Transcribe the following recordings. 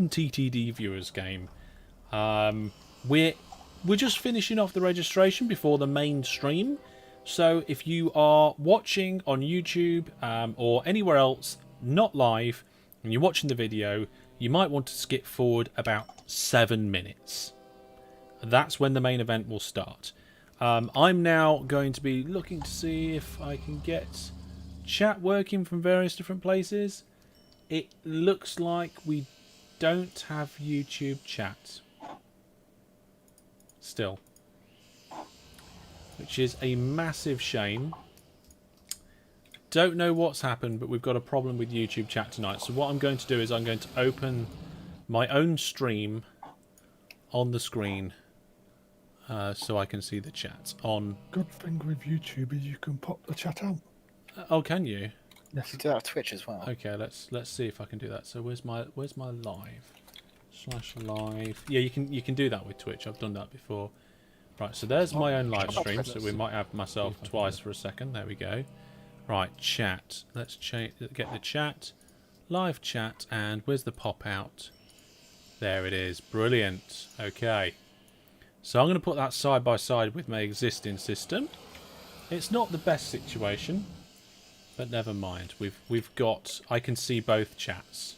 OpenTTD viewers game. We're just finishing off the registration before the main stream. So if you are watching on YouTube or anywhere else, not live, and you're watching the video, you might want to skip forward about 7 minutes. That's when the main event will start. I'm now going to be looking to see if I can get chat working from various different places. It looks like we don't have YouTube chat still, which is a massive shame. Don't know what's happened, but we've got a problem with YouTube chat tonight. So what I'm going to do is I'm going to open my own stream on the screen so I can see the chat on. Good thing with YouTube is you can pop the chat out. Oh, can you? Yes. You do that with Twitch as well. Okay, let's see if I can do that. So where's my live /live? Yeah, you can do that with Twitch. I've done that before. Right, so there's my own live stream. So we might have myself twice for a second. There we go. Right, chat. Let's get the chat, live chat, and where's the pop out? There it is. Brilliant. Okay. So I'm going to put that side by side with my existing system. It's not the best situation, but never mind. We've got. I can see both chats.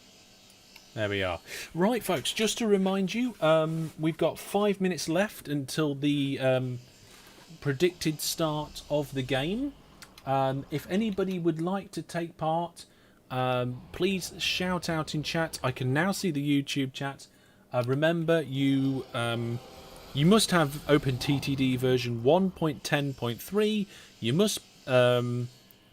There we are. Right, folks. Just to remind you, we've got 5 minutes left until the predicted start of the game. If anybody would like to take part, please shout out in chat. I can now see the YouTube chat. Remember, you must have OpenTTD version 1.10.3. You must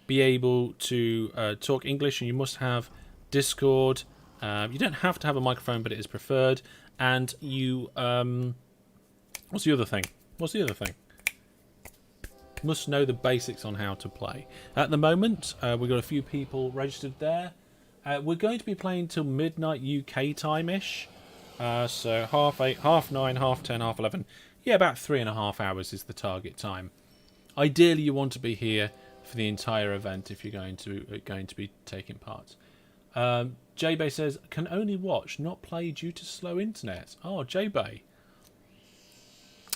be able to talk English, and you must have Discord. You don't have to have a microphone, but it is preferred. And you, what's the other thing? Must know the basics on how to play. At the moment, we've got a few people registered there. We're going to be playing till midnight UK time-ish. So 8:30, 9:30, 10:30, 11:30. Yeah, about 3.5 hours is the target time. Ideally, you want to be here for the entire event if you're going to be taking part. J-Bay says, can only watch, not play due to slow internet. Oh, J-Bay.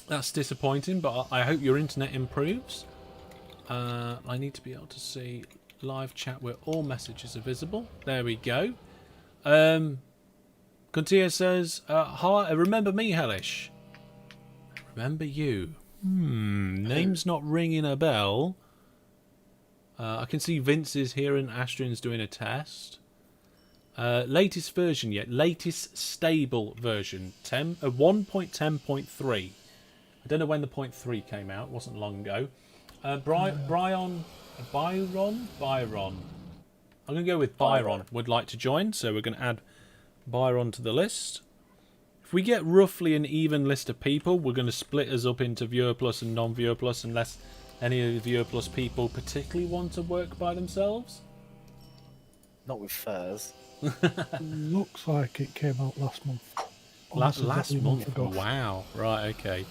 That's disappointing, but I hope your internet improves. I need to be able to see live chat where all messages are visible. There we go. Contia says, hi, remember me, Hellish? Remember you. Name's not ringing a bell. I can see Vince is here and Astrin's doing a test. Latest version yet. Latest stable version. 1.10.3. I don't know when the 0.3 came out. It wasn't long ago. Byron? I'm going to go with Byron. Would like to join, so we're going to add Byron to the list. If we get roughly an even list of people, we're going to split us up into Viewer Plus and non-Viewer Plus, unless any of the Viewer Plus people particularly want to work by themselves. Not with furs. Looks like it came out last month. Last month? Wow. Right, okay.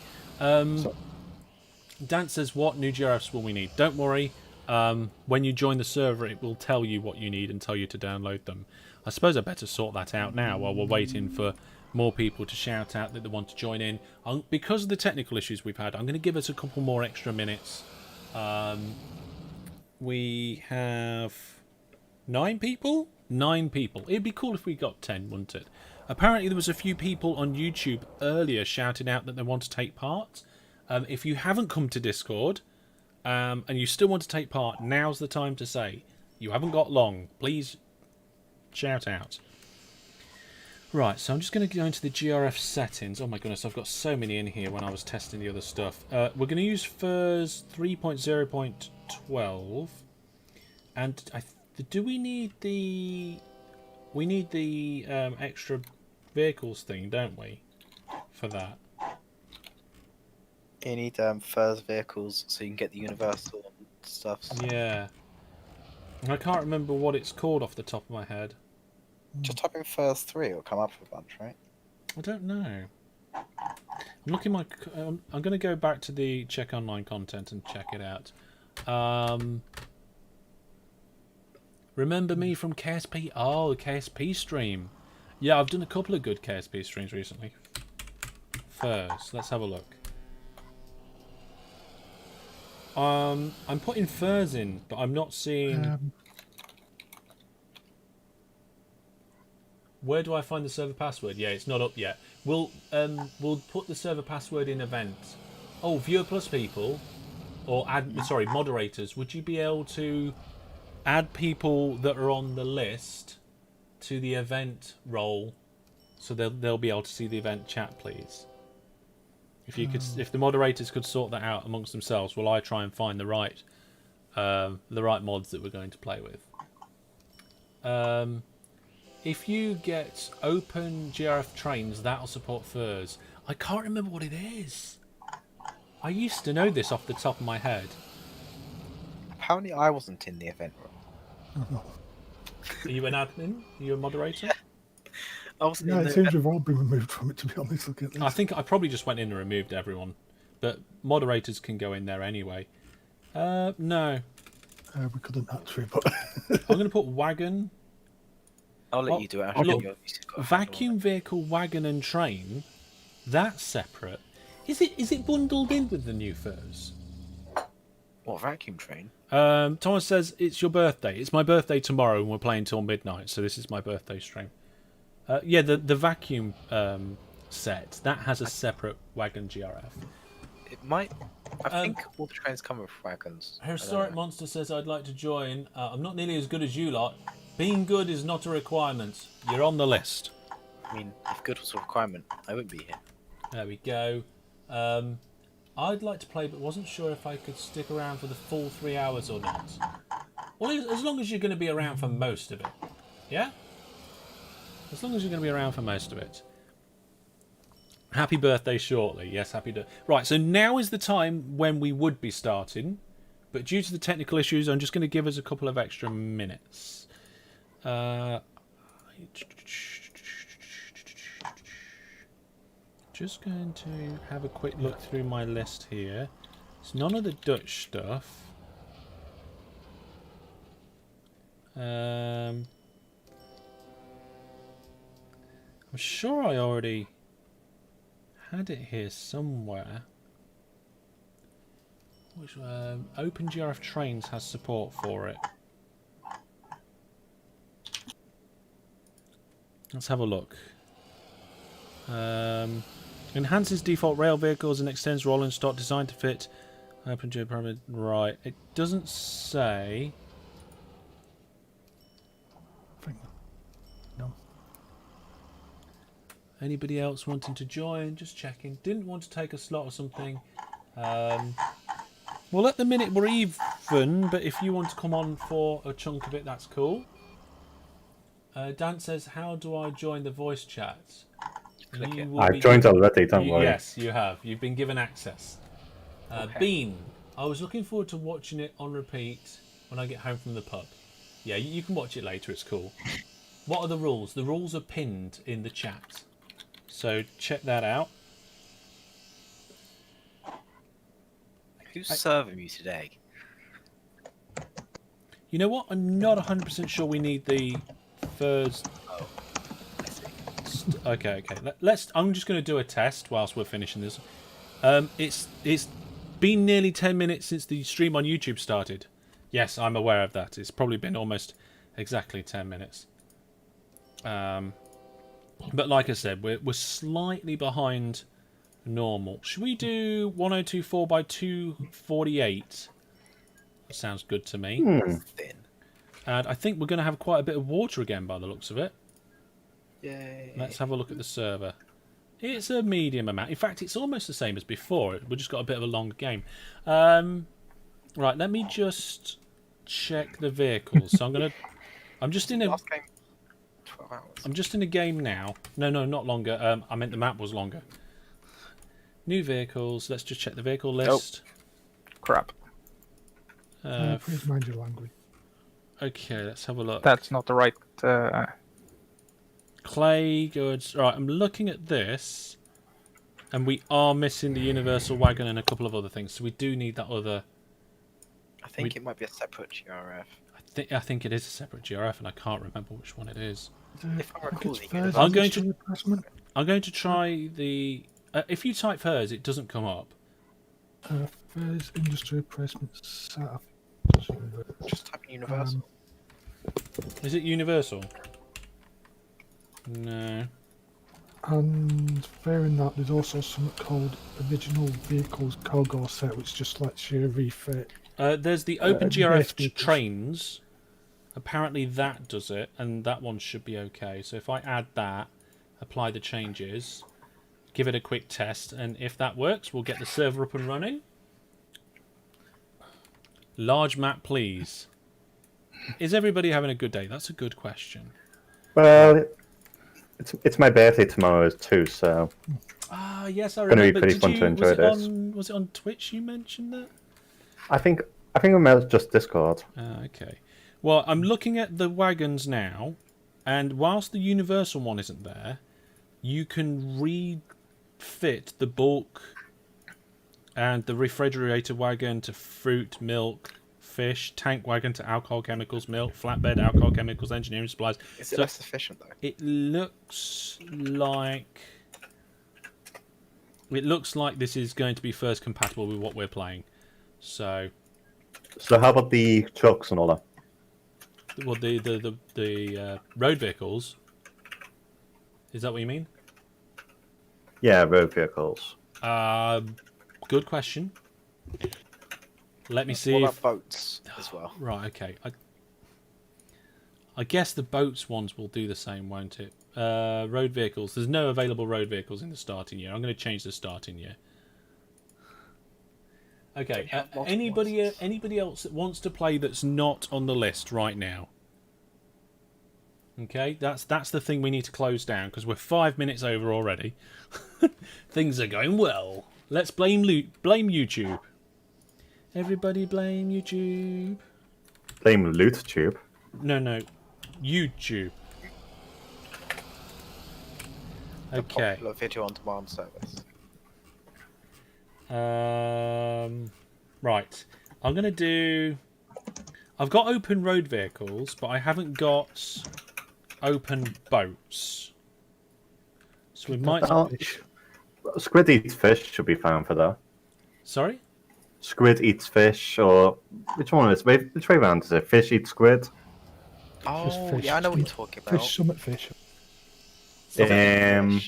Dan says, what new GRFs will we need? Don't worry. When you join the server, it will tell you what you need and tell you to download them. I suppose I better sort that out now while we're waiting for more people to shout out that they want to join in. Because of the technical issues we've had, I'm going to give us a couple more extra minutes. We have 9 people? 9 people. It'd be cool if we got 10, wouldn't it? Apparently there was a few people on YouTube earlier shouting out that they want to take part. If you haven't come to Discord and you still want to take part, now's the time to say. You haven't got long. Please shout out. Right, so I'm just going to go into the Grf settings. Oh my goodness, I've got so many in here when I was testing the other stuff. We're going to use FIRS 3.0.12. And do we need the... We need the extra vehicles thing, don't we? For that. You need FIRS vehicles so you can get the universal stuff. Yeah. I can't remember what it's called off the top of my head. Just type in FIRS 3, it'll come up with a bunch, right? I don't know. I'm looking I'm going to go back to the check online content and check it out. Remember me from KSP? Oh, the KSP stream. Yeah, I've done a couple of good KSP streams recently. Furs. Let's have a look. I'm putting furs in, but I'm not seeing. Where do I find the server password? Yeah, it's not up yet. We'll put the server password in event. Oh, viewer plus people, or moderators. Would you be able to add people that are on the list to the event role, so they'll be able to see the event chat, please? If you could, if the moderators could sort that out amongst themselves, while I try and find the right mods that we're going to play with. If you get open GRF trains, that'll support furs. I can't remember what it is. I used to know this off the top of my head. Apparently, I wasn't in the event room. Are you an admin? Are you a moderator? I wasn't Yeah, in it the seems we've all been removed from it, to be honest. Look at this. I think I probably just went in and removed everyone. But moderators can go in there anyway. No. We couldn't actually, but... I'm going to put wagon. I'll let you do it. Actually, Look, you've got a vacuum vehicle, wagon and train, that's separate. Is it bundled in with the new furs? What, vacuum train? Thomas says it's your birthday. It's my birthday tomorrow and we're playing till midnight, so this is my birthday stream. Yeah, the vacuum set, that has a separate wagon GRF. It might... I think all the trains come with wagons. Historic Monster says I'd like to join. I'm not nearly as good as you lot. Being good is not a requirement. You're on the list. I mean, if good was a requirement, I wouldn't be here. There we go. I'd like to play, but wasn't sure if I could stick around for the full 3 hours or not. Well, as long as you're going to be around for most of it. Yeah? As long as you're going to be around for most of it. Happy birthday shortly. Yes, happy to. Right, so now is the time when we would be starting. But due to the technical issues, I'm just going to give us a couple of extra minutes. Just going to have a quick look through my list here. It's none of the Dutch stuff. I'm sure I already had it here somewhere. Which OpenGRF Trains has support for it. Let's have a look. Enhances default rail vehicles and extends rolling stock designed to fit OpenGRF pyramid. Right, it doesn't say. No. Anybody else wanting to join? Just checking. Didn't want to take a slot or something. Well, at the minute we're even, but if you want to come on for a chunk of it, that's cool. Dan says, how do I join the voice chat? Click it. I've joined already, don't worry. Yes, you have. You've been given access. Okay. Bean, I was looking forward to watching it on repeat when I get home from the pub. Yeah, you can watch it later, it's cool. What are the rules? The rules are pinned in the chat. So check that out. Who's serving you today? You know what? I'm not 100% sure we need the furs. Oh, I see. Okay. I'm just going to do a test whilst we're finishing this. It's been nearly 10 minutes since the stream on YouTube started. Yes, I'm aware of that. It's probably been almost exactly 10 minutes. But like I said, we're slightly behind normal. Should we do 1024 by 248? Sounds good to me. Thin. And I think we're going to have quite a bit of water again by the looks of it. Yay. Let's have a look at the server. It's a medium amount. In fact, it's almost the same as before. We've just got a bit of a longer game. Right, let me just check the vehicles. So I'm just in a... Last game, 12 hours. I'm just in a game now. No, not longer. I meant the map was longer. New vehicles. Let's just check the vehicle list. Crap. Please mind your language. Okay, let's have a look. That's not the right... Clay goods. Right, I'm looking at this, and we are missing the universal wagon and a couple of other things. So we do need that other. I think it might be a separate GRF. I I think it is a separate GRF, and I can't remember which one it is. If I I think recall, it's the Furs I'm going Industry Replacement. I'm going to try the. If you type hers, it doesn't come up. Furs Industry Replacement SAT. just type in universal. Is it universal? No. And fairing that, there's also something called Original Vehicles Cargo Set, which just lets you refit. There's the base OpenGRF vehicles. trains. Apparently that does it, and that one should be okay. So if I add that, apply the changes, give it a quick test, and if that works, we'll get the server up and running. Large map, please. Is everybody having a good day? That's a good question. Well, it's my birthday tomorrow too, so Ah, yes, I Gonna be remember. pretty fun to enjoy this. Was it on Twitch you mentioned that? I think we might just Discord. Okay. Well, I'm looking at the wagons now, and whilst the universal one isn't there, you can refit the bulk and the refrigerator wagon to fruit, milk, fish, tank wagon to alcohol, chemicals, milk, flatbed, alcohol, chemicals, engineering supplies. Is it So less efficient though? it looks like this is going to be first compatible with what we're playing. So, So how about the trucks and all that? well, the road vehicles. Is that what you mean? Yeah, road vehicles. Good question. Let me see What if... about boats as well? Right, okay. I guess the boats ones will do the same, won't it? Road vehicles. There's no available road vehicles in the starting year. I'm going to change the starting year. Okay. Anybody else that wants to play that's not on the list right now? Okay, that's the thing we need to close down because we're 5 minutes over already. Things are going well. Let's blame YouTube. Everybody blame YouTube. Blame Loot Tube. No, YouTube. The Okay. popular video on demand service. Right. I'm gonna do. I've got open road vehicles, but I haven't got open boats. So we might. Squid Eats Fish should be fine for that. Sorry. Squid Eats Fish, or which one is it? Which way round is it? Fish Eats Squid? Oh, fish. yeah, I know what you're talking about. Fish Summit Fish. Fish. I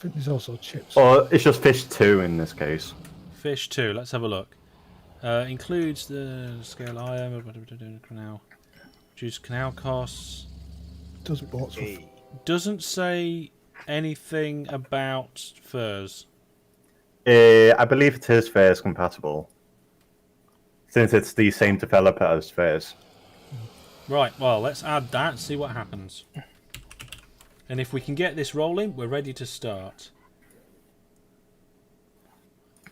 think there's also chips. Or it's just Fish 2 in this case. Fish 2. Let's have a look. Includes the scale iron, canal, reduce canal costs. Doesn't boats. Hey. Doesn't say anything about furs. I believe it is Fairs compatible. Since it's the same developer as Fairs. Right, well, let's add that and see what happens. And if we can get this rolling, we're ready to start.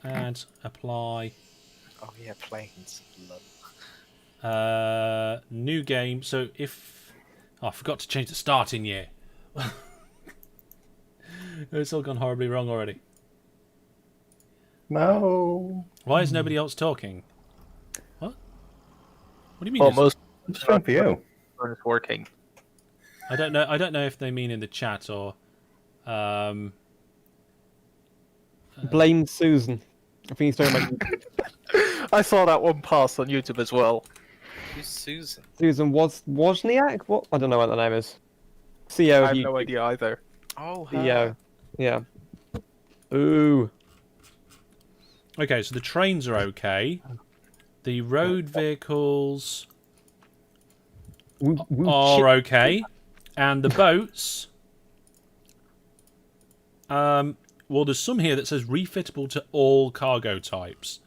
Add, apply. Oh yeah, planes. Love. New game. So if... Oh, I forgot to change the starting year. It's all gone horribly wrong already. No. Why is nobody else talking? What? What do you mean? it's- Almost. I'm just going for you. It's working. I don't know. I don't know if they mean in the chat or. Blame Susan. I think he's talking about I saw that one pass on YouTube as well. Who's Susan? Susan Wozniak. What? I don't know what the name is. CEO. I of have YouTube. no idea either. Oh, her. CEO. Yeah. Ooh. Okay, so the trains are okay. The road vehicles are okay, and the boats. Well, there's some here that says refittable to all cargo types.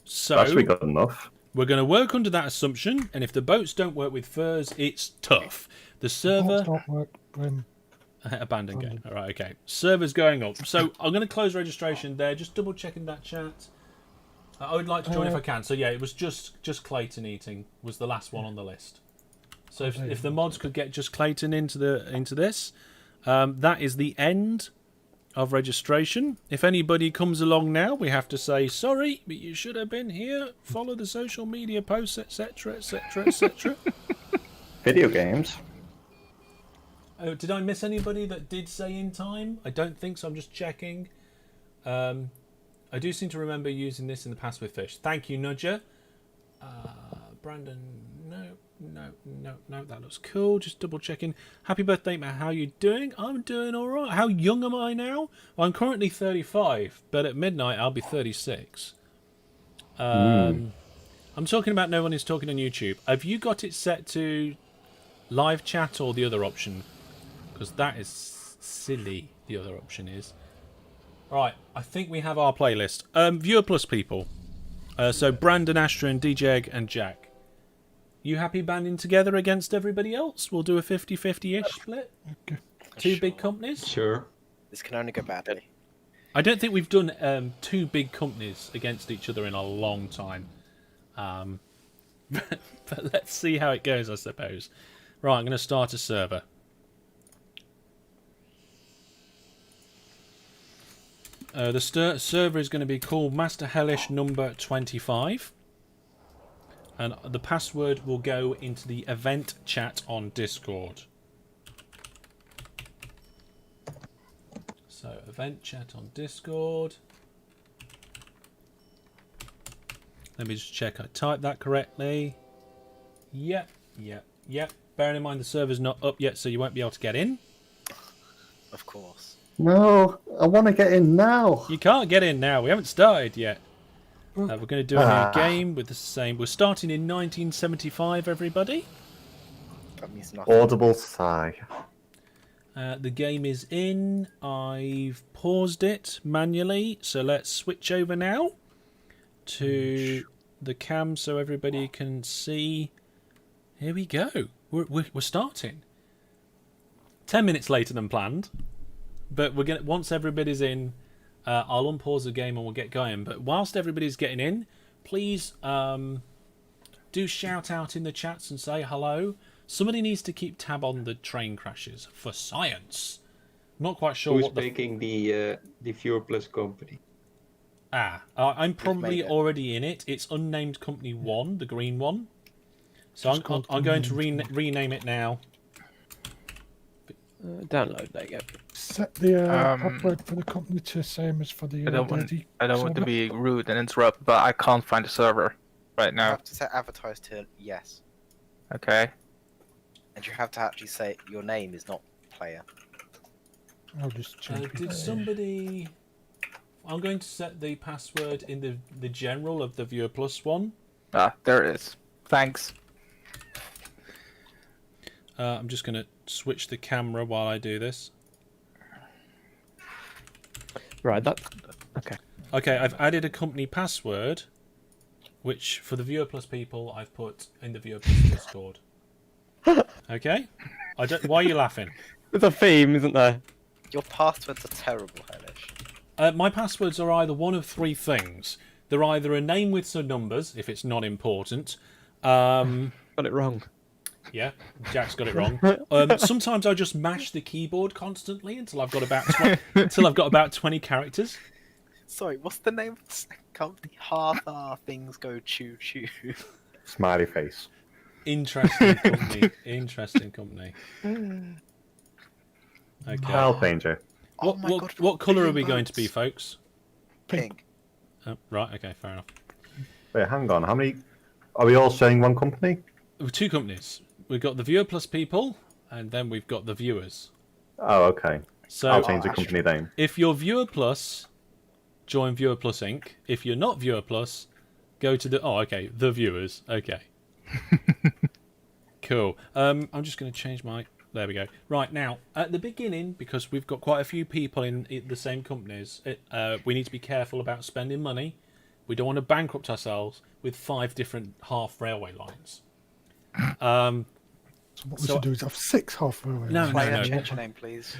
So That's really good enough. we're going to work under that assumption, and if the boats don't work with furs, it's tough. The server Boats don't work. abandon game. All right, okay. Server's going up. So I'm going to close registration there. Just double checking that chat. I would like to join if I can. So yeah, it was just Clayton eating was the last one on the list. So if the mods could get just Clayton into this, that is the end of registration. If anybody comes along now, we have to say, sorry, but you should have been here. Follow the social media posts, etc., etc., etc. Video games. Oh, did I miss anybody that did say in time? I don't think so. I'm just checking. I do seem to remember using this in the past with fish. Thank you, Nudger. Brandon, no, that looks cool. Just double checking. Happy birthday, Matt. How you doing? I'm doing all right. How young am I now? Well, I'm currently 35, but at midnight I'll be 36. I'm talking about no one is talking on YouTube. Have you got it set to live chat or the other option? Because that is silly. The other option is. Right, I think we have our playlist. Viewer Plus people. So Brandon, Astron, DJ Egg, and Jack. You happy banding together against everybody else? We'll do a 50-50-ish split. Okay. Two big companies. Sure. This can only go badly. I don't think we've done two big companies against each other in a long time. But let's see how it goes, I suppose. Right, I'm going to start a server. The server is going to be called Master Hellish number 25. And the password will go into the event chat on Discord. So, event chat on Discord. Let me just check I typed that correctly. Yep. Bearing in mind the server's not up yet, so you won't be able to get in. Of course. No, I want to get in now. You can't get in now. We haven't started yet. We're going to do a new game with the same. We're starting in 1975, everybody. That means nothing. Audible sigh. The game is in. I've paused it manually, so let's switch over now to the cam so everybody can see. Here we go. We're starting. 10 minutes later than planned, but we're gonna once everybody's in. I'll unpause the game and we'll get going. But whilst everybody's getting in, please do shout out in the chats and say hello. Somebody needs to keep tab on the train crashes for science. Not quite sure Who's what making the Viewer Plus company? I'm probably made it. already in it. It's unnamed company 1, the green one. So I'm going to rename it now. Download, there you go. Set the password for the company to the same as for the I don't want server. to be rude and interrupt, but I can't find the server right You now. have to set advertise to yes. Okay. And you have to actually say your name is not player. I'll just change Did somebody... I'm going to set the password in the general of the Viewer Plus one. There it is. Thanks. I'm just going to switch the camera while I do this. Right, that. Okay. Okay, I've added a company password, which for the Viewer Plus people I've put in the Viewer Plus Discord. Okay? Why are you laughing? There's a theme, isn't there? Your passwords are terrible, Hellish. My passwords are either one of three things. They're either a name with some numbers, if it's not important. Got it wrong. Yeah, Jack's got it wrong. Sometimes I just mash the keyboard constantly until I've got about 20 characters. Sorry, what's the name of the company? Half our things go choo choo. Smiley face. Interesting company. Interesting company. Okay. Help, Danger. Oh my God, What colour are we billion going to be, votes. folks? Pink. Oh, right. Okay. Fair enough. Wait, hang on. How many? Are we all sharing one company? Two companies. We've got the Viewer Plus people, and then we've got the viewers. Oh, okay. So I'll change the company name. if you're Viewer Plus, join Viewer Plus Inc. If you're not Viewer Plus, go to the... Oh, okay. The viewers. Okay. Cool. I'm just going to change my... There we go. Right, now, at the beginning, because we've got quite a few people in the same companies, we need to be careful about spending money. We don't want to bankrupt ourselves with 5 different half railway lines. So what we should do is have 6 halfway. No, Player, change your name, please.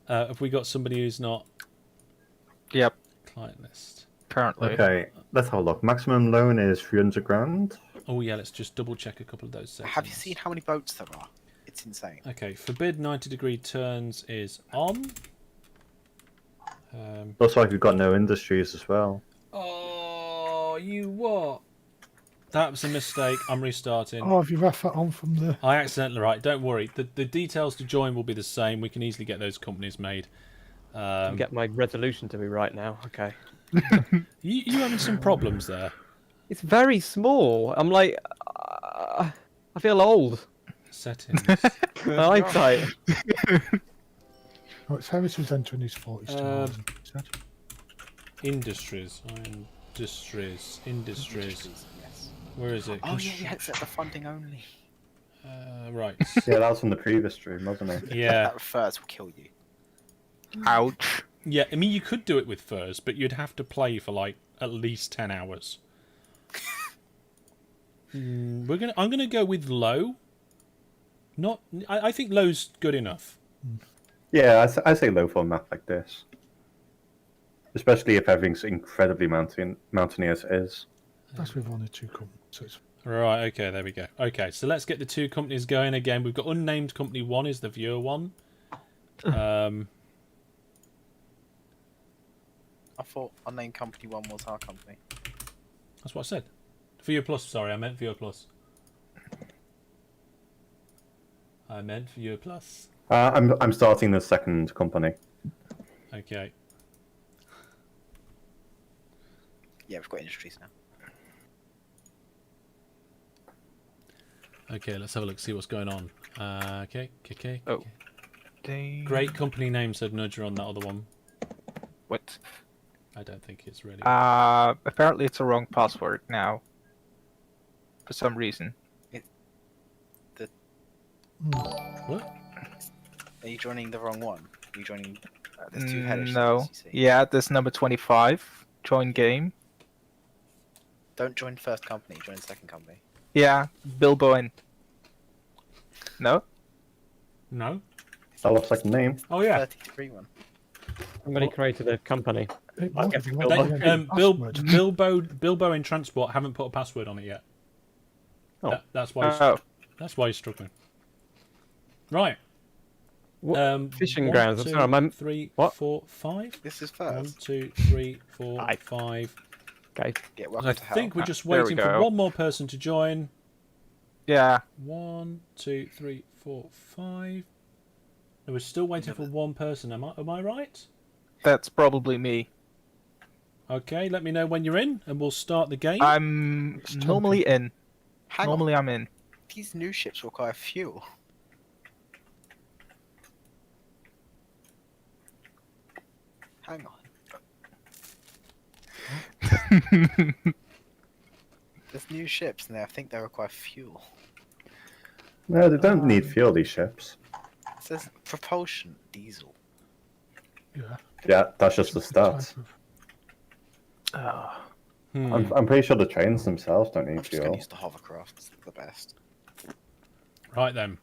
Have we got somebody who's not Yep. client list? Currently. Okay, let's have a look. Maximum loan is 300 grand. Oh yeah, let's just double check a couple of those settings. Have you seen how many boats there are? It's insane. Okay, forbid 90-degree turns is on. Looks like we've got no industries as well. Oh, you what? That was a mistake. I'm restarting. Oh, have you left that on from the... I accidentally, right, don't worry. The details to join will be the same. We can easily get those companies made. Get my resolution to be right now. Okay. You having some problems there? It's very small. I'm like, I feel old. Settings. My eyesight. Oh, it's Harris who's entering his 40s tomorrow, isn't he? He said. Industries. Industries. Yes. Where is it? Oh yeah, it's at the funding only. Right. Yeah, that was from the previous stream, wasn't it? Yeah. That first will kill you. Ouch. Yeah, I mean, you could do it with FURS, but you'd have to play for, like, at least 10 hours. I'm gonna go with low. I think low's good enough. Yeah, I say low for a map like this. Especially if everything's incredibly mountainy as it is. That's with 1 or 2 companies. So it's... Right, okay, there we go. Okay, so let's get the 2 companies going again. We've got unnamed company 1 is the viewer one. I thought unnamed company 1 was our company. That's what I said. Viewer plus, sorry, I meant viewer plus. Viewer plus. I'm starting the second company. Okay. Yeah, we've got industries now. Okay, let's have a look, see what's going on. Okay. Oh. They... Great company name, said Nudger on that other one. What? I don't think it's really. Apparently it's a wrong password now. For some reason. What? Are you joining the wrong one? Are you joining... there's 2 Hellish No. things, you see. Yeah, this number 25. Join game. Don't join first company, join second company. Yeah, Bilbo and... No? No? That looks like a name. Oh, yeah. 33 one. Somebody created a company. It I'll won't get be Bilbo. long, yeah, password. Bilbo in Transport haven't put a password on it yet. Oh. That's why. Oh. That's why he's struggling. Right. What? Fishing 1, grounds. 2, Sorry, my... 3, What? 4, 5. This is 1, first. 2, 3, 4, Five. 5. Okay. Yeah, I welcome to hell. think we're just There we waiting for go. one more person to join. Yeah. 1, 2, 3, 4, 5. No, we're still waiting for one person. Am I right? That's probably me. Okay, let me know when you're in, and we'll start the game. I'm It's normally in. Hang Normally on. I'm in. These new ships require fuel. Hang on. There's new ships and I think they require fuel. No, they don't need fuel, these ships. It says propulsion diesel. Yeah. Yeah, that's just the Type stats. of- I'm pretty sure the trains themselves don't I'm need just going fuel. to use the hovercraft. It's the best. Right then.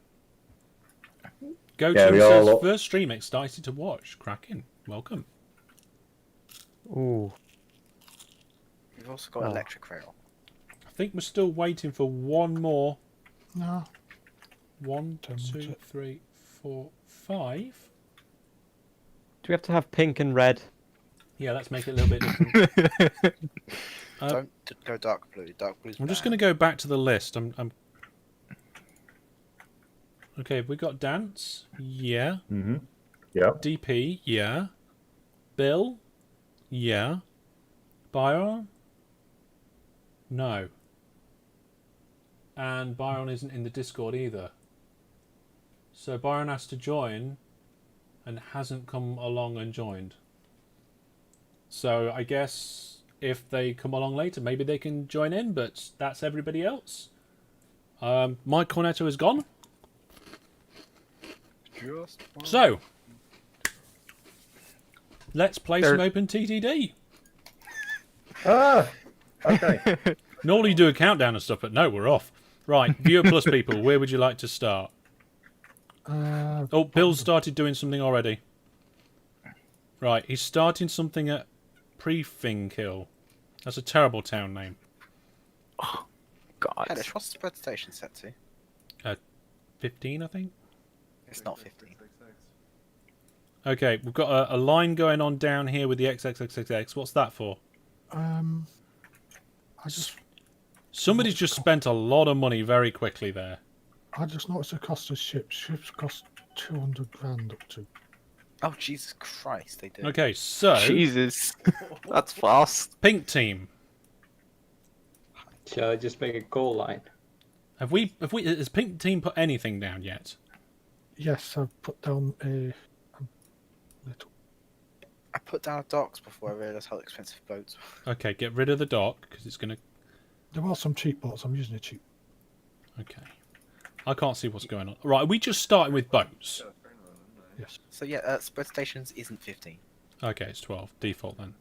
Go Yeah, to we says all- first stream excited to watch. Cracking. Welcome. Ooh. We've also got Oh. electric rail. I think we're still waiting for one more. No. 1, Don't 2, want it. 3, 4, 5. Do we have to have pink and red? Yeah, let's make it a little bit different. Don't go dark blue. Dark blue's I'm just bad. going to go back to the list. Okay, have we got Dance? Yeah. Mm-hmm. Yep. DP? Yeah. Bill? Yeah. Byron? No. And Byron isn't in the Discord either. So Byron has to join and hasn't come along and joined. So I guess if they come along later, maybe they can join in, but that's everybody else. My Cornetto is gone. So, let's play some OpenTTD. Ah! Okay. Normally you do a countdown and stuff, but no, we're off. Right, Viewer Plus people, where would you like to start? Oh, Bill's started doing something already. Right, he's starting something at Prefinghill. That's a terrible town name. God. Hellish, what's the spread station set to? 15, I think. It's not 15. Okay, we've got a line going on down here with the XXXXX. What's that for? I just Somebody's just spent a lot of money very quickly there. noticed the cost of ships. Ships cost 200 grand up to. Oh Jesus Christ, they do. Okay, so Jesus, that's fast. pink team. Shall I just make a coal line? Has pink team put anything down yet? Yes, I've put down a little. I put down docks before I realised how expensive boats were. Okay, get rid of the dock because it's gonna. There are some cheap boats. I'm using a cheap. Okay, I can't see what's going on. Right, are we just starting with boats? Yes. So yeah, spread stations isn't 15. Okay, it's 12 default then.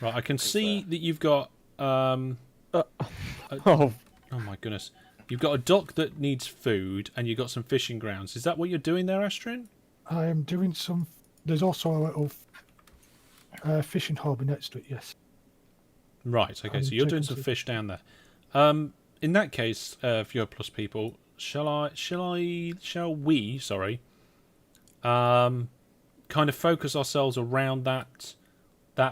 Right, I can see that you've got. Oh my goodness, you've got a dock that needs food, and you've got some fishing grounds. Is that what you're doing there, Astrin? I am doing some. There's also a little fishing harbour next to it. Yes. Right. Okay, I'm so you're doing checking some to- fish down there. In that case, Viewer Plus people, shall we? Sorry. Kind of focus ourselves around that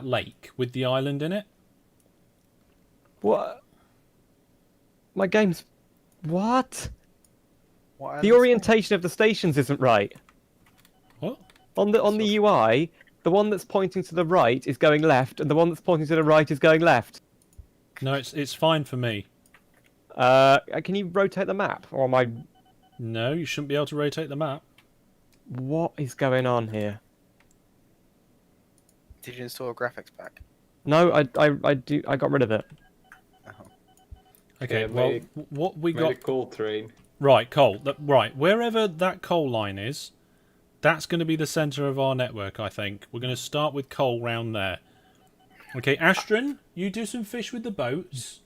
lake with the island in it. What? My game's... What? What The orientation of the stations isn't right. What? On the UI, the one that's pointing to the right is going left, and the one that's pointing to the right is going left. No, it's fine for me. Can you rotate the map? Or am I... No, you shouldn't be able to rotate the map. What is going on here? Did you install a graphics pack? No, I got rid of it. Okay, Yeah, well, made what we Made got... a coal train. Right, coal. Right, wherever that coal line is, that's going to be the centre of our network, I think. We're going to start with coal round there. Okay, Astrin, you do some fish with the boats.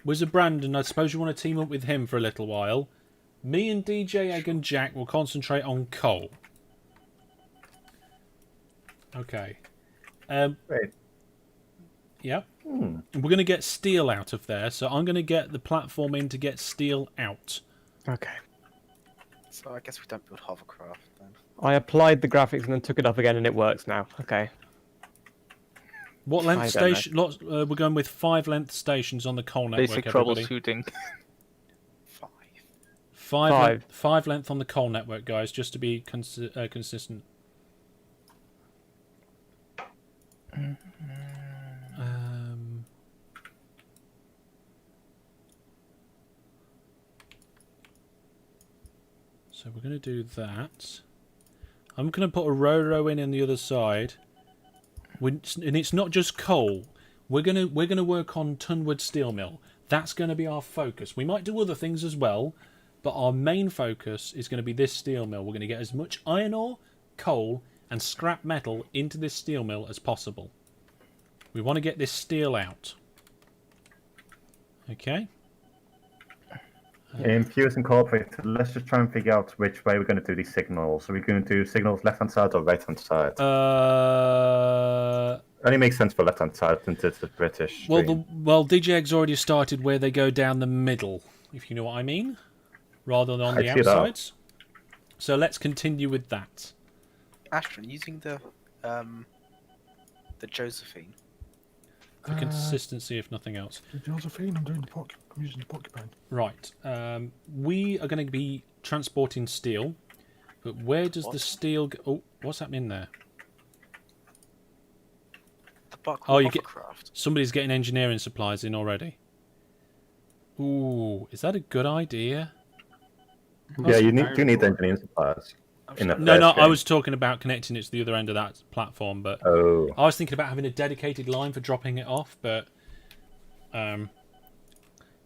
Wizard Brandon, I suppose you want to team up with him for a little while. Me and DJ Egg and Jack will concentrate on coal. Okay. Wait. Yep. We're going to get steel out of there, so I'm going to get the platform in to get steel out. Okay. So I guess we don't build hovercraft then. I applied the graphics and then took it up again, and it works now. Okay. What I length don't know. station? We're going with 5 length stations on the coal network. Basic everybody. troubleshooting. 5. Five length on the coal network, guys, just to be consistent. So we're going to do that. I'm going to put a row in on the other side. And it's not just coal. We're gonna work on Tunwood Steel Mill. That's going to be our focus. We might do other things as well, but our main focus is going to be this steel mill. We're going to get as much iron ore, coal, and scrap metal into this steel mill as possible. We want to get this steel out. Okay. In Fuse Incorporated, let's just try and figure out which way we're going to do these signals. Are we going to do signals left-hand side or right-hand side? Only makes sense for left-hand side since it's the British stream. Well, DJ's already started where they go down the middle, if you know what I mean, rather than on the I see that. outsides. So let's continue with that. Astron, using the Josephine. For consistency, if nothing else. The Josephine, I'm using the porcupine. Right. We are going to be transporting steel, but where does the steel go? Oh, what's happening there? The buck Oh, you get hovercraft. somebody's getting engineering supplies in already. Ooh, is that a good idea? Yeah, you do need engineering supplies. In a No, first I game. was talking about connecting it to the other end of that platform, but Oh. I was thinking about having a dedicated line for dropping it off, but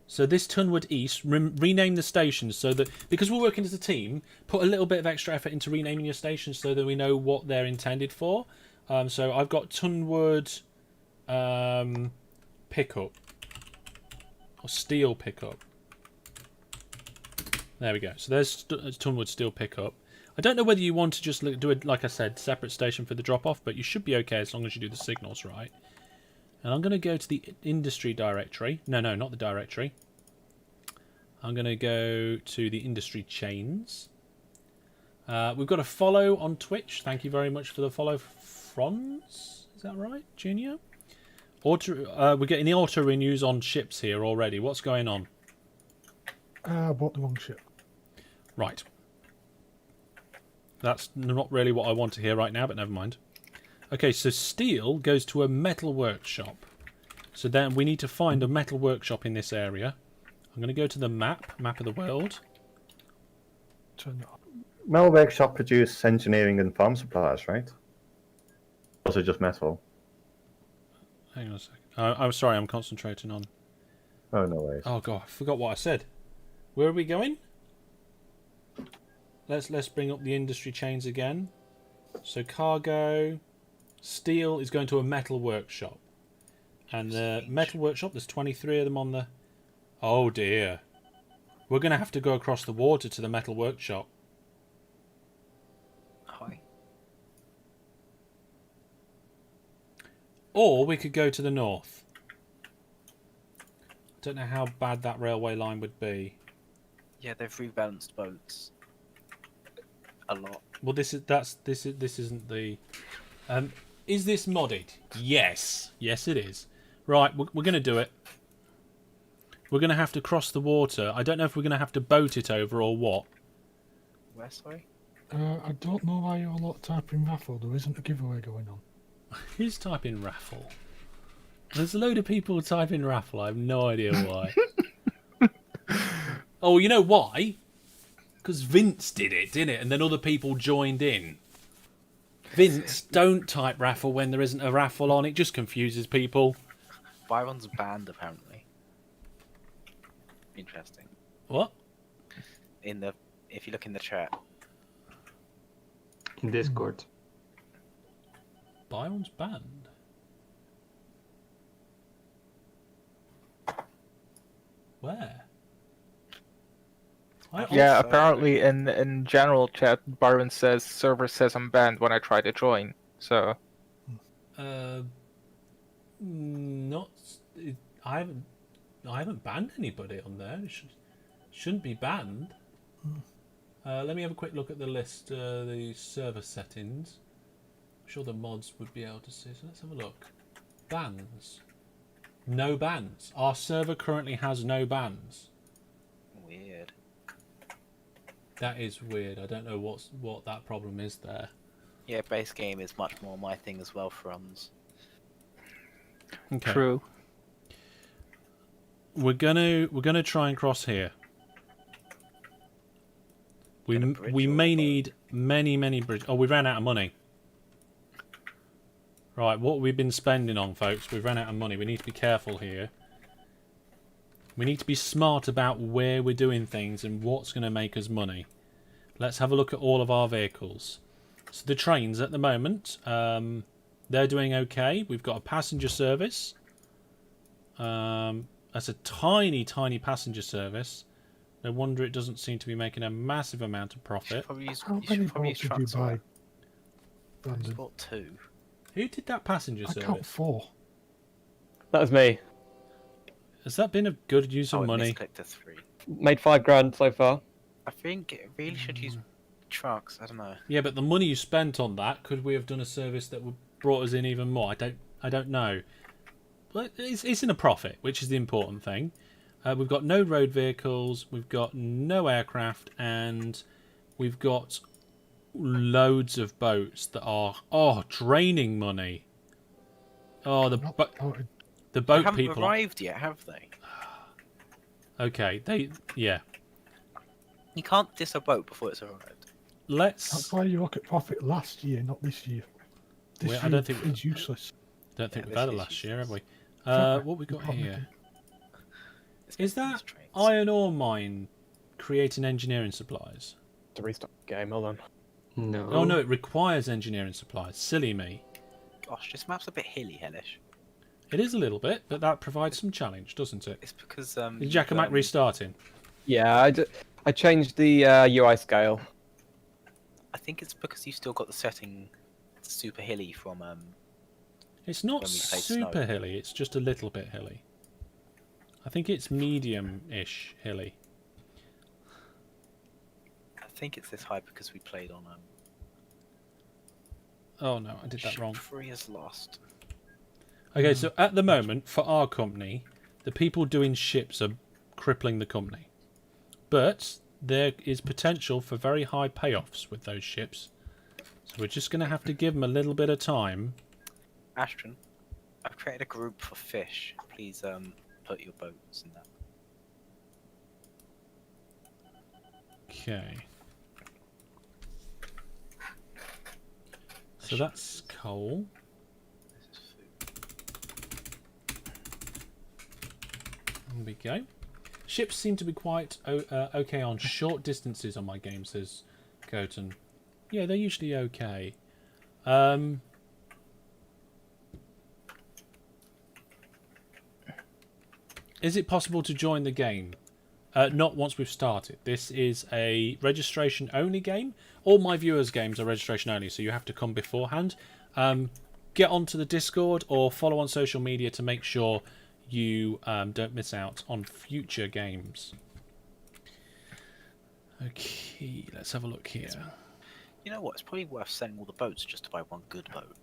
so this Tunwood East, rename the stations so that, because we're working as a team, put a little bit of extra effort into renaming your stations so that we know what they're intended for. So I've got Tunwood pickup or steel pickup. There we go. So there's Tunwood steel pickup. I don't know whether you want to just do it, like I said, separate station for the drop-off, but you should be okay as long as you do the signals right. And I'm going to go to the industry directory. No, not the directory. I'm going to go to the industry chains. We've got a follow on Twitch. Thank you very much for the follow, Franz. Is that right, Junior? We're getting the auto renews on ships here already. What's going on? I bought the wrong ship. Right. That's not really what I want to hear right now, but never mind. Okay, so steel goes to a metal workshop. So then we need to find a metal workshop in this area. I'm going to go to the map of the world. Turn it on. Metal Workshop produce engineering and farm supplies, right? Also just metal. Hang on a second. I'm sorry, I'm concentrating on... Oh, no worries. Oh, God, I forgot what I said. Where are we going? Let's bring up the industry chains again. So cargo... Steel is going to a metal workshop. And the metal workshop, there's 23 of them on the... Oh, dear. We're going to have to go across the water to the metal workshop. Hi. Or we could go to the north. I don't know how bad that railway line would be. Yeah, they've rebalanced boats a lot. Well, this isn't the... is this modded? Yes. Yes, it is. Right, we're going to do it. We're going to have to cross the water. I don't know if we're going to have to boat it over or what. Where, sorry? I don't know why you're lot typing raffle. There isn't a giveaway going on. Who's typing raffle? There's a load of people typing raffle. I have no idea why. Oh, you know why? Because Vince did it, didn't it? And then other people joined in. Vince, don't type raffle when there isn't a raffle on. It just confuses people. Byron's banned, apparently. Interesting. What? If you look in the chat. In Discord. Byron's banned. Where? Yeah, So- apparently in general chat, Byron says server says I'm banned when I try to join. So Not. I haven't banned anybody on there. It shouldn't be banned. Let me have a quick look at the list. The server settings. I'm sure the mods would be able to see. So let's have a look. Bans. No bans. Our server currently has no bans. Weird. That is weird. I don't know what that problem is there. Yeah, base game is much more my thing as well, Franz. Okay. true. We're gonna try and cross here. We Get a bridge we or may a boat? need many bridges. Oh, we ran out of money. Right, what we've been spending on, folks, we've run out of money. We need to be careful here. We need to be smart about where we're doing things and what's going to make us money. Let's have a look at all of our vehicles. So the trains at the moment, they're doing okay. We've got a passenger service. That's a tiny passenger service. No wonder it doesn't seem to be making a massive amount of You profit. should probably use, How you many should probably use boats did you trucks. buy, I Brandon? bought 2. Who did that passenger I count service? 4. That was me. Has that been a good use of Oh, money? I misclicked a 3. Made $5 so far. I think it really should use trucks. I don't know. Yeah, but the money you spent on that, could we have done a service that would brought us in even more? I don't know. But it's in a profit, which is the important thing. We've got no road vehicles, we've got no aircraft, and we've got loads of boats that are draining money. Oh, the Not boat started. They haven't people. arrived yet, have they? Okay, yeah. You can't diss a boat before it's arrived. Let's. That's why you look at profit last year, not this year. This Well, I year don't think- it's useless. Don't think Yeah, we've had it this is last year, have we? Fair. What we got Probably here? It's Is getting that these trains. iron ore mine creating engineering supplies? To restart the game, hold on. No. Oh no, it requires engineering supplies. Silly me. Gosh, this map's a bit hilly, Hellish. It is a little bit, but that provides some challenge, doesn't it? It's because Is Jack and Mac restarting? Yeah, I changed the UI scale. I think it's because you still got the setting super hilly from It's not When we play super snow. hilly, it's just a little bit hilly. I think it's medium-ish hilly. I think it's this high because we played on Oh no, I did that wrong. Ship 3 is lost. Okay, so at the moment, for our company, the people doing ships are crippling the company. But there is potential for very high payoffs with those ships. So we're just going to have to give them a little bit of time. Ashton, I've created a group for fish. Please put your boats in that. Okay. So that's coal. This is food. There we go. Ships seem to be quite okay on short distances on my game, says Coton. Yeah, they're usually okay. Is it possible to join the game? Not once we've started. This is a registration only game. All my viewers' games are registration only, so you have to come beforehand. Get onto the Discord or follow on social media to make sure you don't miss out on future games. Okay, let's have a look here. You know what? It's probably worth selling all the boats just to buy one good boat.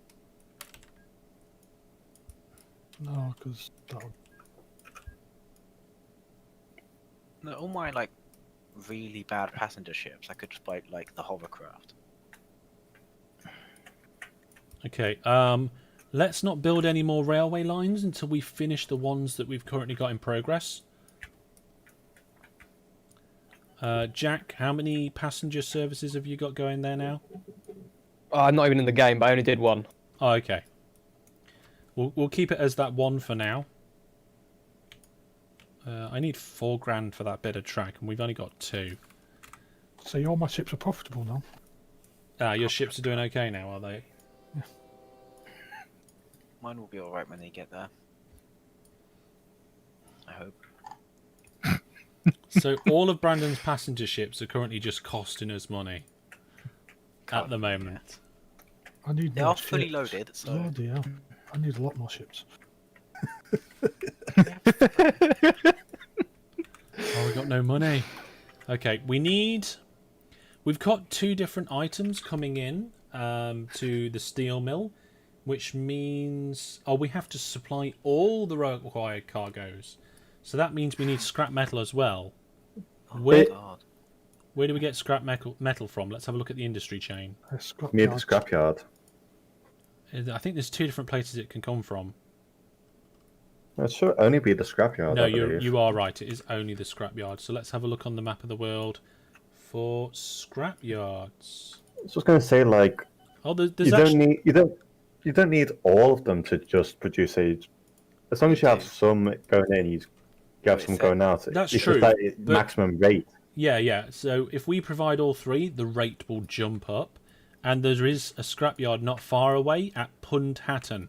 No, because No, all my like really bad passenger ships, I could just buy like the hovercraft. Okay, let's not build any more railway lines until we finish the ones that we've currently got in progress. Jack, how many passenger services have you got going there now? I'm not even in the game, but I only did one. Oh, okay. We'll keep it as that one for now. I need 4 grand for that bit of track, and we've only got 2. so all my ships are profitable now. Your ships are doing okay now, are they? Mine will be alright when they get there. I hope. So all of Brandon's passenger ships are currently just costing us money at the moment. I need They more are fully ships. loaded, so Oh dear, I need a lot more ships. Oh, we got no money. Okay, we've got 2 different items coming in to the steel mill, which means we have to supply all the required cargoes. So that means we need scrap metal as well. oh Where- my god. Where do we get scrap metal from? Let's have a look at the industry chain. Near the scrapyard. I think there's 2 different places it can come from. It should only be the scrapyard. No, I believe. you are right. It is only the scrapyard. So let's have a look on the map of the world for scrapyards. I was just going to say, like, Oh, there's you actually... you don't need all of them to just produce a. As long as you have some going in, you have Wait, some so- going out. That's it's true, just that but- maximum rate. Yeah. So if we provide all 3, the rate will jump up. And there is a scrapyard not far away at Pundhattan.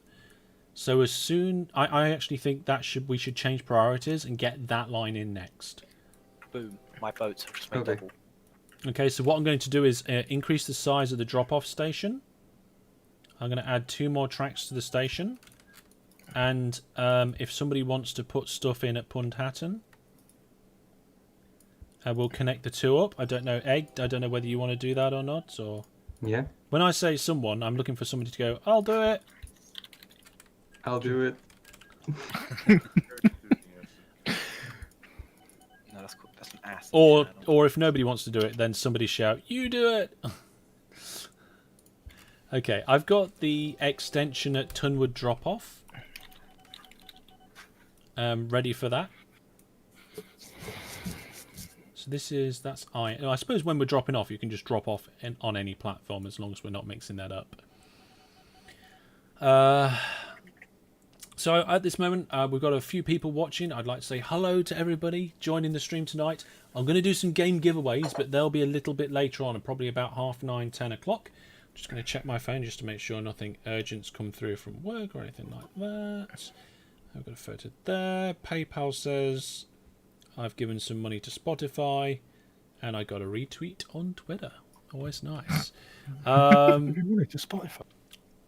So as soon... I actually think that we should change priorities and get that line in next. Boom. My boats have just made Okay. double. Okay, so what I'm going to do is increase the size of the drop-off station. I'm going to add 2 more tracks to the station. And if somebody wants to put stuff in at Pundhattan, we'll connect the 2 up. I don't know, Egg, I don't know whether you want to do that or not. Or Yeah, when I say someone, I'm looking for somebody to go, I'll do it. I'll do it. No, that's cool. That's an ass. Or if nobody wants to do it, then somebody shout, you do it. Okay, I've got the extension at Tunwood drop-off. Ready for that. So that's iron. I suppose when we're dropping off, you can just drop off on any platform as long as we're not mixing that up. So at this moment, we've got a few people watching. I'd like to say hello to everybody joining the stream tonight. I'm going to do some game giveaways, but they'll be a little bit later on, probably about 9:30, 10 o'clock. Just going to check my phone just to make sure nothing urgent's come through from work or anything like that. I've got a photo there. PayPal says I've given some money to Spotify, and I got a retweet on Twitter. Always nice. Give money to Spotify.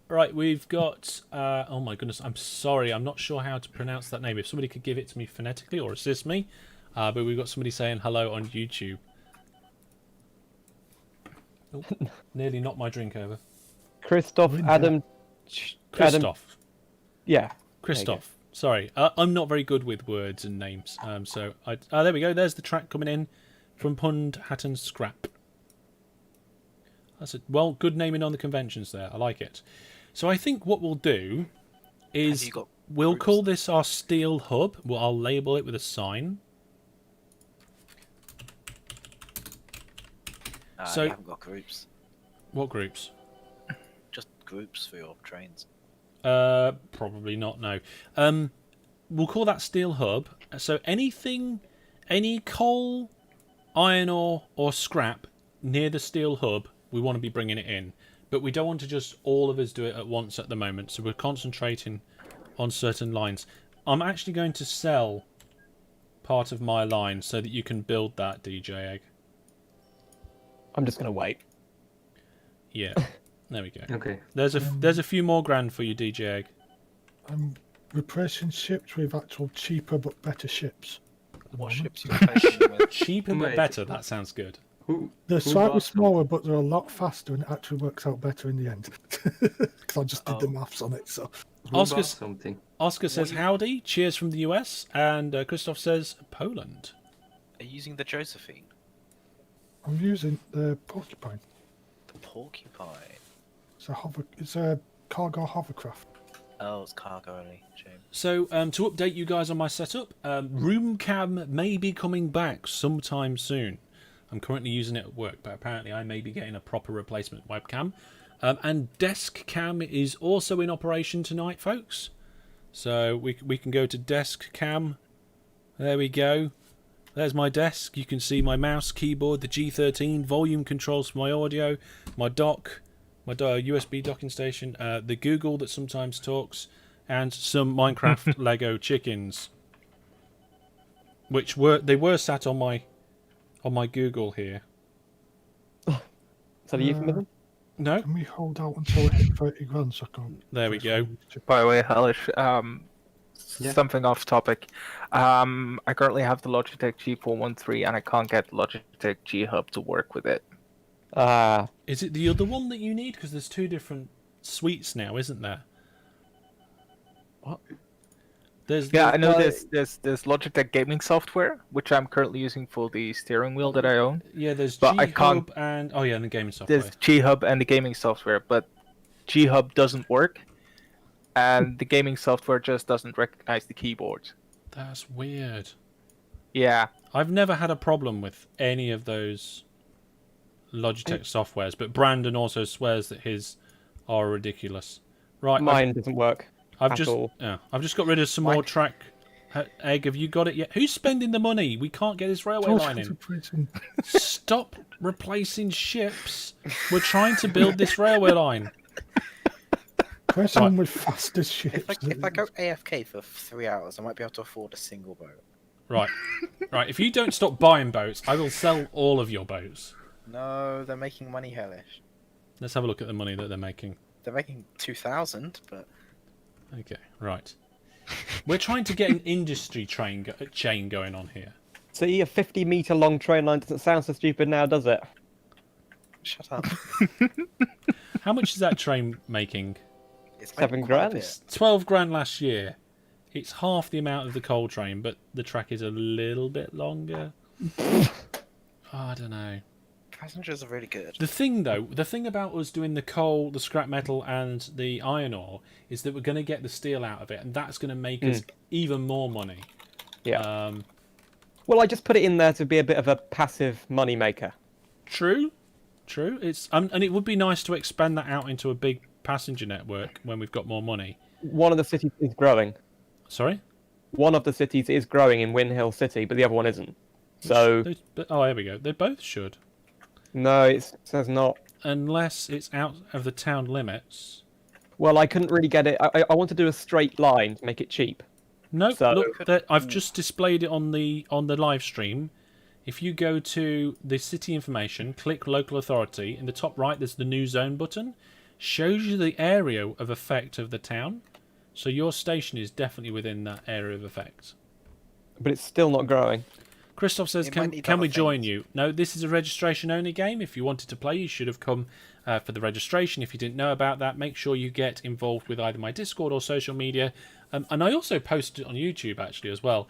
Right, we've got... oh my goodness, I'm sorry. I'm not sure how to pronounce that name. If somebody could give it to me phonetically or assist me. But we've got somebody saying hello on YouTube. Oh, nearly knocked my drink over. Christoph, Winter. Adam. Adam. Christoph. Yeah. Christoph. Sorry, I'm not very good with words and names. So there we go. There's the track coming in from Pund Hatton Scrap. That's good naming on the conventions there. I like it. So I think what we'll do is Have you got we'll groups? call this our steel hub. Well, I'll label it with a sign. So- You haven't got groups. What groups? Just groups for your trains. Probably not. No. We'll call that steel hub. So anything, any coal, iron ore, or scrap near the steel hub, we want to be bringing it in. But we don't want to just all of us do it at once at the moment. So we're concentrating on certain lines. I'm actually going to sell part of my line so that you can build that, DJ Egg. I'm just gonna wait. Yeah. There we go. Okay. There's a few more grand for you, DJ Egg. I'm replacing ships with actual cheaper but better ships. at the What moment. ships are you replacing with? Cheaper but Wait. better. That sounds good. Who? They're who slightly bought them? smaller, but they're a lot faster, and it actually works out better in the end. Because I just did the Oh. maths on it. So Who Oscar- bought something? Oscar says howdy, cheers from the US, and Christoph says Poland. Are you using the Josephine? I'm using the Porcupine. The Porcupine? It's a cargo hovercraft. Oh, it's cargo only. Shame. So to update you guys on my setup, room cam may be coming back sometime soon. I'm currently using it at work, but apparently I may be getting a proper replacement webcam. And desk cam is also in operation tonight, folks. So we can go to desk cam. There we go. There's my desk. You can see my mouse, keyboard, the G13, volume controls for my audio, my dock, my USB docking station, the Google that sometimes talks, and some Minecraft Lego chickens, which were sat on my Google here. Is that a euphemism? No, Can we hold out until I hit 30 grand so I can... there we go. By the way, Hellish, Yeah. something off topic. I currently have the Logitech G413 and I can't get Logitech G Hub to work with it. Is it the other one that you need? Because there's two different suites now, isn't there? What? There's Yeah, I know Uh, there's Logitech gaming software, which I'm currently using for the steering wheel that I own. there's but I G-Hub and and the gaming software. There's G Hub and the gaming software, but G Hub doesn't work, and the gaming software just doesn't recognize the keyboard. That's weird. Yeah, I've never had a problem with any of those Logitech softwares, but Brandon also swears that his are ridiculous. Right, Mine doesn't work. I've at just all. I've just got rid of some more track. Egg, have you got it yet? Who's spending the money? We can't get this railway line in. Stop replacing ships. We're trying to build this railway line. Where's someone with fastest ships? If I go AFK for 3 hours, I might be able to afford a single boat. Right. If you don't stop buying boats, I will sell all of your boats. No, they're making money, Hellish. Let's have a look at the money that they're making. They're making 2,000, but Okay, right. We're trying to get an industry chain going on here. See, a 50-meter long train line doesn't sound so stupid now, does it? shut up. How much is that train making? It's 7 making quite a grand? bit. 12 grand last year. It's half the amount of the coal train, but the track is a little bit longer. I don't know. Passengers are really good. The thing about us doing the coal, the scrap metal, and the iron ore is that we're going to get the steel out of it, and that's going to make us even more money. Yeah. Well, I just put it in there to be a bit of a passive money maker. True. It's and it would be nice to expand that out into a big passenger network when we've got more money. One of the cities is growing. Sorry. One of the cities is growing in Win Hill City, but the other one isn't. So Here we go. They both should, no, it says not. unless it's out of the town limits. Well, I couldn't really get it. I want to do a straight line to make it cheap. No, So- look, I've just displayed it on the live stream. If you go to the city information, click local authority, in the top right there's the new zone button. Shows you the area of effect of the town. So your station is definitely within that area of effect. But it's still not growing. Christoph says, It might can need we other join things. you? No, this is a registration-only game. If you wanted to play, you should have come for the registration. If you didn't know about that, make sure you get involved with either my Discord or social media. And I also post it on YouTube, actually, as well,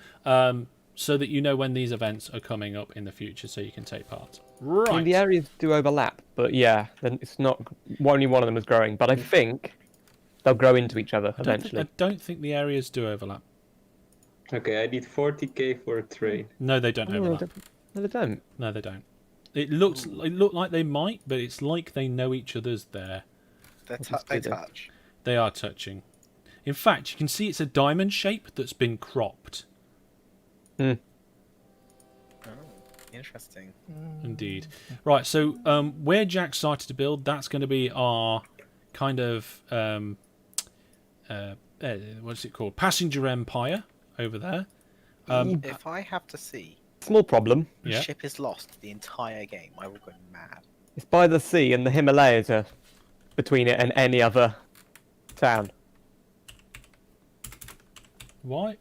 so that you know when these events are coming up in the future, so you can take part. I mean, Right. the areas do overlap, but yeah, then it's not only one of them is growing. But I think they'll grow into each other eventually. I don't think the areas do overlap. Okay, I need 40k for a trade. No, they don't overlap. No, they don't. No, they don't. It look like they might, but it's like they know each other's there. They just do this. touch. They are touching. In fact, you can see it's a diamond shape that's been cropped. Oh, interesting. Indeed. Right, so where Jack started to build, that's going to be our kind of what's it called? Passenger empire over there. If I have to see Small problem. the Yeah. ship is lost the entire game, I will go mad. It's by the sea, and the Himalayas are between it and any other town. Why?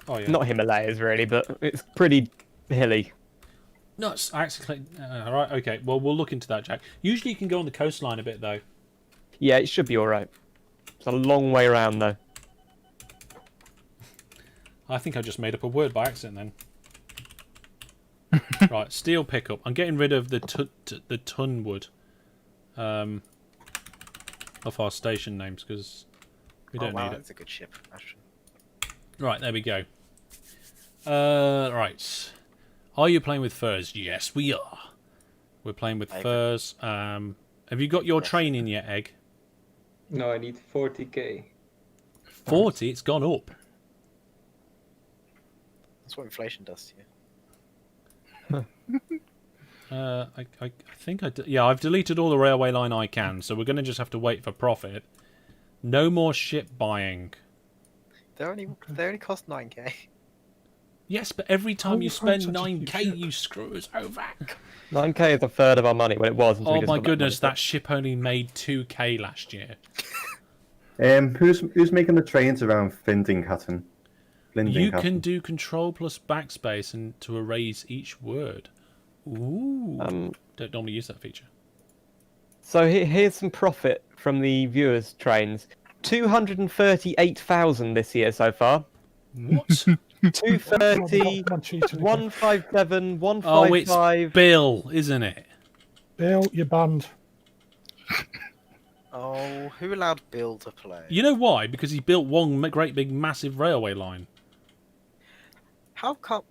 Oh yeah. Not Himalayas really, but it's pretty hilly. Nuts. I actually. Right. Okay. Well, we'll look into that, Jack. Usually, you can go on the coastline a bit, though. Yeah, it should be all right. It's a long way around though. I think I just made up a word by accident then. Right, steel pickup. I'm getting rid of the ton wood of our station names because we don't wow, need it. that's a good ship, Ashton. Right, there we go. Right. Are you playing with furs? Yes, we are. We're playing with Egg. furs. Have you got your training yet, Egg? No, I need 40k. 40? It's gone up. That's what inflation does to you. I think yeah, I've deleted all the railway line I can, so we're going to just have to wait for profit. No more ship buying. They only cost 9k. Yes, but every time you you find spend such a cheap 9k, ship? you screw us over. 9k is a third of our money. Well, it was. Until we Oh just my got goodness, money. that ship only made 2k last year. Who's making the trains around Findinghattan? You can do control plus backspace and to erase each word. Ooh. Don't normally use that feature. So here's some profit from the viewers' trains. 238,000 this year so far. What? 230, One cheater again. 157, Oh, it's 155. Bill, isn't it? Bill, you're banned. Oh, who allowed Bill to play? You know why? Because he built one great big massive railway line. How come?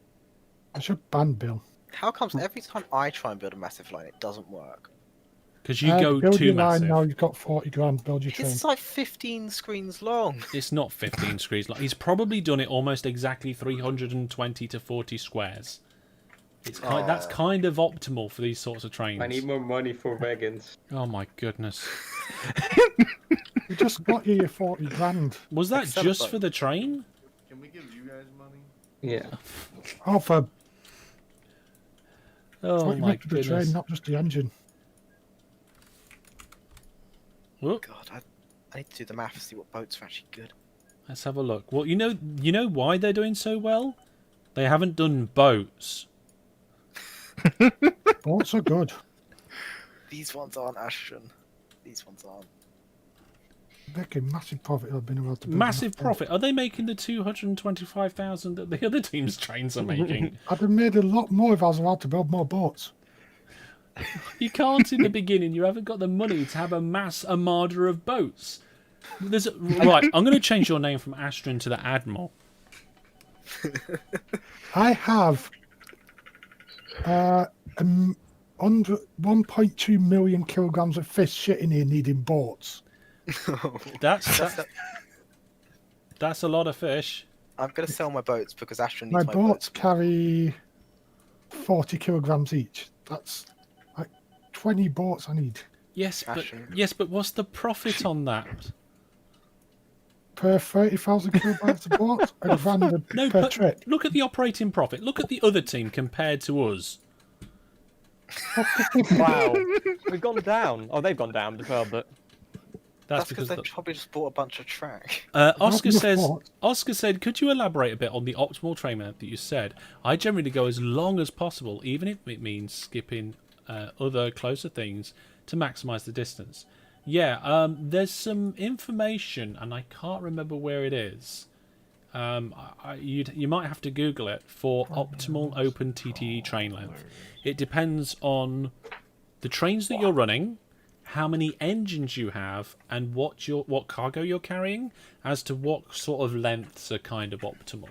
I should ban Bill. How comes every time I try and build a massive line, it doesn't work? Because you go build too your line massive. now, you've got 40 grand, build your train. It's like 15 screens long. It's not 15 screens. He's probably done it almost exactly 320 to 40 squares. It's that's kind of optimal for these sorts of trains. I need more money for wagons. Oh my goodness. You just got your 40 grand. Was that Except just for- for the train? Can we give you guys money? Yeah. Oh, for Oh what you my make of the train, goodness. not just the engine. Whoop. God, I need to do the math to see what boats are actually good. Let's have a look. Well, you know why they're doing so well? They haven't done boats. Boats are good. These ones aren't, Ashton. These ones aren't. Making massive profit. I've been allowed to build Massive enough boats. profit. Are they making the 225,000 that the other team's trains are making? I'd have made a lot more if I was allowed to build more boats. You can't in the beginning. You haven't got the money to have a mass armada of boats. Right, I'm going to change your name from Astron to the Admiral. I have 1.2 million kilograms of fish sitting here needing boats. That's a lot of fish. I'm going to sell my boats because Ashton My needs my boats boats. carry 40 kilograms each. That's like 20 boats I need. Yes, Ashton. but what's the profit on that? Per 30,000 kilograms of boats, a grand No, per but trip. look at the operating profit. Look at the other team compared to us. Wow. We've gone down. Oh, they've gone down as well, but That's because because they probably just bought a bunch of track. Oscar enough says. what? Oscar said, "Could you elaborate a bit on the optimal train length that you said? I generally go as long as possible, even if it means skipping other closer things to maximise the distance." Yeah, there's some information, and I can't remember where it is. You might have to Google it for optimal OpenTTD train length. It depends on the trains that you're running, how many engines you have, and what cargo you're carrying, as to what sort of lengths are kind of optimal.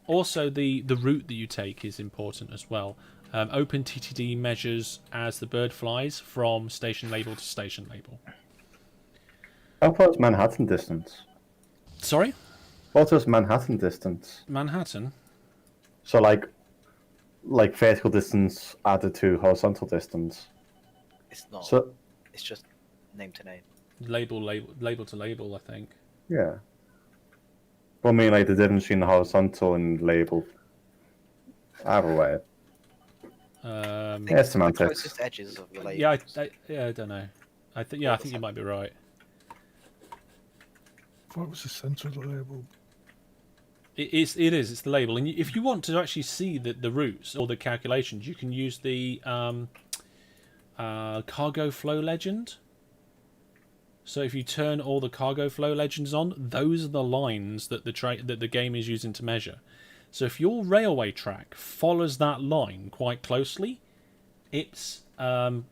Also, the route that you take is important as well. OpenTTD measures as the bird flies from station label to station label. How far is Manhattan distance? Sorry? What is Manhattan distance? Manhattan? So like vertical distance added to horizontal distance. It's not. So It's just name to name. Label to label, I think. yeah. But I mean, like the difference between the horizontal and label. Either way. I think Yeah, it's the semantics. closest edges of your label. Yeah, I don't know. I think you might be right. What was the centre of the label? It is. It's the label, and if you want to actually see the routes or the calculations, you can use the cargo flow legend. So if you turn all the cargo flow legends on, those are the lines that the game is using to measure. So if your railway track follows that line quite closely, it's not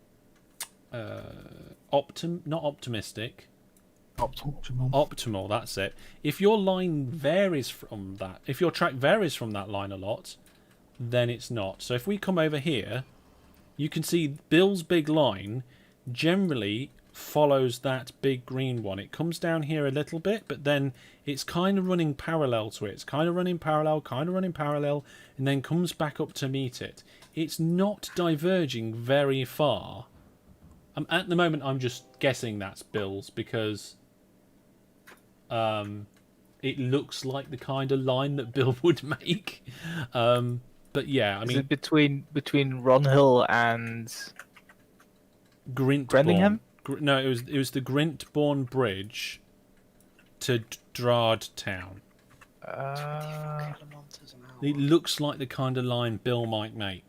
optimistic. Optimal, that's it. If your line varies from that, if your track varies from that line a lot, then it's not. So if we come over here, you can see Bill's big line generally follows that big green one. It comes down here a little bit, but then it's kind of running parallel to it. It's kind of running parallel, and then comes back up to meet it. It's not diverging very far. At the moment, I'm just guessing that's Bill's because it looks like the kind of line that Bill would make. But yeah, I mean, Is it between Ronhill and Grintbourne. Grendingham? No, it was the Grintbourne Bridge to Drard Town. Kilometers an hour. It looks like the kind of line Bill might make.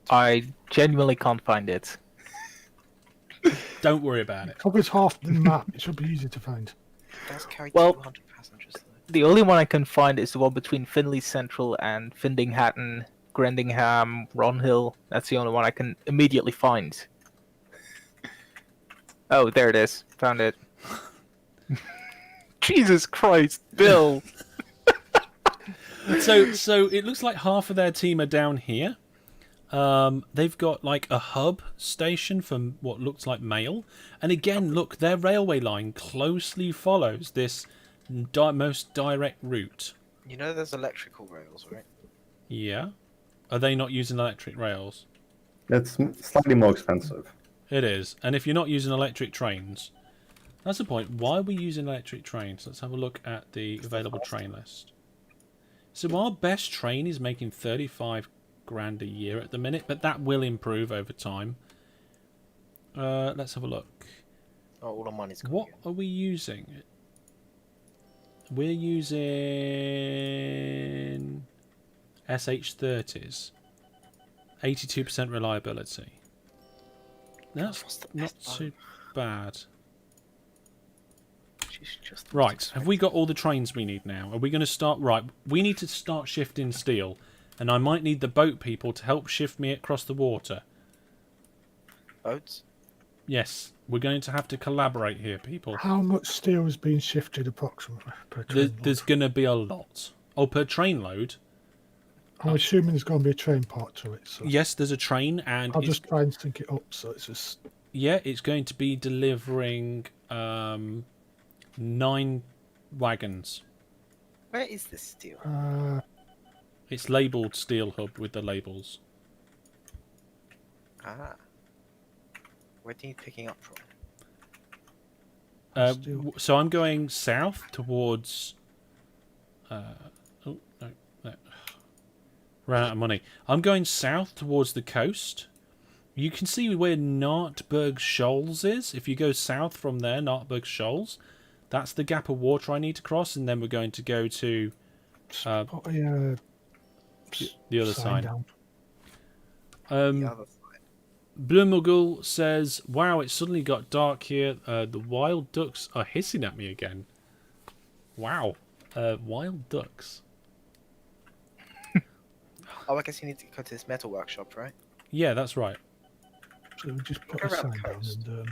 I genuinely can't find it. Don't worry about it. Covers half the map. It should be easy to find. It does carry Well- 200 passengers though. The only one I can find is the one between Finley Central and Findinghatton, Grendingham, Ronhill. That's the only one I can immediately find. Oh, there it is. Found it. Jesus Christ, Bill! So it looks like half of their team are down here. They've got like a hub station for what looks like mail. And again, look, their railway line closely follows this most direct route. You know there's electrical rails, right? Yeah. Are they not using electric rails? It's slightly more expensive. It is. And if you're not using electric trains, that's the point. Why are we using electric trains? Let's have a look at the available train list. So our best train is making 35 grand a year at the minute, but that will improve over time. Let's have a look. Oh, all the money's gone. What are we using? We're using SH30s. 82% reliability. That's What's the not best too bad. She's just Right, have we got all the trains we need now? Are we going to start... Right, we need to start shifting steel. And I might need the boat people to help shift me across the water. boats? Yes, we're going to have to collaborate here, people. How much steel is being shifted approximately per train There's load? going to be a lot. Oh, per train load? I'm assuming there's going to be a train part to it. So Yes, there's a train, and I'll it's, just try and sync it up so it's just... yeah, it's going to be delivering 9 wagons. Where is this steel? It's labelled Steel Hub with the labels. Ah. Where are you picking up from? Steel. So I'm going south towards... oh, no. Ran out of money. I'm going south towards the coast. you can see where Nartberg Shoals is. If you go south from there, Nartberg Shoals, that's the gap of water I need to cross, and then we're going to go to Put a, the other sign side. down. The other side. Blumugul says, "Wow, it suddenly got dark here. The wild ducks are hissing at me again." Wow, wild ducks. Oh, I guess you need to go to this metal workshop, right? Yeah, that's right. So we just put Go a around the sign down coast. and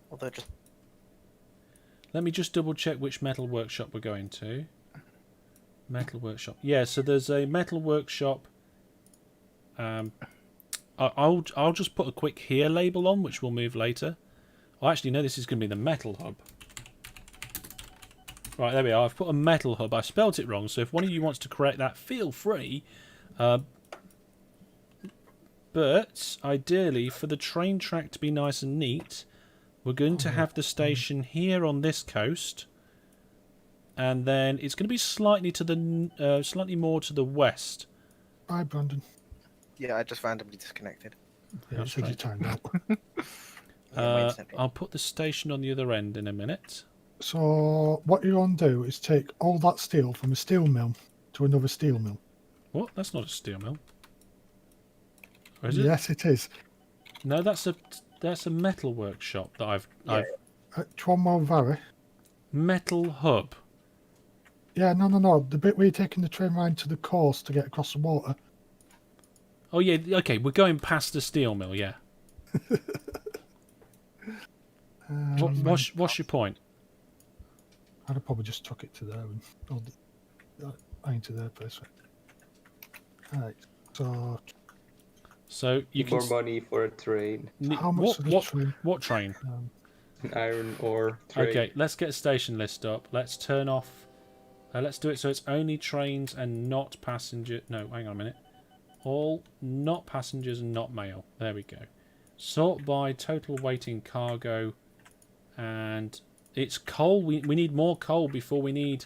Although just Let me just double check which metal workshop we're going to. Metal workshop. Yeah, so there's a metal workshop. I'll just put a quick here label on, which we'll move later. Oh, actually, no, this is going to be the metal hub. Right, there we are. I've put a metal hub. I spelt it wrong, so if one of you wants to correct that, feel free. But ideally, for the train track to be nice and neat, we're going to have the station here on this coast, and then it's going to be slightly to the slightly more to the west. hi Brandon. yeah, I just randomly disconnected. Yeah, it said you timed out. Yeah, mine's central. I'll put the station on the other end in a minute. So what you're going to do is take all that steel from a steel mill to another steel mill. What? That's not a steel mill. Or is it? Yes, it is. No, that's a metal workshop that I've At Tromwell Valley. metal hub. Yeah, no. The bit where you're taking the train line to the coast to get across the water. Oh yeah, okay, we're going past the steel mill. Yeah. What's your point? I'd have probably just took it to there and into their place. Right. So You can More money for a train. how much what for the train? what train? An iron ore train. Okay, let's get a station list up. Let's turn off. Let's do it so it's only trains and not passenger. No, hang on a minute. All not passengers and not mail. There we go. Sort by total weight in cargo, and it's coal. We need more coal before we need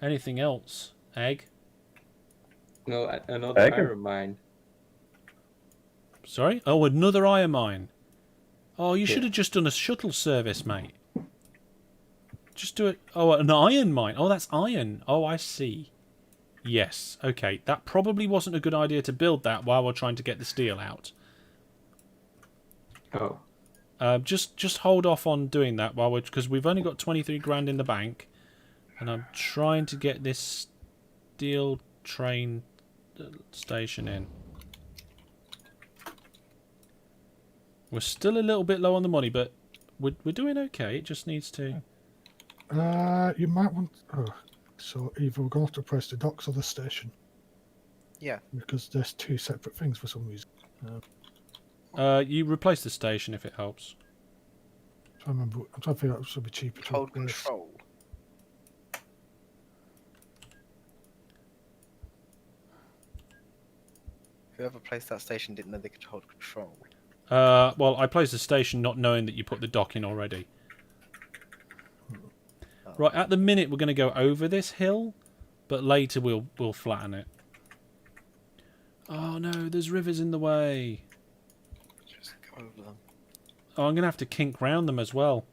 anything else. Egg. No, another Egg? iron mine. Sorry. Oh, another iron mine. Oh, you Yeah. should have just done a shuttle service, mate. Just do it. Oh, an iron mine. Oh, that's iron. Oh, I see. Yes. Okay. That probably wasn't a good idea to build that while we're trying to get the steel out. Oh. Just hold off on doing that while because we've only got 23 grand in the bank, and I'm trying to get this steel train station in. We're still a little bit low on the money, but we're doing okay. It just needs to. You might want. Oh, so either we're going to have to press the docks or the station Yeah. because there's two separate things for some reason. You replace the station if it helps. I'm trying to figure out if it should be cheaper to Hold replace. control. Whoever placed that station didn't know they could hold control. Well, I placed the station not knowing that you put the dock in already. Right, at the minute we're going to go over this hill, but later we'll flatten it. Oh no, there's rivers in the way. Just go over them. Oh, I'm going to have to kink round them as well.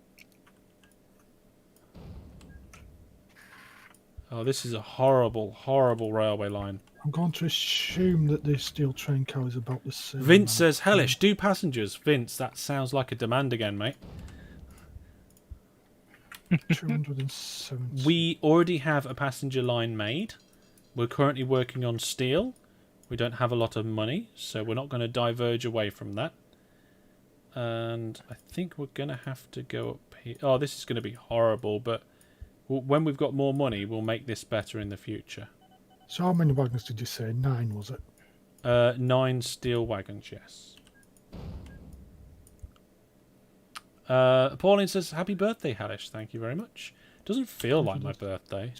Oh, this is a horrible, horrible railway line. I'm going to assume that the steel train car is about the same. Vince says, Hellish, do passengers. Vince, that sounds like a demand again, mate. 270. We already have a passenger line made. We're currently working on steel. We don't have a lot of money, so we're not going to diverge away from that. And I think we're going to have to go up here. Oh, this is going to be horrible, but when we've got more money, we'll make this better in the future. So how many wagons did you say? 9, was it? 9 steel wagons, yes. Pauline says, happy birthday, Hellish. Thank you very much. Doesn't feel like my birthday.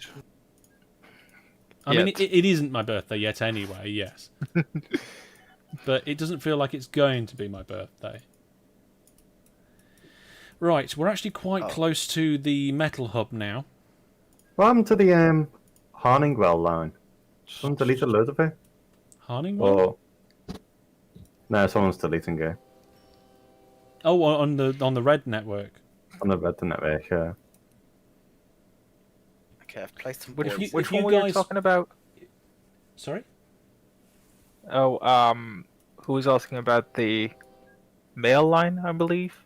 I mean, it isn't my birthday yet anyway, yes. But it doesn't feel like it's going to be my birthday. Right, we're actually quite close to the metal hub now. What happened to the Harningwell line? Someone deleted loads of it? Harningwell? Or No, someone's deleting it. Oh, on the red network. On the red network, yeah. Okay, I've placed some Which, boys. which if one you were you guys- talking about? Sorry. Oh, who was asking about the mail line, I believe?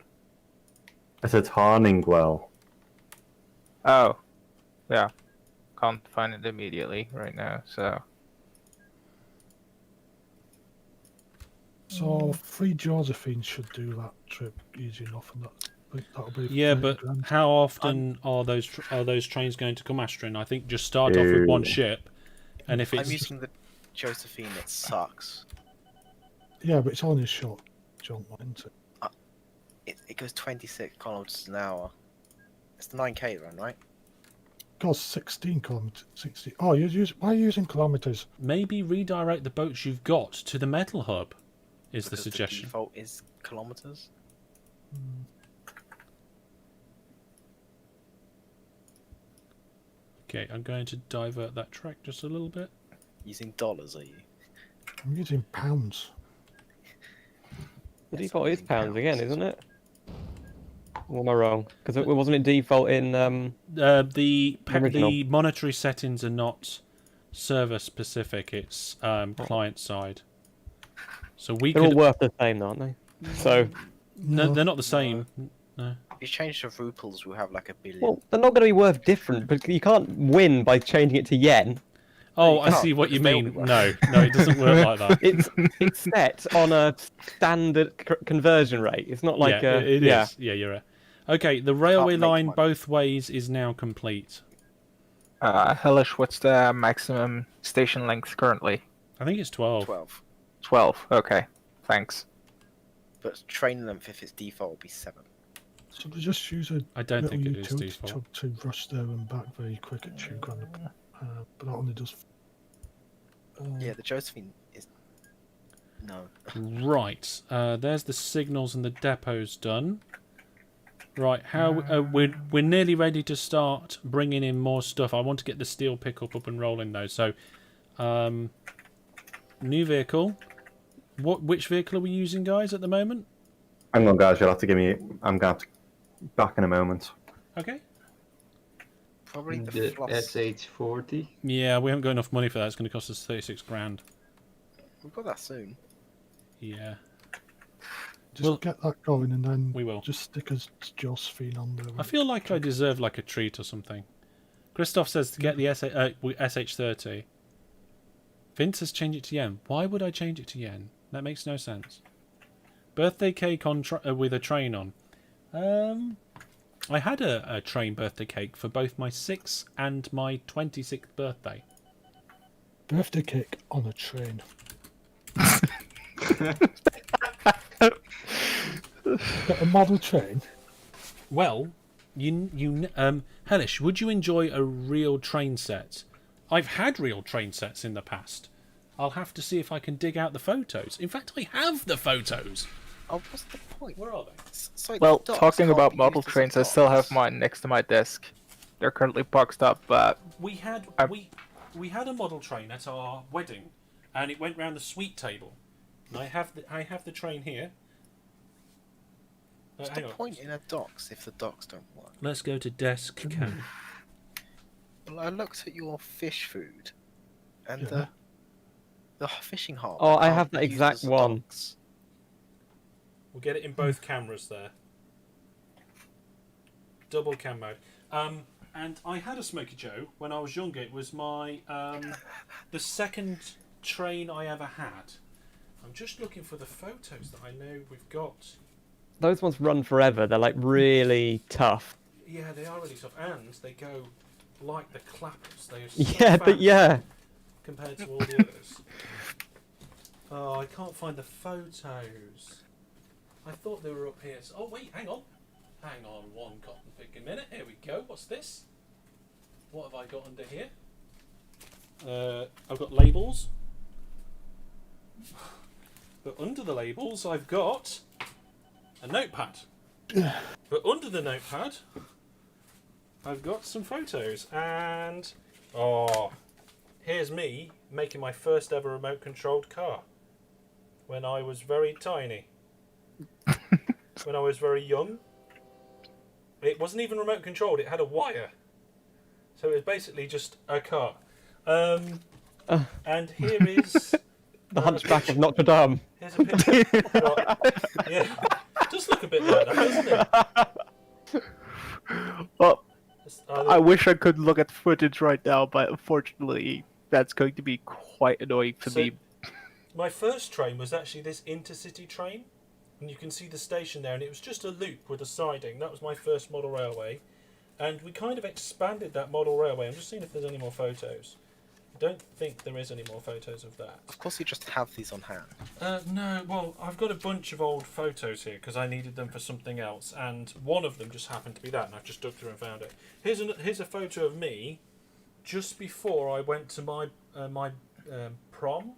It's a Tarningwell. Oh, yeah. Can't find it immediately right now, so... So 3 Josephine should do that trip easy enough, and that'll be Yeah, 30 but grand. how often are those trains going to come, Astrin? I think just start off with one Ew. ship, and if I'm it's using the Josephine. It sucks. Yeah, but it's only a short jump, isn't it? It goes 26 kilometers an hour. It's the 9K run, right? It goes 16 kilometers. 60. Oh, why are you using kilometers? maybe redirect the boats you've got to the metal hub, is the Because suggestion. The default is kilometers. Okay, I'm going to divert that track just a little bit. Using dollars, are you? I'm using pounds. The Yes, default I'm is using pounds again, pounds. isn't it? Or am I wrong? Because it wasn't it default in The Original. monetary settings are not server specific; it's client side. So we they're all could. worth the same, aren't they? So No, they're not the same. No. If you change the ruples, we'll have like 1 billion. well, they're not going to be worth different, but you can't win by changing it to yen. Oh, you I can't, see what you because they'll mean. be worth No, it doesn't work like that. It's set on a standard conversion rate. It's not like yeah, it yeah. is. Yeah, you're right. Okay, the railway make line money. both ways is now complete. Hellish, what's the maximum station length currently? I think it's 12. 12. 12. Okay, thanks. But train length, if it's default, will be 7. So they just use a I don't little think it is utility default. to rush there and back very quick at 2 grand. But that only does. Yeah, the Josephine is. No. Right, there's the signals and the depots done. Right, we're nearly ready to start bringing in more stuff. I want to get the steel pickup up and rolling though. So, new vehicle. Which vehicle are we using, guys, at the moment? Hang on, guys. You'll have to give me. I'm going to back in a moment. Okay. Probably the, The floss. SH40. Yeah, we haven't got enough money for that. It's going to cost us 36 grand. We've got that soon. Yeah, Just Well, get that going, and then we will. just stick a Josephine on there. I feel like I deserve like a treat or something. Christoph says to get the SH30. Vince has changed it to yen. Why would I change it to yen? That makes no sense. Birthday cake on with a train on. I had a train birthday cake for both my 6th and my 26th birthday. Birthday cake on a train. Got a model train. Well, Hellish, would you enjoy a real train set? I've had real train sets in the past. I'll have to see if I can dig out the photos. In fact, I have the photos. Oh, what's the point? Where are they? So Well, the docks talking can't about be model used as trains, I still have docks. mine next to my desk. They're currently boxed up, but We had I've- we had a model train at our wedding, and it went round the suite table. And I have the train here. What's Hang the on. point in a docks if the docks don't work? Let's go to desk cam. Well, I looked at your fish food, and Yeah. the fishing harbour. Oh, I can't have that be used exact as one. docks. We'll get it in both cameras there. Double cam mode. And I had a Smoky Joe when I was younger. It was my the second train I ever had. I'm just looking for the photos that I know we've got. Those ones run forever. They're like really tough. Yeah, they are really tough, and they go like the clappers. They are so Yeah, fast yeah. compared to all the others. Oh, I can't find the photos. I thought they were up here. Oh wait, hang on one cotton picking minute. Here we go. What's this? What have I got under here? I've got labels. But under the labels, I've got a notepad. But under the notepad, I've got some photos. And here's me making my first ever remote controlled car. when I was very tiny. When I was very young. It wasn't even remote controlled, it had a wire. So it was basically just a car. And here is... The Hunchback of Notre Dame. Here's a picture. Yeah, it does look a bit like that, doesn't it? Well, Look, I wish I could look at footage right now, but unfortunately, that's going to be quite annoying for So- me. my first train was actually this intercity train, and you can see the station there, and it was just a loop with a siding. That was my first model railway, and we kind of expanded that model railway. I'm just seeing if there's any more photos. I don't think there is any more photos of that. Of course, you just have these on hand. No, well, I've got a bunch of old photos here because I needed them for something else, and one of them just happened to be that, and I've just dug through and found it. Here's a photo of me just before I went to my prom,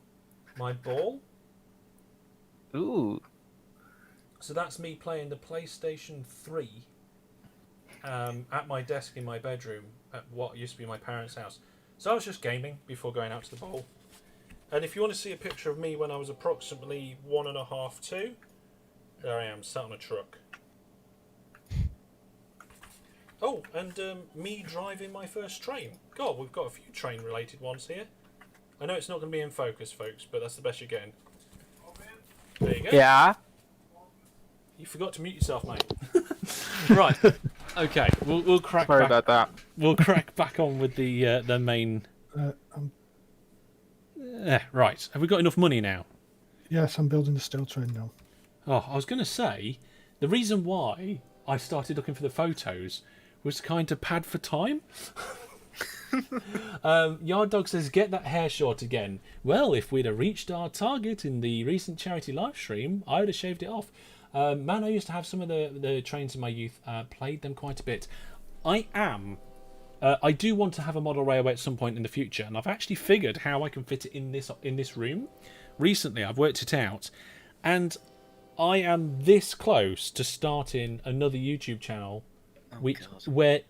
my ball. Ooh. So that's me playing the PlayStation 3 at my desk in my bedroom at what used to be my parents' house. So I was just gaming before going out to the bowl. And if you want to see a picture of me when I was approximately 1.5, 2, there I am, sat on a truck. Oh, and me driving my first train. God, we've got a few train-related ones here. I know it's not going to be in focus, folks, but that's the best you're getting. There you go. Yeah. You forgot to mute yourself, mate. Right. Okay. We'll crack Sorry back. about that. We'll crack back on with the main. Right. Have we got enough money now? Yes, I'm building the steel train now. Oh, I was going to say the reason why I started looking for the photos was to kind of pad for time. Yard Dog says, "Get that hair short again." Well, if we'd have reached our target in the recent charity live stream, I would have shaved it off. Man, I used to have some of the trains in my youth. Played them quite a bit. I do want to have a model railway at some point in the future, and I've actually figured how I can fit it in this room. Recently, I've worked it out, and I am this close to starting another YouTube channel, where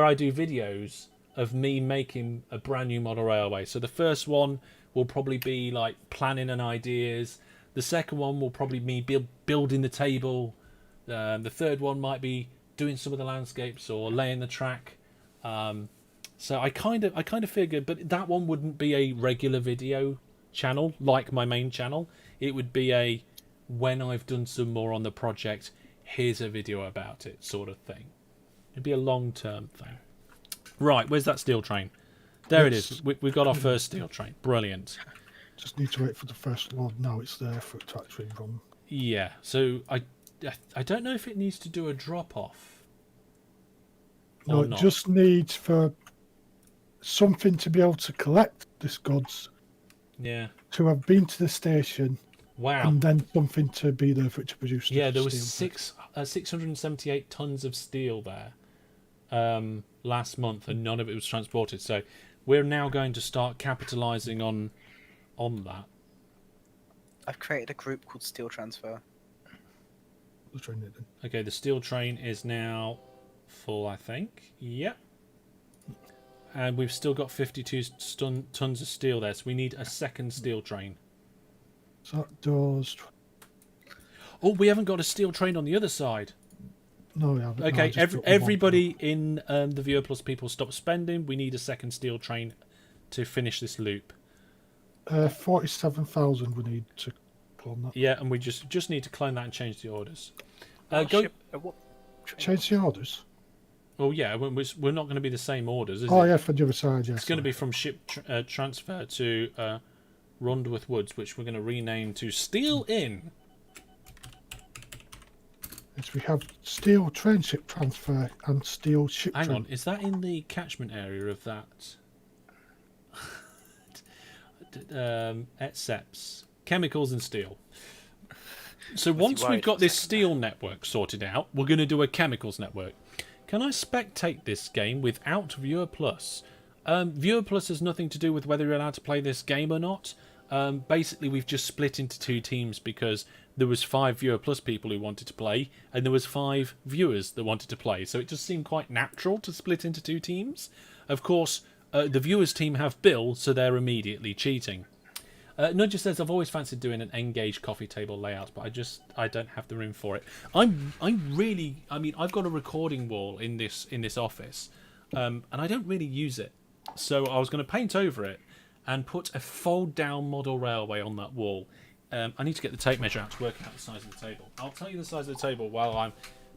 I do videos of me making a brand new model railway. So the first one will probably be like planning and ideas. The second one will probably be building the table. The third one might be doing some of the landscapes or laying the track. So I kind of figured, but that one wouldn't be a regular video channel like my main channel. It would be a when I've done some more on the project, here's a video about it sort of thing. It'd be a long-term thing. Right, where's that steel train? There it is. We've got our first steel train. Brilliant. Just need to wait for the first load. Now it's there for it to actually run. Yeah, so I don't know if it needs to do a drop-off. No, it just needs for something to be able to collect this goods. Yeah. To have been to the station. Wow. And then something to be there for it to produce. Yeah, there was 678 tons of steel there last month, and none of it was transported. So we're now going to start capitalising on that. I've created a group called Steel Transfer. Okay, the steel train is now full, I think. Yep. And we've still got 52 tons of steel there, so we need a second steel train. So that does... Oh, we haven't got a steel train on the other side. No, we haven't. Okay, No, everybody in the Viewer Plus people stop spending. We need a second steel train to finish this loop. 47,000 we need to clone that. Yeah, and we just need to clone that and change the orders. Change the orders? Well, yeah, we're not going to be the same orders, is it? Oh, yeah, for the other side, yes. It's going to be from ship transfer to Rondworth Woods, which we're going to rename to Steel Inn. Yes, we have steel train ship transfer and steel ship Hang train. on, is that in the catchment area of that? ETSEPS. Chemicals and steel. So once we've got this steel network sorted out, we're going to do a chemicals network. Can I spectate this game without Viewer Plus? Viewer Plus has nothing to do with whether you're allowed to play this game or not. Basically, we've just split into two teams because there was 5 Viewer Plus people who wanted to play, and there was 5 viewers that wanted to play. So it just seemed quite natural to split into 2 teams. Of course, the viewers team have Bill, so they're immediately cheating. Nudger says I've always fancied doing an N-gauge coffee table layout, but I don't have the room for it. I mean, I've got a recording wall in this office, and I don't really use it. So I was going to paint over it and put a fold-down model railway on that wall. I need to get the tape measure out to work out the size of the table. I'll tell you the size of the table while I'm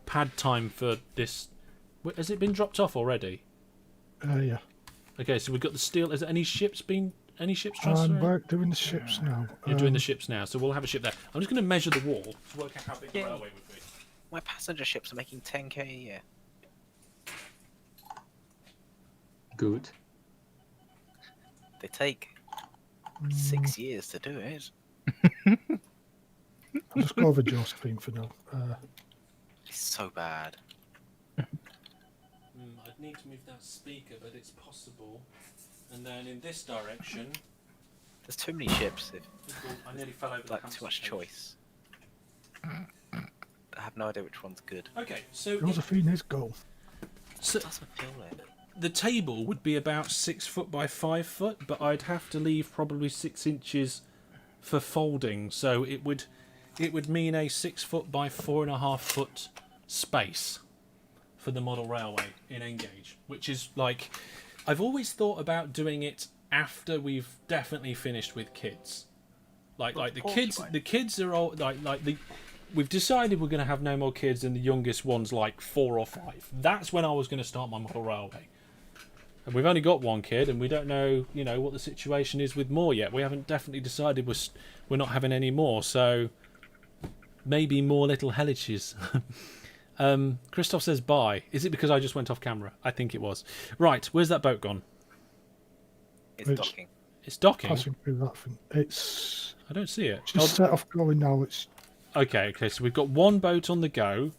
pad time for this. Has it been dropped off already? Yeah. Okay, so we've got the steel. Is there any ships I'm transferring? doing the ships now. You're doing the ships now, so we'll have a ship there. I'm just going to measure the wall to work out how big the Yeah. railway would be. My passenger ships are making 10k a year. Good. They take 6 years to do it. I'll just go over Josephine for now. It's so bad. I'd need to move that speaker, but it's possible. And then in this direction, There's too many ships. I nearly fell over the Like hamster too much cage. choice. I have no idea which one's good. Okay, so Josephine is go. so Doesn't feel it. the table would be about 6 foot by 5 foot, but I'd have to leave probably 6 inches for folding, so it would mean a 6 foot by 4.5 foot space for the model railway in N-gauge, which is like, I've always thought about doing it after we've definitely finished with kids. Like the kids are all we've decided we're going to have no more kids, and the youngest one's like 4 or 5. That's when I was going to start my model railway. And we've only got one kid, and we don't know, what the situation is with more yet. We haven't definitely decided we're not having any more, so maybe more little Hellishes. Christoph says bye. Is it because I just went off camera? I think it was. Right, where's that boat gone? It's It's- docking. It's docking. Passing through that thing. It's I don't see it. just set off going now. It's Okay, so we've got one boat on the go,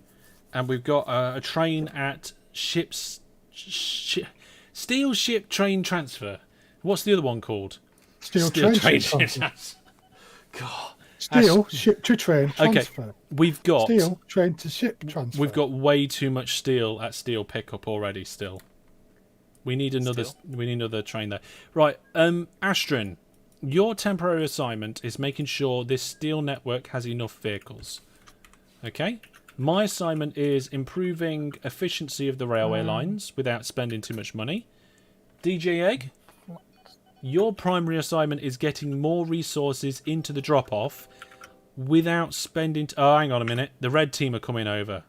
and we've got a train at Steel Ship Train Transfer. What's the other one called? steel train Transfer. transfer. God. Steel ship to train Okay, transfer. we've got Steel train to ship transfer. we've got way too much steel at steel pickup already. Still, we need another. Steel? We need another train there. Right, Astrid, your temporary assignment is making sure this steel network has enough vehicles. Okay. My assignment is improving efficiency of the railway lines without spending too much money. DJ Egg, your primary assignment is getting more resources into the drop-off without spending... Oh, hang on a minute. The red team are coming over.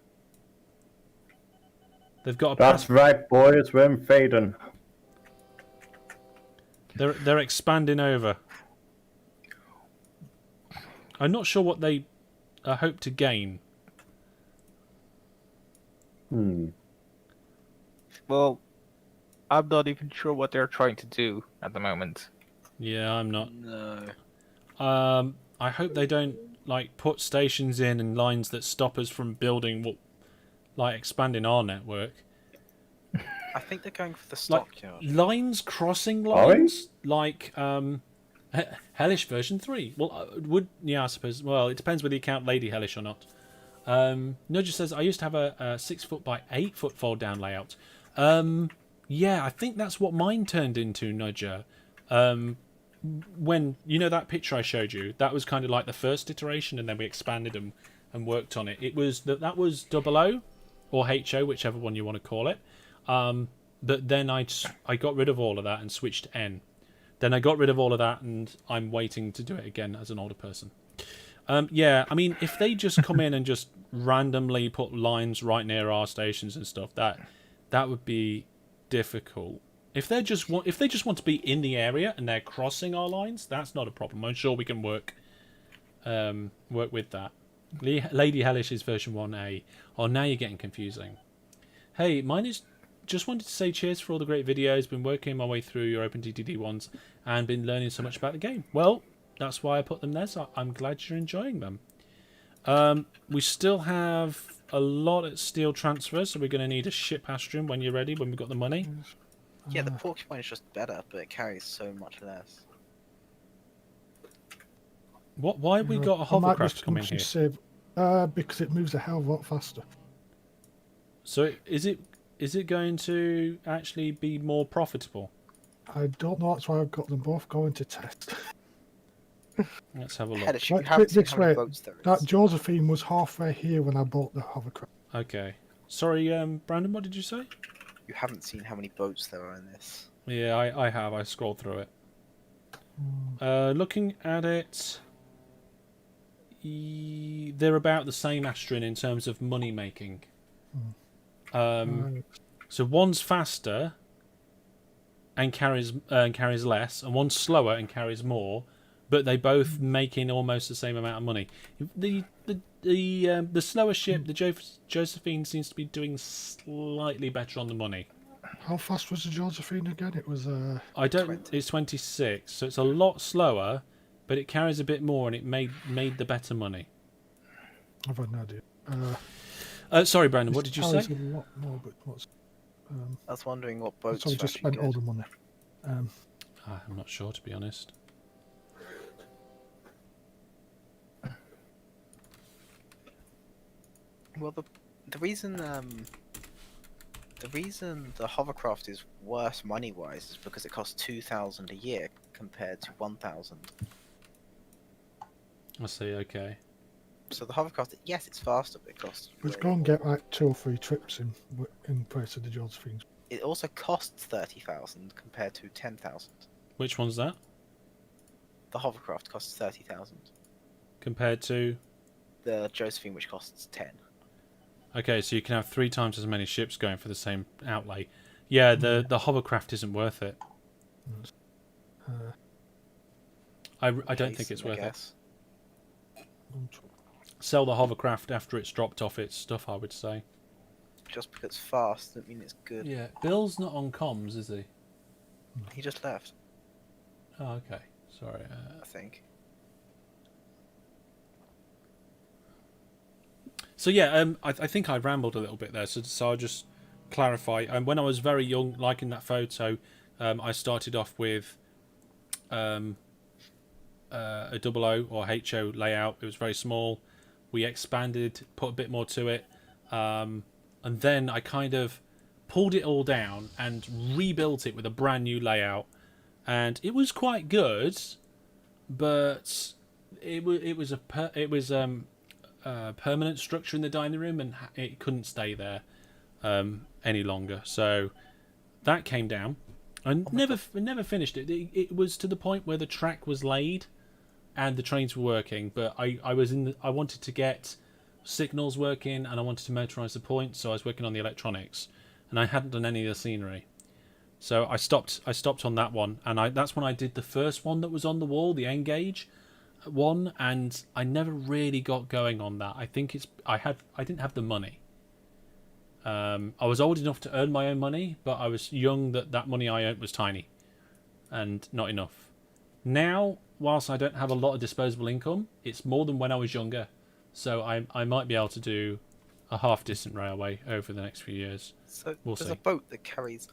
They've got a... That's right, boys. We're invading. They're expanding over. I'm not sure what they hope to gain. Well, I'm not even sure what they're trying to do at the moment. Yeah, I'm not. No. I hope they don't put stations in and lines that stop us from building expanding our network. I think they're going for the stockyard. Lines crossing Are they? lines Hellish version 3. Well, I suppose. Well, it depends whether you count Lady Hellish or not. Nudger says I used to have a 6 foot by 8 foot fold down layout. Yeah, I think that's what mine turned into, Nudger. When that picture I showed you, that was kind of like the first iteration, and then we expanded and worked on it. It was that was 00 or HO, whichever one you want to call it. But then I got rid of all of that and switched to N. Then I got rid of all of that, and I'm waiting to do it again as an older person. Yeah, I mean, if they just come in and just randomly put lines right near our stations and stuff, that would be difficult. If they just want to be in the area and they're crossing our lines, that's not a problem. I'm sure we can work with that. Lady Hellish is version 1A. Oh, now you're getting confusing. Hey, mine is... Just wanted to say cheers for all the great videos. Been working my way through your OpenTTD ones and been learning so much about the game. Well, that's why I put them there, so I'm glad you're enjoying them. We still have a lot at steel transfer, so we're going to need a ship, Astrid, when you're ready, when we've got the money. Yeah, the porcupine is just better, but it carries so much less. Why have we got a hovercraft coming here? Save, because it moves a hell of a lot faster. So is it going to actually be more profitable? I don't know. That's why I've got them both going to test. Let's have a look. Hellish, you Let's put haven't it seen this how many way. boats there That is. Josephine was halfway here when I bought the hovercraft. Okay. Sorry, Brandon, what did you say? You haven't seen how many boats there are in this. Yeah, I have. I scrolled through it. Looking at it, they're about the same, Astrin, in terms of money making. So one's faster and carries less, and one's slower and carries more, but they both making almost the same amount of money. The slower ship, the Josephine, seems to be doing slightly better on the money. How fast was the Josephine again? It was I don't. 20. It's 26, so it's a lot slower, but it carries a bit more, and it made the better money. I've had no idea. Sorry, Brandon. What did you say? A lot more, but what's I was wondering what boats so I are just actually spent all good. the money. I'm not sure, to be honest. Well, the reason the hovercraft is worse money-wise is because it costs 2,000 a year compared to 1,000. I see. Okay. So the hovercraft, yes, it's faster, but it costs. Let's way go and more. get like 2 or 3 trips in place of the Josephine. It also costs 30,000 compared to 10,000. Which one's that? The hovercraft costs 30,000. Compared to? The Josephine, which costs 10. Okay, so you can have 3 times as many ships going for the same outlay. Yeah, the hovercraft isn't worth it. I don't think it's worth it. Sell the hovercraft after it's dropped off its stuff, I would say. Just because it's fast doesn't mean it's good. Yeah, Bill's not on comms, is he? He just left, Oh, okay. Sorry. I think. So yeah, I think I rambled a little bit there. So I'll just clarify. When I was very young, like in that photo, I started off with a 00 or HO layout. It was very small. We expanded, put a bit more to it, and then I kind of pulled it all down and rebuilt it with a brand new layout, and it was quite good, but it was a permanent structure in the dining room, and it couldn't stay there any longer. So that came down. I never finished it. It was to the point where the track was laid and the trains were working, but I wanted to get signals working, and I wanted to motorise the points, so I was working on the electronics, and I hadn't done any of the scenery. So I stopped on that one, and that's when I did the first one that was on the wall, the N-gauge one, and I never really got going on that. I think I didn't have the money. I was old enough to earn my own money, but I was young that money I earned was tiny and not enough. Now, whilst I don't have a lot of disposable income, it's more than when I was younger, so I might be able to do a half-distant railway over the next few years. So We'll there's see. a boat that carries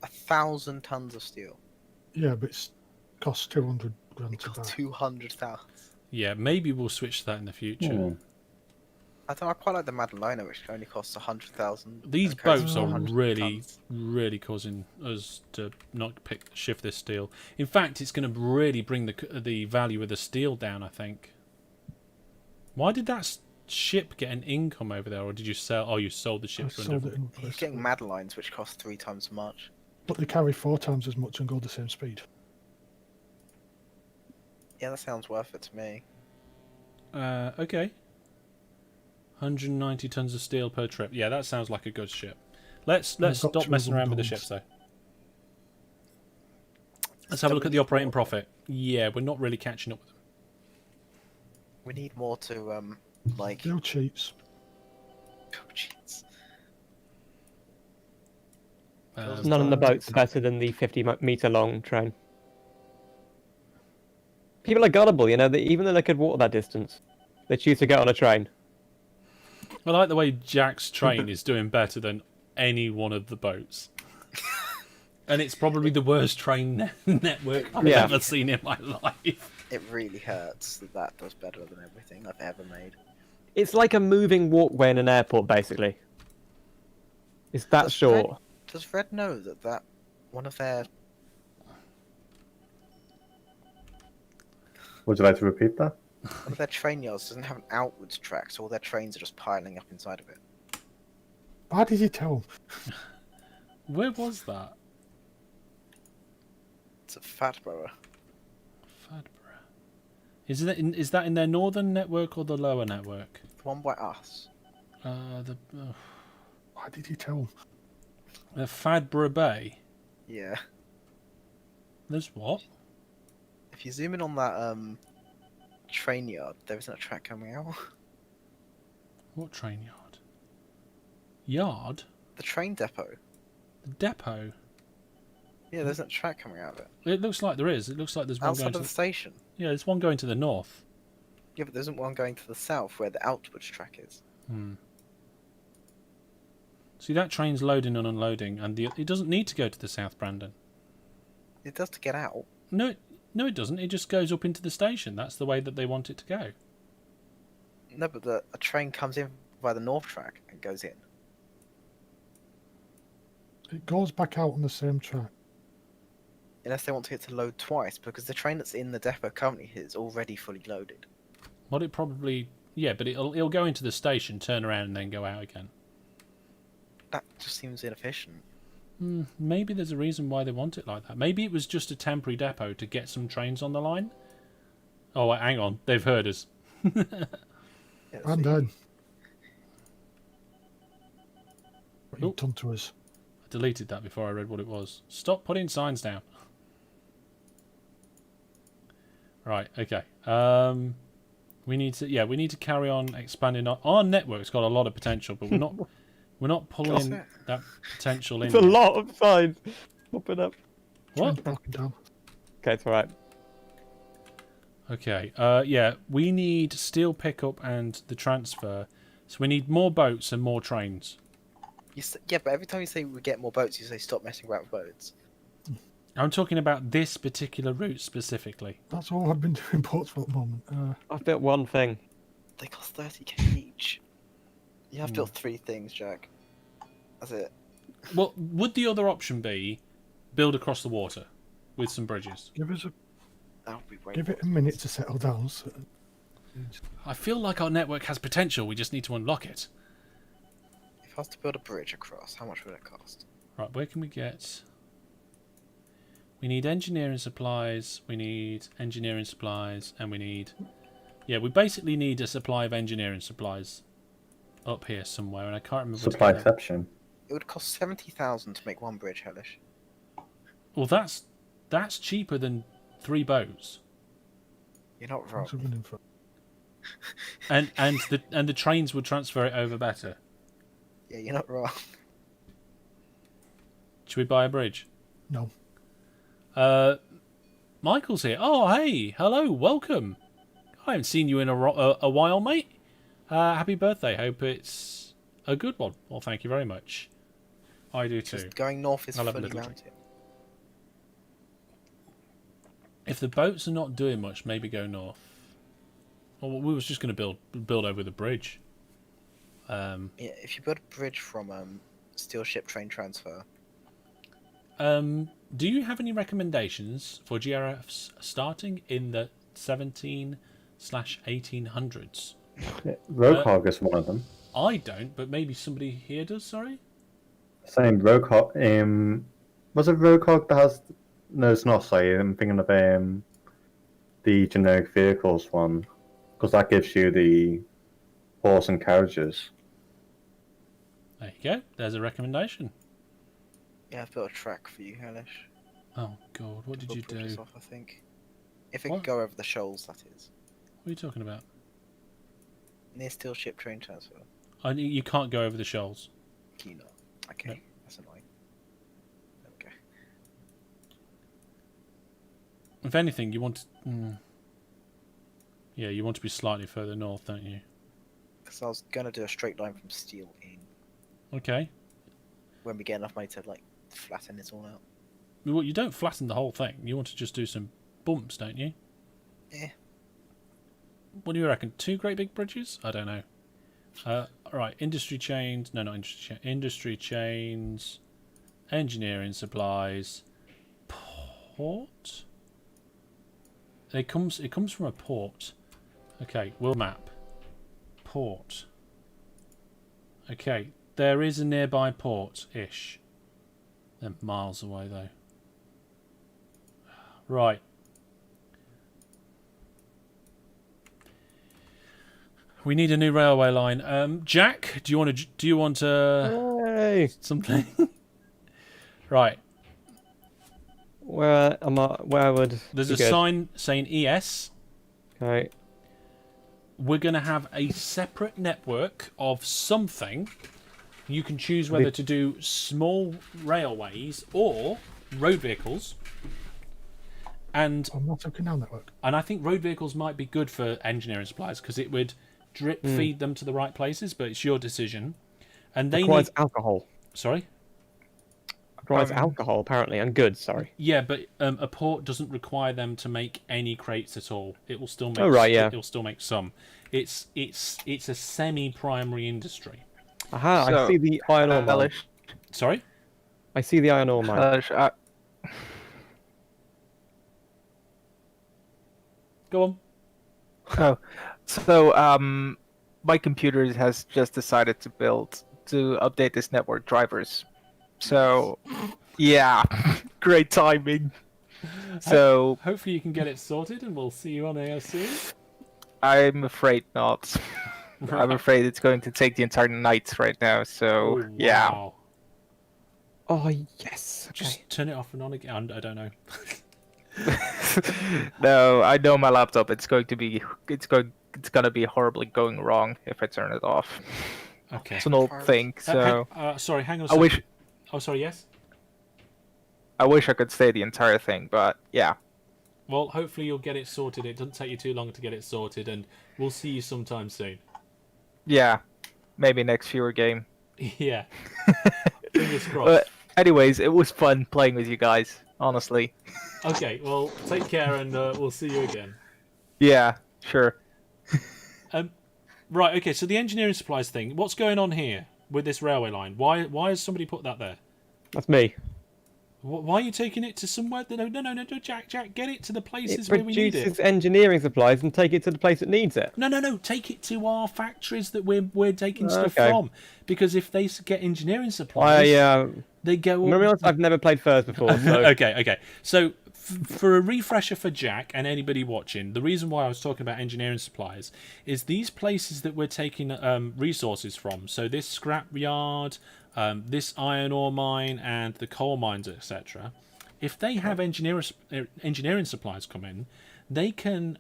1,000 tons of steel. Yeah, but it costs 200 grand It to buy. costs 200,000. Yeah, maybe we'll switch to that in the future. I don't know, I quite like the Madalena, which only costs 100,000. These and carries boats are 400 really, tons. really causing us to not shift this steel. In fact, it's going to really bring the value of the steel down, I think. Why did that ship get an income over there, or did you sell? Oh, you sold the ship I for sold under. it in He's place. getting Madeleines, which cost 3 times as much. But they carry 4 times as much and go the same speed. Yeah, that sounds worth it to me. Okay. 190 tons of steel per trip. Yeah, that sounds like a good ship. Let's got stop 2 messing of around with the those. ships though. Let's have a look at the operating profit. Yeah, we're not really catching up with them. We need more to, like... No cheats. Oh, jeez. None of the boats are better than the 50-meter long train. People are gullible, you know. Even though they could walk that distance, they choose to get on a train. I like the way Jack's train is doing better than any one of the boats. And it's probably the worst train network I've ever seen in my life. It really hurts that that does better than everything I've ever made. It's like a moving walkway in an airport, basically. It's that short. Does Red know that one of their Would you like to repeat that? One of their train yards doesn't have an outwards track, so all their trains are just piling up inside of it. How did you tell? Where was that? It's a Fatborough. Fadborough. Is that in their northern network or the lower network? The one by us. Why did you tell? The Fadborough Bay. Yeah. There's what? If you zoom in on that train yard, there isn't a track coming out. What train yard? Yard? The train depot. The depot? Yeah, there's not a track coming out of it. It looks like there is. It looks like there's one Outside going of to the station. Yeah, there's one going to the north. Yeah, but there isn't one going to the south where the outwards track is. See, that train's loading and unloading, and it doesn't need to go to the south, Brandon. It does to get out. No, it doesn't. It just goes up into the station. That's the way that they want it to go. No, but a train comes in by the north track and goes in. It goes back out on the same track. Unless they want it to load twice, because the train that's in the depot currently is already fully loaded. Well, it probably... Yeah, but it'll go into the station, turn around, and then go out again. That just seems inefficient. Maybe there's a reason why they want it like that. Maybe it was just a temporary depot to get some trains on the line. Oh, wait, hang on. They've heard us. Yeah, I'm see? dead. What Oh. you've done to us. I deleted that before I read what it was. Stop putting signs down. Right, okay. We need to carry on expanding our network's got a lot of potential, but we're not pulling that potential in. It's a lot of signs popping up. What? Train's broken down. Okay, it's alright. Okay. Yeah, we need steel pickup and the transfer. So we need more boats and more trains. Yeah, but every time you say we get more boats, you say stop messing around with boats. I'm talking about this particular route specifically. That's all I've been doing boats for at the moment. I've built one thing. They cost 30k each. You have built 3 things, Jack. That's it. Well, would the other option be build across the water with some bridges? Give it That a minute to settle down. So... I feel like our network has potential. We just need to unlock it. If I was to build a bridge across, how much would it cost? Right, where can we get... We need engineering supplies, we need engineering supplies, and we need... Yeah, we basically need a supply of engineering supplies up here somewhere, and I can't remember... Supply exception. It would cost 70,000 to make one bridge, Hellish. Well, that's cheaper than 3 boats. You're not wrong. Thanks for running for- And the trains would transfer it over better. Yeah, you're not wrong. Should we buy a bridge? No. Michael's here. Oh, hey, hello, welcome. I haven't seen you in a while, mate. Happy birthday. Hope it's a good one. Well, thank you very much. I do too. Just going north is I'll have a fully little mounted. If the boats are not doing much, maybe go north. Well, we was just going to build over the bridge. Yeah, if you build a bridge from steel ship train transfer. Do you have any recommendations for GRFs starting in the 17/1800s? Yeah, Roadhog is one of them. I don't, but maybe somebody here does. Sorry. Same Roadhog. Was it Roadhog that has? No, it's not. Sorry, I'm thinking of the generic vehicles one, because that gives you the horse and carriages. There you go. There's a recommendation. Yeah, I've built a track for you, Hellish. Oh God, what did you do? Bridges off, I think. If it What? could go over the shoals, that is. What are you talking about? Near steel ship train transfer. You can't go over the shoals. Can you not? Okay, Nope. that's annoying. There we go. If anything, you want to... Yeah, you want to be slightly further north, don't you? Because I was gonna do a straight line from steel in Okay. when we get enough money to like flatten it all out. Well, you don't flatten the whole thing. You want to just do some bumps, don't you? Yeah. What do you reckon? 2 great big bridges? I don't know. Right, industry chains. No, not industry chains. Industry chains. Engineering supplies. Port? It comes from a port. Okay, we'll map. Port. Okay, there is a nearby port-ish. They're miles away, though. Right. We need a new railway line. Jack, do you want Hey. something? Right. Where am I? Where would There's be a good? sign saying ES. Okay. We're going to have a separate network of something. You can choose whether to do small railways or road vehicles. And On Massive Canal Network. I think road vehicles might be good for engineering supplies because it would drip feed them to the right places, but it's your decision. And they Requires need... alcohol. Sorry? Requires alcohol, apparently, and goods, sorry. Yeah, but a port doesn't require them to make any crates at all. It will still make yeah. it will still make some. It's a semi-primary industry. Aha, So, I see the iron ore mine. Hellish. Sorry? I see the iron ore mine. Hellish, Go on. Oh, so my computer has just decided to update this network drivers. So, yeah, great timing. So Hopefully you can get it sorted and we'll see you on AOC. I'm afraid not. I'm Right. afraid it's going to take the entire night right now. So Oh, yeah. wow. Oh, yes. Okay. Just turn it off and on again. I don't know. No, I know my laptop. It's gonna be horribly going wrong if I turn it off. Okay. It's an old thing. So Sorry, hang on a I second. wish Oh, sorry, yes? I could say the entire thing, but yeah. Well, hopefully you'll get it sorted. It doesn't take you too long to get it sorted, and we'll see you sometime soon. Yeah, maybe next viewer game. Yeah. Fingers crossed. But anyways, it was fun playing with you guys. Honestly. Okay, well, take care, and we'll see you again. Yeah, sure. Right, okay, so the engineering supplies thing. What's going on here with this railway line? Why has somebody put that there? That's me. Why are you taking it to somewhere? No, Jack, get it to the places It where we need it. produces engineering supplies and take it to the place that needs it. No, take it to our factories that we're taking stuff Okay. from. Because if they get engineering supplies, they go... Remember, I've never played Furs before, so... Okay. So, for a refresher for Jack and anybody watching, the reason why I was talking about engineering supplies is these places that we're taking resources from. So this scrap yard, this iron ore mine, and the coal mines, etc. If they have engineering supplies come in, they can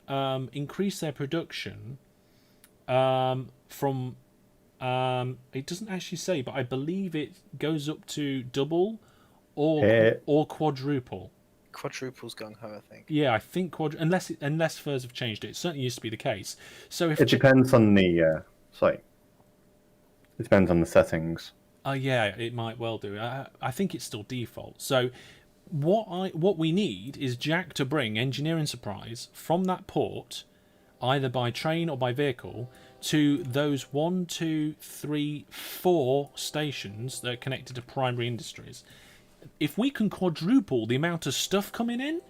increase their production from... it doesn't actually say, but I believe it goes up to double or quadruple. Quadruple's gung ho, I think. Yeah, I think unless Furs have changed it. It certainly used to be the case. So if It depends on the site. It depends on the settings. yeah, it might well do. I think it's still default. So what we need is Jack to bring engineering supplies from that port, either by train or by vehicle, to those 1, 2, 3, 4 stations that are connected to primary industries. If we can quadruple the amount of stuff coming in,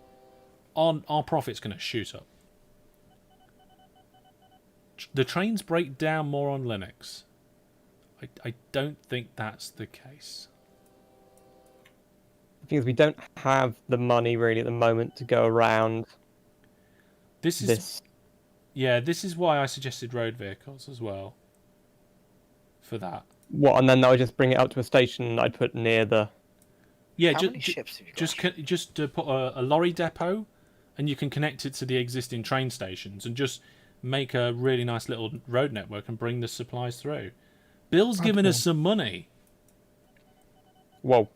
our profit's going to shoot up. The trains break down more on Linux. I don't think that's the case. The thing is, we don't have the money really at the moment to go around This is why I suggested road vehicles as well. For that. What, and then I would just bring it up to a station I'd put near the... Yeah, How many ships have you got? just to put a lorry depot, and you can connect it to the existing train stations, and just make a really nice little road network and bring the supplies through. Bill's giving us some money. Whoa.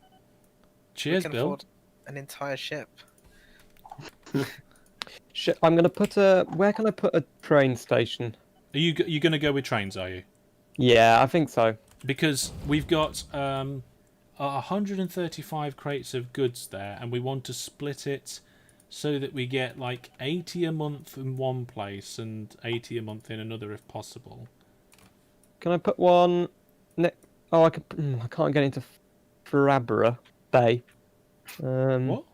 Cheers, we can Bill. afford an entire ship. Shit, I'm going to put a... Where can I put a train station? Are you going to go with trains? Are you? Yeah, I think so. Because we've got 135 crates of goods there, and we want to split it so that we get like 80 a month in one place and 80 a month in another if possible. Can I put one... Oh, I can't get into Farabra Bay. What?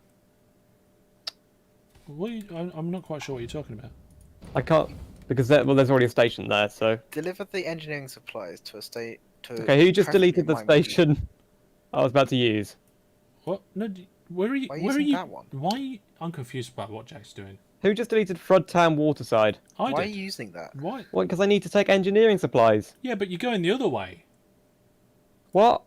I'm not quite sure what you're talking about. I can't because there's already a station there. So Deliver the engineering supplies to a state. okay, who just preferably deleted the mine, really. station I was about to use? What? No, where are you? Why are you Where are using you? that one? Why? I'm confused about what Jack's doing. Who just deleted Frodtown Waterside? I Why are did. you using that? Why? What? Because I need to take engineering supplies. Yeah, but you're going the other way. What?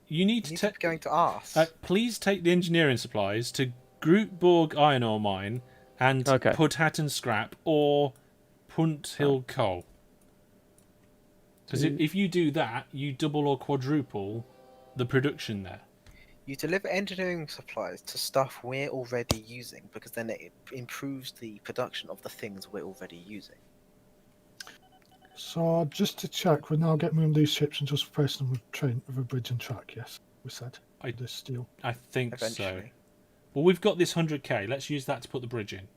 You need You to need to take. be going to Ars. Please take the engineering supplies to Grootborg Iron Ore Mine and Okay. Pudhatton Scrap or Punt Hill Coal. Because if you do that, you double or quadruple the production there. You deliver engineering supplies to stuff we're already using because then it improves the production of the things we're already using. So just to check, we're now getting rid of these ships and just replacing them with a bridge and track. Yes, we said. This steel. I think so. Eventually. Well, we've got this 100k. Let's use that to put the bridge in.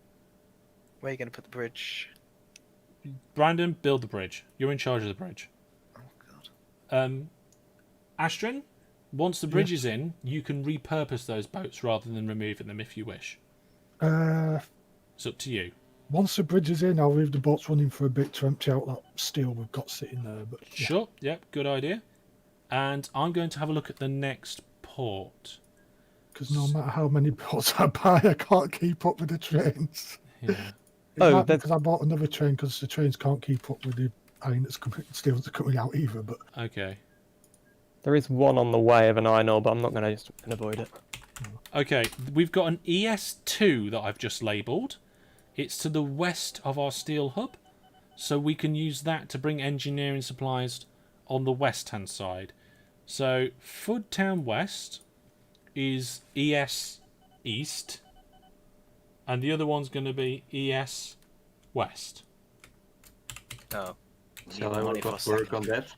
Where are you going to put the bridge? Brandon, build the bridge. You're in charge of the bridge. Oh god. Astrid, once the bridge is in, you can repurpose those boats rather than removing them if you wish. It's up to you. Once the bridge is in, I'll leave the boats running for a bit to empty out that steel we've got sitting there. But yeah. Sure, yep, good idea. And I'm going to have a look at the next port. Because no matter how many boats I buy, I can't keep up with the trains. Yeah. Because I bought another train because the trains can't keep up with the iron that's coming, steel that's coming out either. But Okay. There is one on the way of an iron ore, but I'm not going to avoid it. Okay, we've got an ES2 that I've just labelled. It's to the west of our steel hub, so we can use that to bring engineering supplies on the west-hand side. So, Fudtown West is ES East, and the other one's going to be ES West. No. Shall I work on that?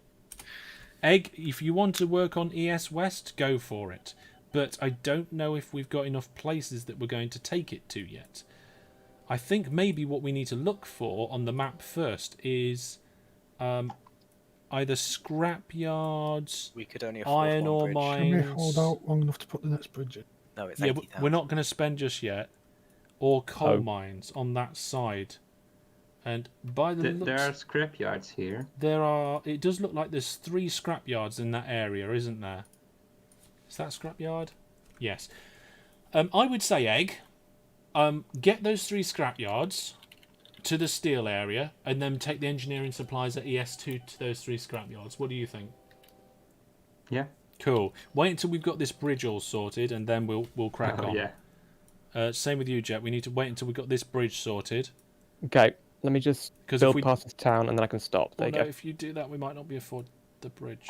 Egg, if you want to work on ES West, go for it. But I don't know if we've got enough places that we're going to take it to yet. I think maybe what we need to look for on the map first is either scrapyards, We could only afford iron one ore bridge. mines. can we hold out long enough to put the next bridge in? No, it's Yeah, 80,000. we're not going to spend just yet. Or coal Oh. mines on that side. And by the looks, There are scrapyards here. there are. It does look like there's 3 scrapyards in that area, isn't there? Is that scrapyard? Yes. I would say, Egg, get those 3 scrapyards to the steel area, and then take the engineering supplies at ES2 to those 3 scrapyards. What do you think? Yeah. Cool. Wait until we've got this bridge all sorted, and then we'll crack on. Yeah. Same with you, Jet. We need to wait until we've got this bridge sorted. Okay, let me just 'Cause if build we- past this town and then I can stop. There Well, you no, go. if you do that, we might not be afford the bridge.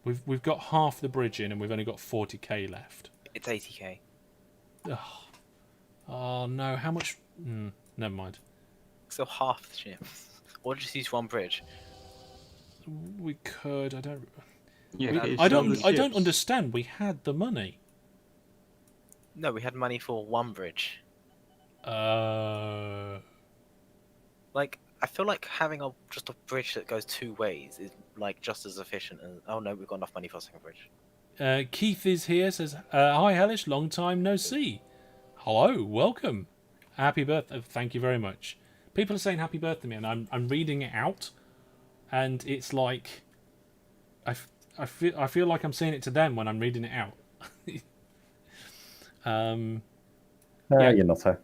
We've got half the bridge in, and we've only got 40k left. It's 80k. Oh no! How much? Never mind. So half the ship. Or just use one bridge. We could. I don't. Yeah. we- it's I on don't. the I don't ships. understand. We had the money. No, we had money for one bridge. Like, I feel like having just a bridge that goes 2 ways is like just as efficient as. Oh no, we've got enough money for a second bridge. Keith is here. Says, "Hi, Hellish. Long time no see. Hello, welcome. Happy birthday. Thank you very much." People are saying happy birthday to me, and I'm reading it out, and it's like, I feel like I'm saying it to them when I'm reading it out. Yeah. You're not a.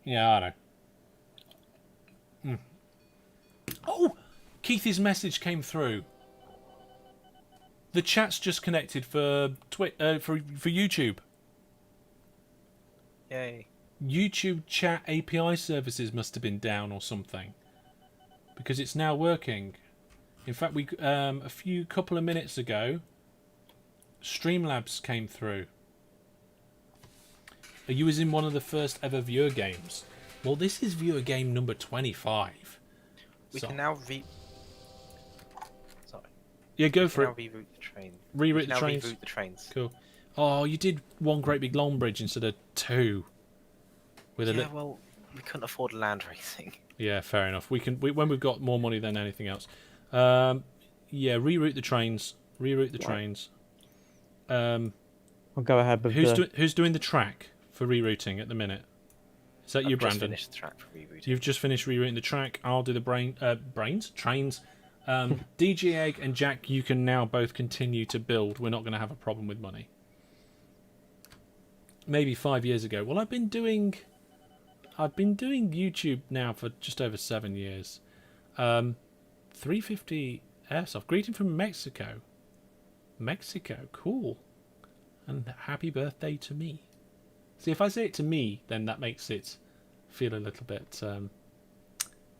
Yeah, I know. Oh, Keith's message came through. The chat's just connected for for YouTube. Yay. YouTube chat API services must have been down or something, because it's now working. In fact, we a couple of minutes ago, Streamlabs came through. You was in one of the first ever viewer games. Well, this is viewer game number 25. We So- can now Sorry. Yeah, go We for can it. now reroute the train. Reroute We the can now trains. reroute the trains. Cool. Oh, you did one great big long bridge instead of 2. With a Yeah, li- well, we couldn't afford land racing. Yeah, fair enough. When we've got more money than anything else. Yeah, reroute the trains. Reroute the trains. I'll go ahead with Who's doing the track for rerouting at the minute? Is that you, I've just Brandon? finished the track for rerouting. You've just finished rerouting the track. I'll do the trains. DJ Egg and Jack, you can now both continue to build. We're not going to have a problem with money. Maybe 5 years ago. Well, I've been doing YouTube now for just over 7 years. 350 Airsoft. Greeting from Mexico. Mexico, cool. And happy birthday to me. See, if I say it to me, then that makes it feel a little bit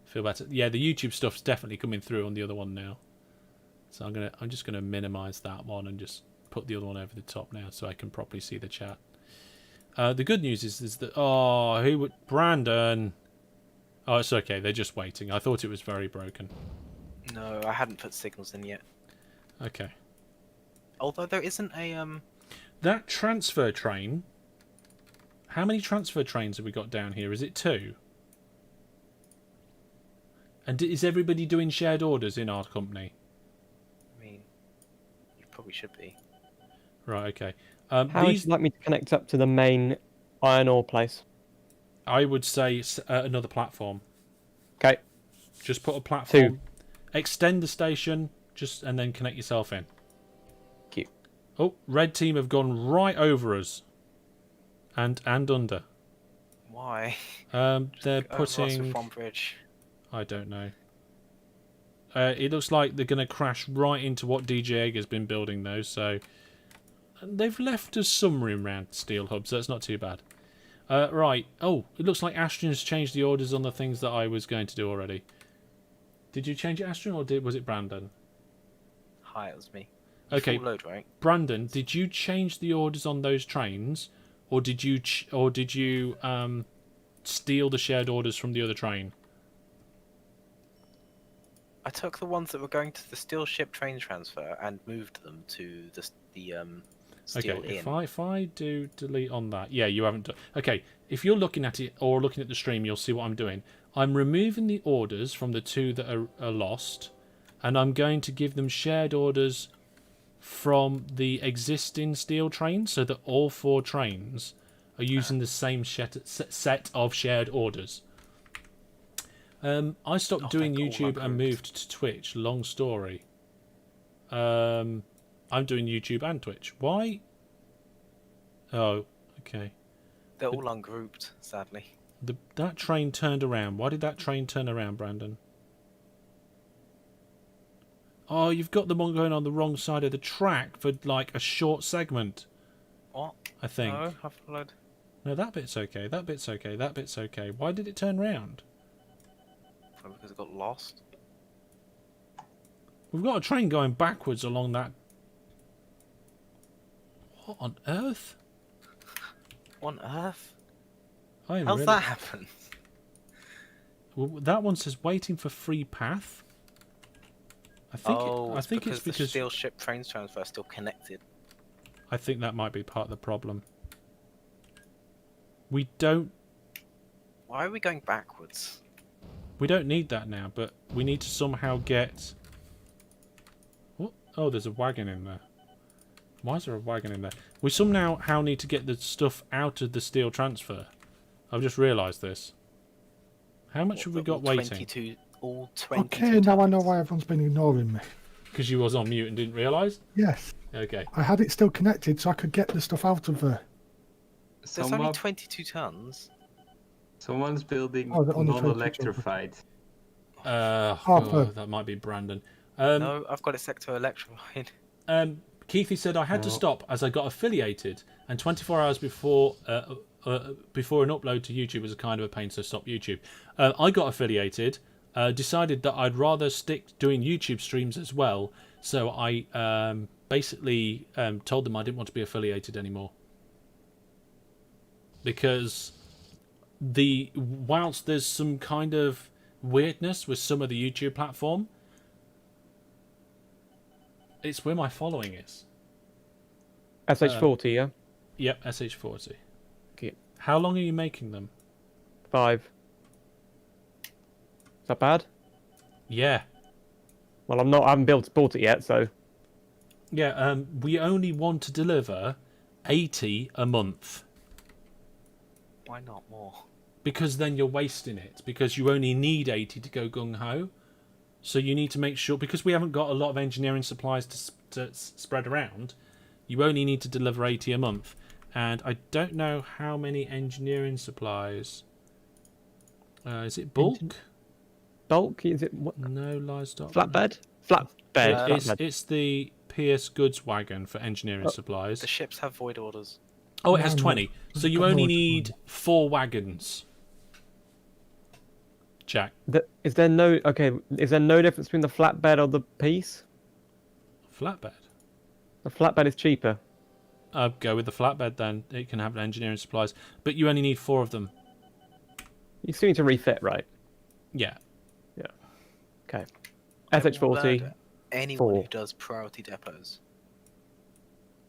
feel better. Yeah, the YouTube stuff's definitely coming through on the other one now. So I'm just gonna minimize that one and just put the other one over the top now so I can properly see the chat. The good news is that who would Brandon? Oh, it's okay. They're just waiting. I thought it was very broken. No, I hadn't put signals in yet. Okay. Although there isn't a That transfer train. How many transfer trains have we got down here? Is it 2? And is everybody doing shared orders in our company? I mean, you probably should be. Right. Okay. How would you like me to connect up to the main iron ore place? I would say another platform. Okay. Just put a platform. 2. Extend the station. And then connect yourself in. Cute. Oh, red team have gone right over us. And under. Why? They're Over us with putting. one bridge. I don't know. It looks like they're going to crash right into what DJ Egg has been building, though. So they've left us some room around Steel Hub, so that's not too bad. Right. Oh, it looks like Ashton's changed the orders on the things that I was going to do already. Did you change it, Ashton, or was it Brandon? Hi, it was me. Okay. Full load, right? Brandon, did you change the orders on those trains, or did you steal the shared orders from the other train? I took the ones that were going to the steel ship train transfer and moved them to the steel Okay, in. if I do delete on that, yeah, you haven't done. Okay, if you're looking at it or looking at the stream, you'll see what I'm doing. I'm removing the orders from the 2 that are lost, and I'm going to give them shared orders from the existing steel trains, so that all 4 trains are using the same set of shared orders. I stopped doing YouTube and moved to Twitch. Long story. I'm doing YouTube and Twitch. Why? Oh, okay. They're all ungrouped, sadly. That train turned around. Why did that train turn around, Brandon? Oh, you've got them all going on the wrong side of the track for like a short segment. What? I think. No, I followed. No, that bit's okay. That bit's okay. That bit's okay. Why did it turn round? Probably because it got lost. We've got a train going backwards along that. What on earth? On Earth? I How's really... that happen? Well, that one says waiting for free path. I think. I think it's the because steel ship trains transfer are still connected. I think that might be part of the problem. We don't. Why are we going backwards? We don't need that now, but we need to somehow get. What? Oh, there's a wagon in there. Why is there a wagon in there? We somehow need to get the stuff out of the steel transfer. I've just realised this. How much have we got waiting? All 22 Okay, now I know why everyone's been ignoring me. Because you was on mute and didn't realise? Yes. Okay. I had it still connected so I could get the stuff out of there. There's only 22 tons. Someone's building Oh, they're only 22 non-electrified. That might be Brandon. No, I've got it set to electrified. Keithy said I had to stop as I got affiliated, and 24 hours before an upload to YouTube was a kind of a pain, so stop YouTube. I got affiliated, decided that I'd rather stick doing YouTube streams as well, so I basically told them I didn't want to be affiliated anymore. Because whilst there's some kind of weirdness with some of the YouTube platform, it's where my following is. SH40, yeah? Yep, SH40. Okay. How long are you making them? 5. Is that bad? Yeah. Well, I haven't bought it yet, so... Yeah, we only want to deliver 80 a month. Why not more? Because then you're wasting it. Because you only need 80 to go gung-ho. So you need to make sure... Because we haven't got a lot of engineering supplies to spread around, you only need to deliver 80 a month. And I don't know how many engineering supplies... is it bulk? Bulk? Is it what? No livestock. Flatbed? Flatbed. It's the Pierce goods wagon for engineering supplies. The ships have void orders. Oh, it has No, 20. So you got only no need 20. 4 wagons. Jack. Is there no difference between the flatbed or the piece? Flatbed. The flatbed is cheaper. I'd go with the flatbed then. It can have engineering supplies. But you only need 4 of them. You still need to refit, right? Yeah. Okay. I will SH40. murder anyone 4. who does priority depots.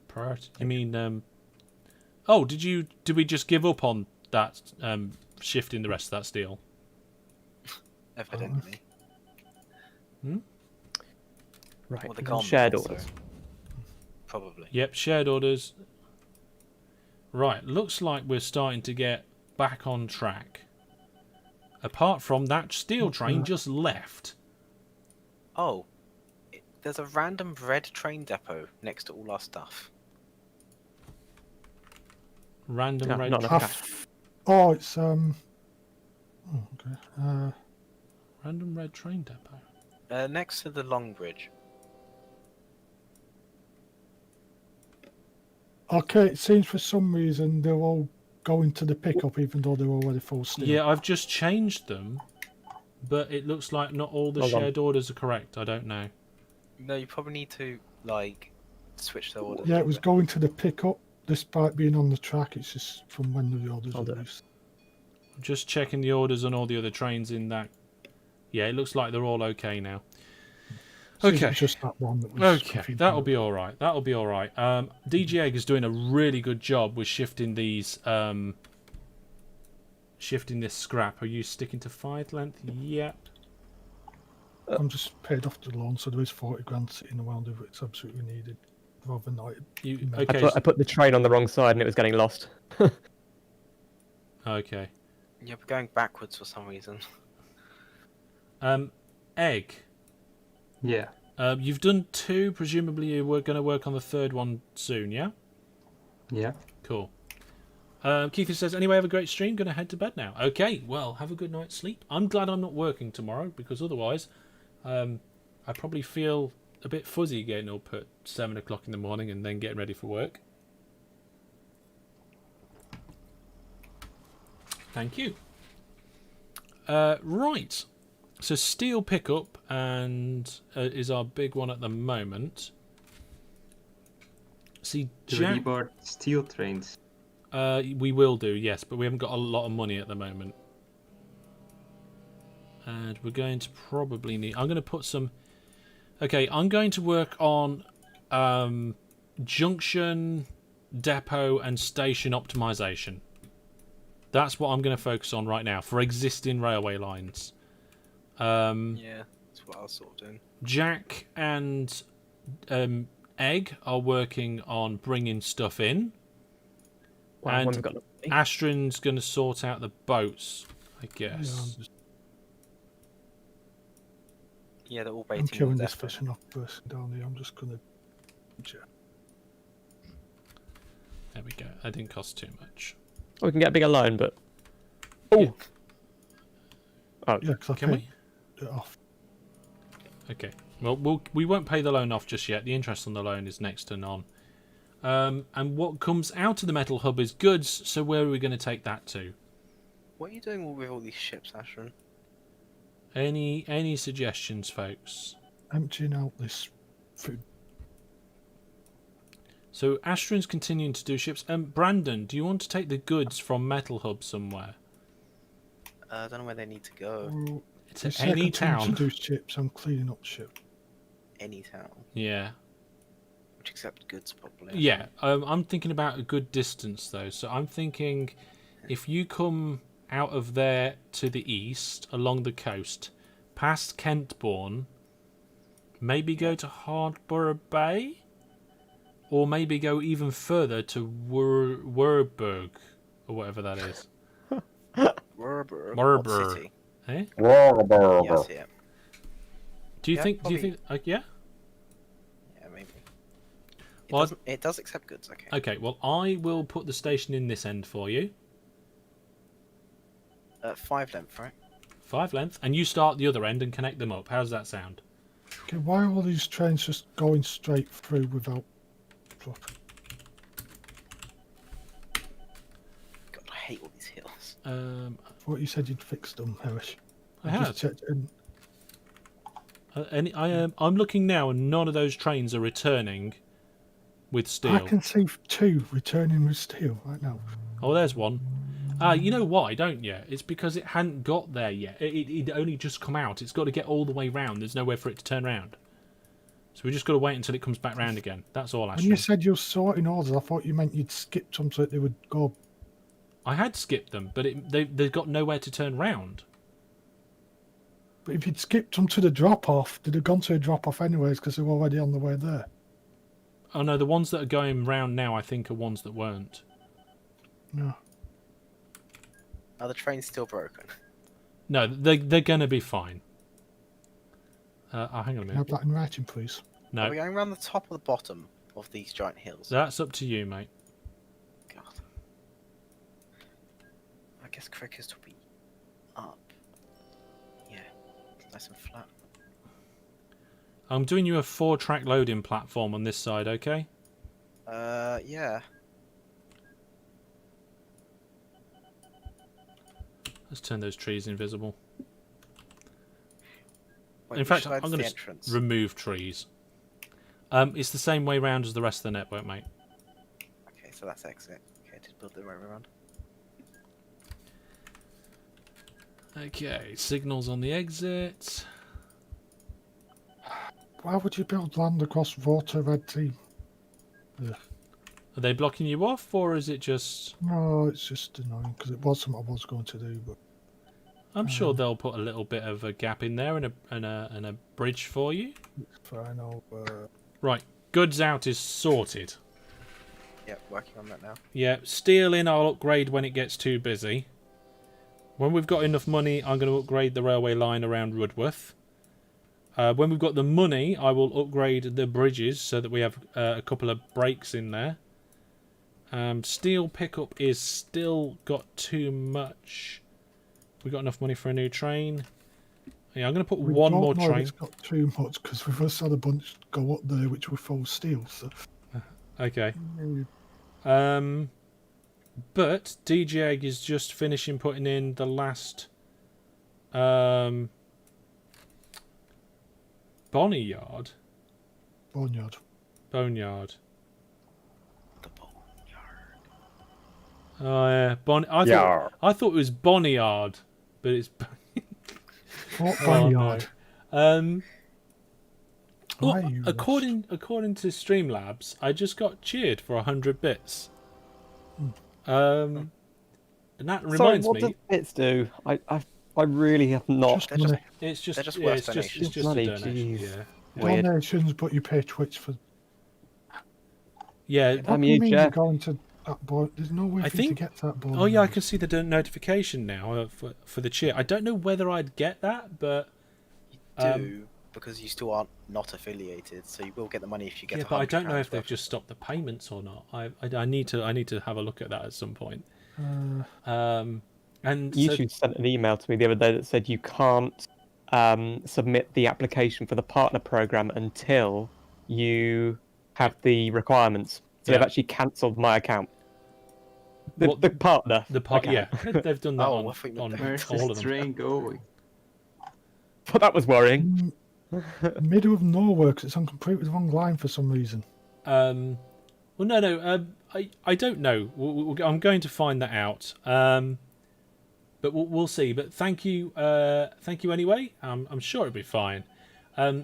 Priority. You mean... Oh, did we just give up on that shifting the rest of that steel? Evidently. Right. Well, the and common shared also. orders. Probably. Yep, shared orders. Right, looks like we're starting to get back on track. Apart from that steel train just left. Oh, there's a random red train depot next to all our stuff. Random No, red not train. enough cash. Oh, it's Oh, okay. Random red train depot. Next to the Long Bridge. Okay, it seems for some reason they're all going to the pickup even though they're already full steel. Yeah, I've just changed them, but it looks like not all the Hold on. shared orders are correct. I don't know. No, you probably need to like switch the orders. Yeah, a it was bit. going to the pickup despite being on the track. It's just from when the orders Hold were it. loose. I'm just checking the orders on all the other trains in that. Yeah, it looks like they're all okay now. Seems Okay. it's just that one that was Okay, confusing. that'll be all right. That'll be all right. DG Egg is doing a really good job with shifting these, shifting this scrap. Are you sticking to 5 length? Yep. I'm just paid off the loan, so there is 40 grand sitting around if it's absolutely needed. Rather than not. You I okay? I put the train on the wrong side and it was getting lost. Okay. Yeah, we're going backwards for some reason. Egg. Yeah. You've done 2. Presumably, you were going to work on the 3rd one soon. Yeah. Yeah. Cool. Keith says, anyway, have a great stream. Going to head to bed now. Okay, well, have a good night's sleep. I'm glad I'm not working tomorrow because otherwise, I probably feel a bit fuzzy getting up at 7 o'clock in the morning and then getting ready for work. Thank you. Right. So steel pickup and is our big one at the moment. See, Do we Jack. reboard steel trains? We will do, yes, but we haven't got a lot of money at the moment. And we're going to probably need... I'm going to put some... Okay, I'm going to work on junction, depot, and station optimization. That's what I'm going to focus on right now for existing railway lines. Yeah, that's what I was sort of doing. Jack and Egg are working on bringing stuff in. Well, And one's got Astron's going to sort out the boats, I guess. Yeah, they're all I'm baiting killing on this depot. fishing off person down here. I'm just gonna. There we go. That didn't cost too much. we can get a bigger loan, but Yeah, because I Can paid we? it off. Okay. Well, we won't pay the loan off just yet. The interest on the loan is next to none. And what comes out of the metal hub is goods, so where are we going to take that to? What are you doing with all these ships, Ashran? Any suggestions, folks? Emptying out this food. So Astron's continuing to do ships. Brandon, do you want to take the goods from Metal Hub somewhere? I don't know where they need to go. Well, It's the at second any time town. to do ships, I'm cleaning up ship. Any town. Yeah. Which accept goods, probably. Yeah, I'm thinking about a good distance though. So I'm thinking if you come out of there to the east along the coast, past Kentbourne, maybe go to Hardborough Bay, or maybe go even further to Werburg or whatever that is. What Berber. city? Eh? Yes, yeah. Do you Yeah, think? probably. Do you think? Yeah. Yeah, maybe. Well, It does accept goods, okay. Okay. Well, I will put the station in this end for you. 5 length, right? 5 length, and you start the other end and connect them up. How does that sound? Okay, why are all these trains just going straight through without dropping? God, I hate all these hills. I thought you said you'd fixed them, Hellish. I just have. checked in. I'm looking now, and none of those trains are returning with steel. I can see 2 returning with steel right now. Oh, there's one. You know why, don't you? It's because it hadn't got there yet. It only just come out. It's got to get all the way round. There's nowhere for it to turn round. So we just got to wait until it comes back round again. That's all, When actually. you said you were sorting orders, I thought you meant you'd skipped them so that they would go. I had skipped them, but they've got nowhere to turn round. But if you'd skipped them to the drop-off, they'd have gone to a drop-off anyways because they were already on the way there. Oh no, the ones that are going round now, I think, are ones that weren't. No. Are the trains still broken? No, they're going to be fine. Hang on a Can I minute. have that in writing, please? Are No, we going around the top or the bottom of these giant hills? that's up to you, mate. God. I guess Crickers will be up. Yeah. Nice and flat. I'm doing you a 4-track loading platform on this side, okay? Yeah. Let's turn those trees invisible. Wait, In which fact, side's I'm the going to entrance? remove trees. It's the same way round as the rest of the network, mate. Okay, so that's exit. Okay, just build the right way around. Okay, signals on the exit. Why would you build land across water red team? Are they blocking you off, or is it just... No, it's just annoying because it was something I was going to do, but I'm sure they'll put a little bit of a gap in there and a bridge for you. it's fine. Right, goods out is sorted. Yep, working on that now. Yeah, steel in I'll upgrade when it gets too busy. When we've got enough money, I'm going to upgrade the railway line around Rudworth. When we've got the money, I will upgrade the bridges so that we have a couple of breaks in there. Steel pickup is still got too much. We got enough money for a new train. Yeah, I'm going to put one more train. It's got too much because we've just had a bunch go up there which were full steel. So. Okay. But DJ Egg is just finishing putting in the last Bonnyard. Boneyard. Boneyard. The boneyard. Oh yeah, I thought it was Bonnyard, but it's What Oh, Boneyard? no. Why Well, are you according to Streamlabs, I just got cheered for 100 bits. And that Sorry, reminds what me. does bits do? I really have not. Just money. It's just They're just yeah, worth it's just donations. Bloody a donation. jeez. Yeah. Weird. Donations, but you pay Twitch for. Yeah. What Damn do you, you mean you're Jeff. going to that board? There's no way I for you to think- get to that board. Oh yeah, I can see the notification now for the cheer. I don't know whether I'd get that, but You do, because you still aren't not affiliated, so you will get the money if you get yeah, to but I don't know £100 if they've worth. just stopped the payments or not. I need to have a look at that at some point. And so, YouTube sent an email to me the other day that said you can't submit the application for the partner program until you have the requirements. So Yeah. they've actually cancelled my account. The, What- the partner. yeah, they've done that Oh, I thought you on meant Where's all of this them. train going? But that was worrying. Middle of nowhere 'cause it's on completely wrong line for some reason. Well, no. I don't know. I'm going to find that out. But we'll see. But thank you anyway. I'm sure it'll be fine.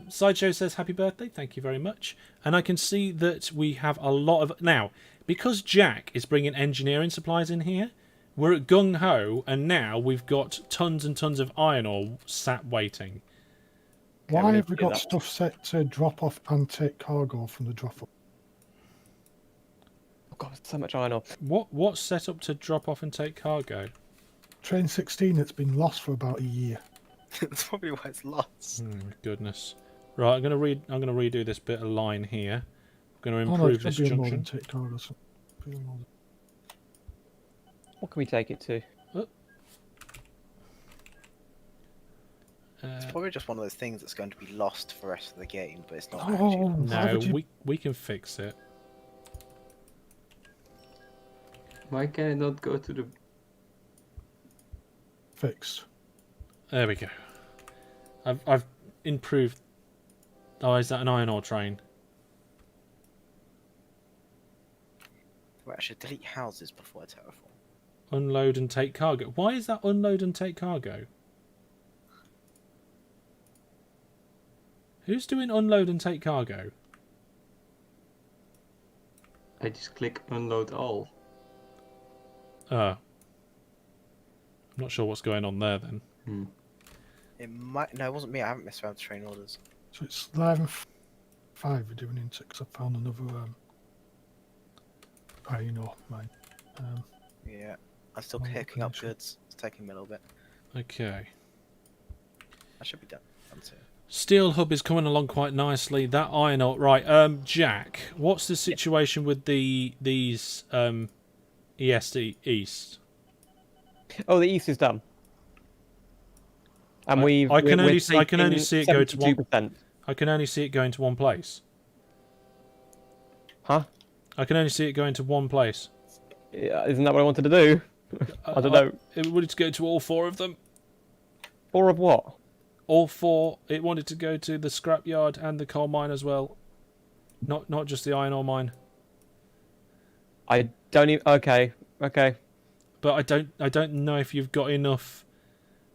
Sideshow says happy birthday. Thank you very much. And I can see that we have a lot of now because Jack is bringing engineering supplies in here. We're at gung ho, and now we've got tons and tons of iron ore sat waiting. Okay, Why we have need we to do got that. stuff set to drop off and take cargo from the drop off? Oh God, so much iron ore. What's set up to drop off and take cargo? train 16 that's been lost for about a year. That's probably why it's lost. Oh my goodness. Right, I'm gonna redo this bit of line here. I'm gonna Oh no, improve it's this going to be a junction. modern take cargo. So be a modern- What can we take it to? It's probably just one of those things that's going to be lost for the rest of the game, but it's not Oh, actually. why No, would you we can fix it. Why can I not go to the... fix? There we go. I've improved. Oh, is that an iron ore train? Well, I should delete houses before I terraform. Unload and take cargo. Why is that unload and take cargo? Who's doing unload and take cargo? I just click unload all. I'm not sure what's going on there then. Hmm. It might. No, it wasn't me. I haven't messed around with train orders. So it's 11.5 we're doing into because I found another mine. Yeah, I'm still Oh, picking up connection. goods. It's taking me a little bit. Okay. I should be done soon. Steel hub is coming along quite nicely. That iron ore, right? Jack, what's the situation with these ESD East? Oh, the east is done. And I can only taking see it go to 72%. I can only see it going to one place. Huh? I can only see it going to one place. Yeah, isn't that what I wanted to do? I don't know. It wanted to go to all four of them. Or of what? All four. It wanted to go to the scrapyard and the coal mine as well. Not just the iron ore mine. I don't even. Okay. But I don't know if you've got enough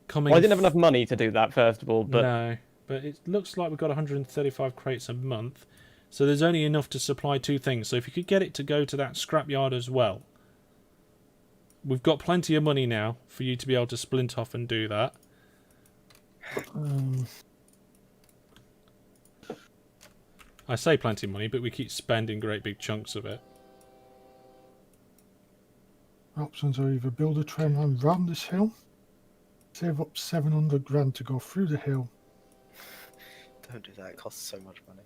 coming. Well, I didn't have enough money to do that, first of all, but No, but it looks like we've got 135 crates a month, so there's only enough to supply two things. So if you could get it to go to that scrapyard as well, we've got plenty of money now for you to be able to splint off and do that. I say plenty of money, but we keep spending great big chunks of it. Options are either build a train line round this hill, save up 700 grand to go through the hill. Don't do that. It costs so much money.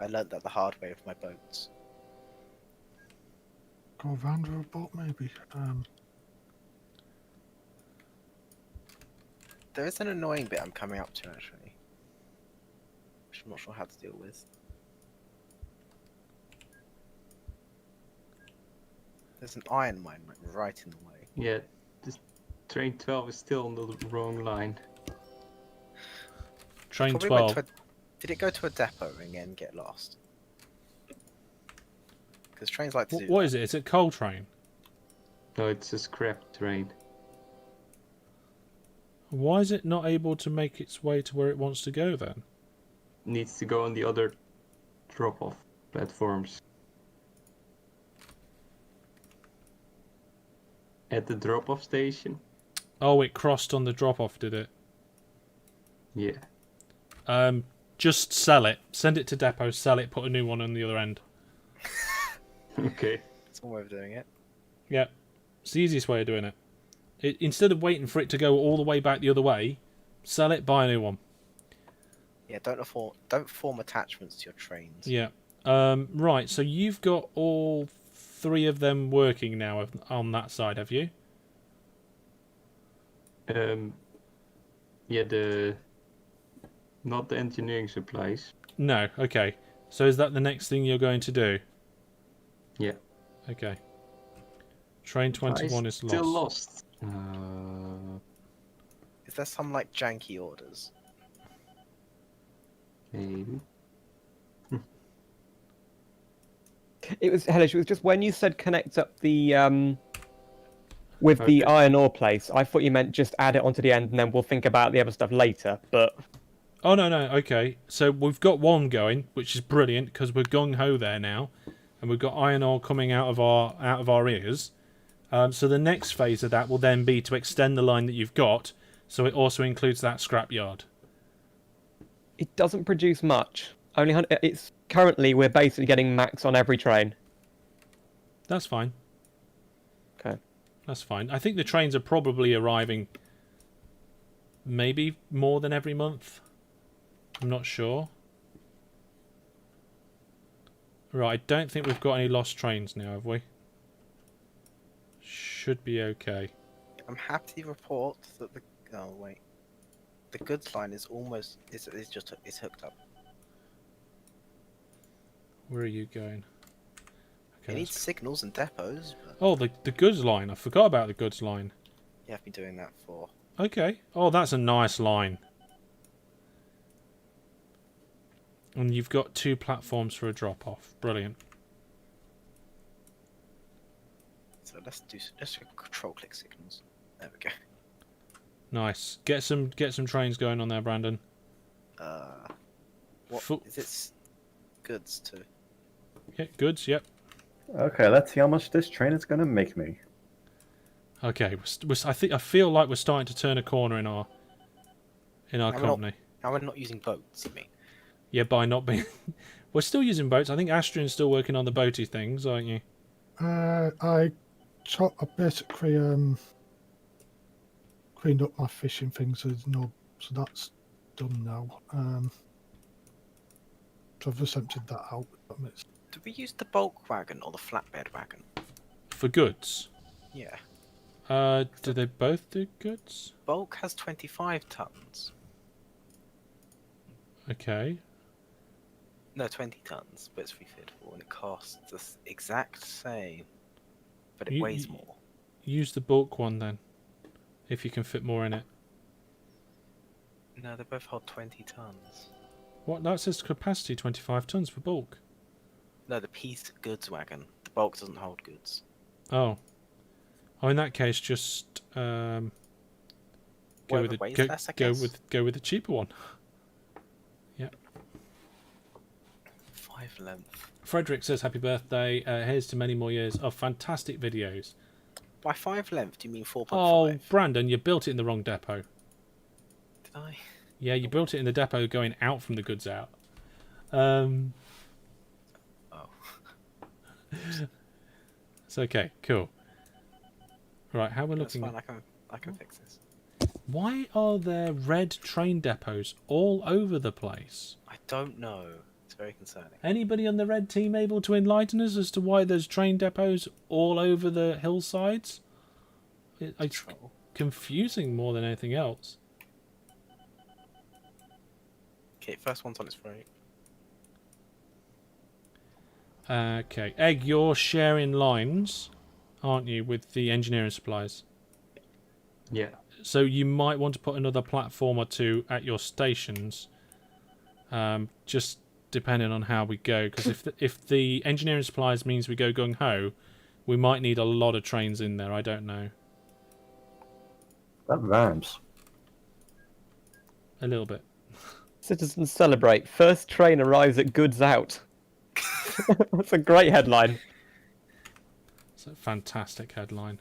I learnt that the hard way with my boats. Go round with a boat, maybe. There is an annoying bit I'm coming up to actually, which I'm not sure how to deal with. There's an iron mine right in the way. Yeah, this train 12 is still on the wrong line. Train Probably 12. Did it go to a depot and again get lost? Because trains like to do What that. is it? Is it coal train? No, it's a scrap train. Why is it not able to make its way to where it wants to go then? Needs to go on the other drop-off platforms. At the drop-off station? Oh, it crossed on the drop-off, did it? Yeah. Just sell it. Send it to depot, sell it, put a new one on the other end. Okay. It's one way of doing it. Yeah. It's the easiest way of doing it. Instead of waiting for it to go all the way back the other way, sell it, buy a new one. Yeah, don't form attachments to your trains. Yeah. Right, so you've got all three of them working now on that side, have you? Yeah, not the engineering supplies. No, okay. So is that the next thing you're going to do? Yeah. Okay. Train 21 is lost. Still lost. Is there some like janky orders? Maybe. it was Hellish. It was just when you said connect up the with the iron ore place. I thought you meant just add it onto the end, and then we'll think about the other stuff later. But Oh, no, okay. So we've got one going, which is brilliant, because we're gung-ho there now. And we've got iron ore coming out of our ears. So the next phase of that will then be to extend the line that you've got, so it also includes that scrapyard. it doesn't produce much. It's currently we're basically getting max on every train. That's fine. Okay. That's fine. I think the trains are probably arriving maybe more than every month. I'm not sure. Right, I don't think we've got any lost trains now, have we? Should be okay. I'm happy to report that the oh wait, the goods line is almost is hooked up. Where are you going? It needs signals and depots. But Oh, the goods line. I forgot about the goods line. yeah, I've been doing that for. Okay. Oh, that's a nice line. And you've got 2 platforms for a drop-off. Brilliant. So let's do control click signals. There we go. Nice. Get some trains going on there, Brandon. What Full- is it? Goods too. Yeah, goods. Yep. Okay, let's see how much this train is gonna make me. Okay. I feel like we're starting to turn a corner in our company. Now we're not using boats, you mean? Yeah, by not being. We're still using boats. I think Astrian's still working on the boaty things, aren't you? I basically cleaned up my fishing things. So so that's done now. So I've just emptied that out. Do we use the bulk wagon or the flatbed wagon? For goods. Yeah. Do they both do goods? Bulk has 25 tons. Okay. No, 20 tons, but it's refitable and it costs the exact same, but it weighs more. Use the bulk one then, if you can fit more in it. No, they both hold 20 tons. What? That says capacity 25 tons for bulk. No, the piece goods wagon. The bulk doesn't hold goods. Oh. Oh, in that case, just go Whatever with weighs the less, I guess. go with the cheaper one. Yeah. 5 length. Frederick says happy birthday. Here's to many more years of fantastic videos. By 5 length, do you mean 4.5? Oh, Brandon, you built it in the wrong depot. Did I? Yeah, you built it in the depot going out from the goods out. Oh. It's okay. Cool. Right, how we're That's looking. fine, I can fix this. Why are there red train depots all over the place? I don't know. It's very concerning. Anybody on the red team able to enlighten us as to why there's train depots all over the hillsides? It's confusing more than anything else. Okay, first one's on its way. Okay, Egg, you're sharing lines, aren't you, with the engineering supplies? Yeah. So you might want to put another platform or 2 at your stations, just depending on how we go. Because if the engineering supplies means we go gung ho, we might need a lot of trains in there. I don't know. That rhymes. A little bit. Citizens celebrate. First train arrives at goods out. That's a great headline. It's a fantastic headline.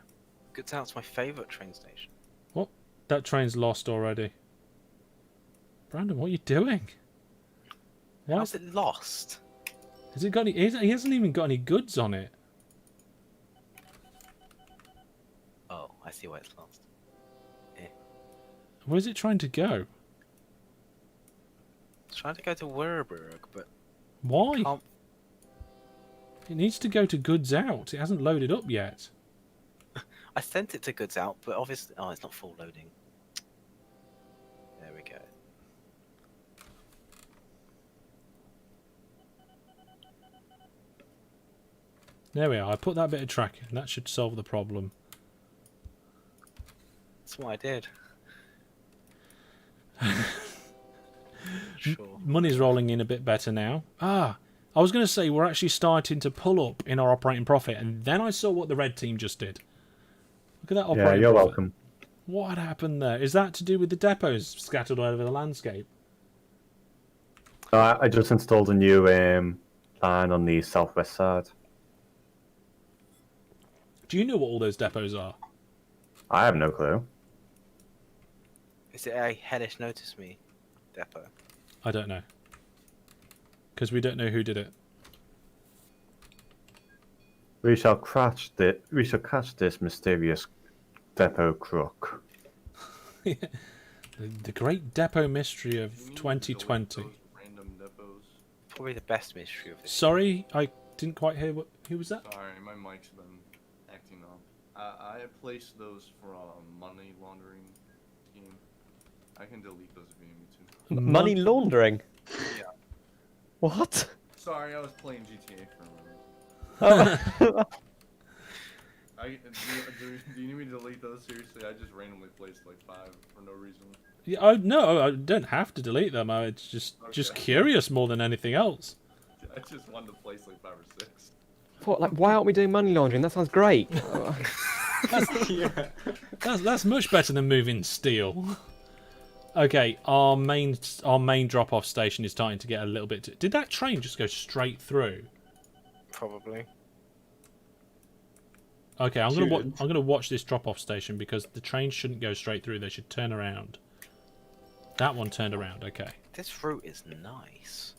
Goods Out's my favourite train station. What? That train's lost already. Brandon, what are you doing? Why How's it lost? has it got any? He hasn't even got any goods on it. Oh, I see why it's lost. Where's it trying to go? It's trying to go to Werburg, but Why? can't. It needs to go to goods out. It hasn't loaded up yet. I sent it to Goods Out, but obviously, oh, it's not full loading. There we go. There we are. I put that bit of track in. That should solve the problem. That's what I did. Sure. Money's rolling in a bit better now. Ah, I was going to say we're actually starting to pull up in our operating profit, and then I saw what the red team just did. Look at that operating Yeah, you're profit. welcome. What happened there? Is that to do with the depots scattered all over the landscape? I just installed a new line on the southwest side. Do you know what all those depots are? I have no clue. Is it a Hellish Notice Me depot? I don't know. Because we don't know who did it. We shall catch this mysterious depot crook. The great depot mystery of You need to 2020. delete those random depots. Probably the best mystery of this. Sorry, I didn't quite hear what. Who was that? Sorry, my mic's been acting up. I placed those for a money laundering scheme. I can delete those if you need me to. Money laundering. Yeah. What? Sorry, I was playing GTA for a moment. Oh. Do you need me to delete those? Seriously, I just randomly placed like 5 for no reason. Yeah, oh no, I don't have to delete them. I was just Okay. curious more than anything else. I just wanted to place like 5 or 6. What? Like, why aren't we doing money laundering? That sounds great. Yeah. That's much better than moving steel. Okay, our main drop-off station is starting to get a little bit. Did that train just go straight through? Probably. Okay, I'm Shouldn't. gonna watch this drop-off station because the trains shouldn't go straight through. They should turn around. That one turned around. Okay. This route is nice.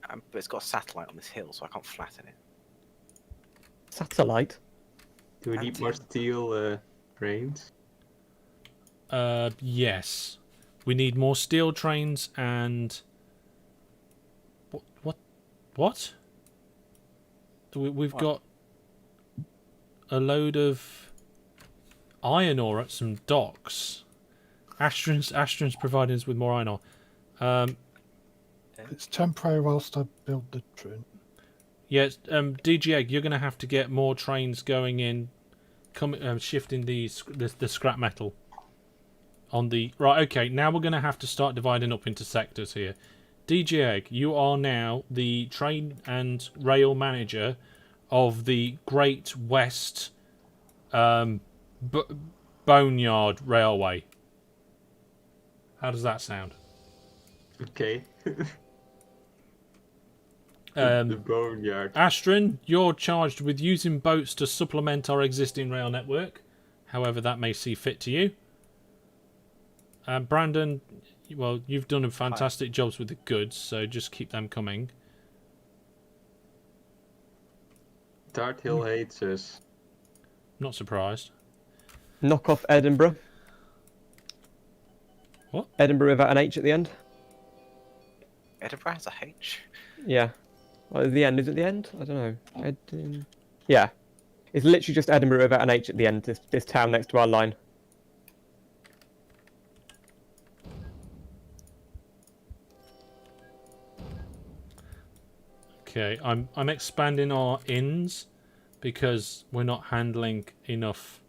But it's got a satellite on this hill, so I can't flatten it. Satellite. Do we need more steel trains? Yes. We need more steel trains and what? We've What? got a load of iron ore at some docks. Astron's providing us with more iron ore. It's temporary whilst I build the train. Yes, DG Egg, you're going to have to get more trains going in, shifting the scrap metal. On the right, okay. Now we're going to have to start dividing up into sectors here. DG Egg, you are now the train and rail manager of the Great West Boneyard Railway. How does that sound? Okay. The The boneyard. Astron, you're charged with using boats to supplement our existing rail network, however that may see fit to you. Brandon, well, you've done a fantastic jobs with the goods, so just keep them coming. Dart Hill hates us. Not surprised. Knock off Edinburgh. What? Edinburgh without an H at the end. Edinburgh has a H. Yeah. Well, at the end. Is it the end? I don't know. Yeah. It's literally just Edinburgh without an H at the end. This town next to our line. Okay, I'm expanding our inns because we're not handling enough.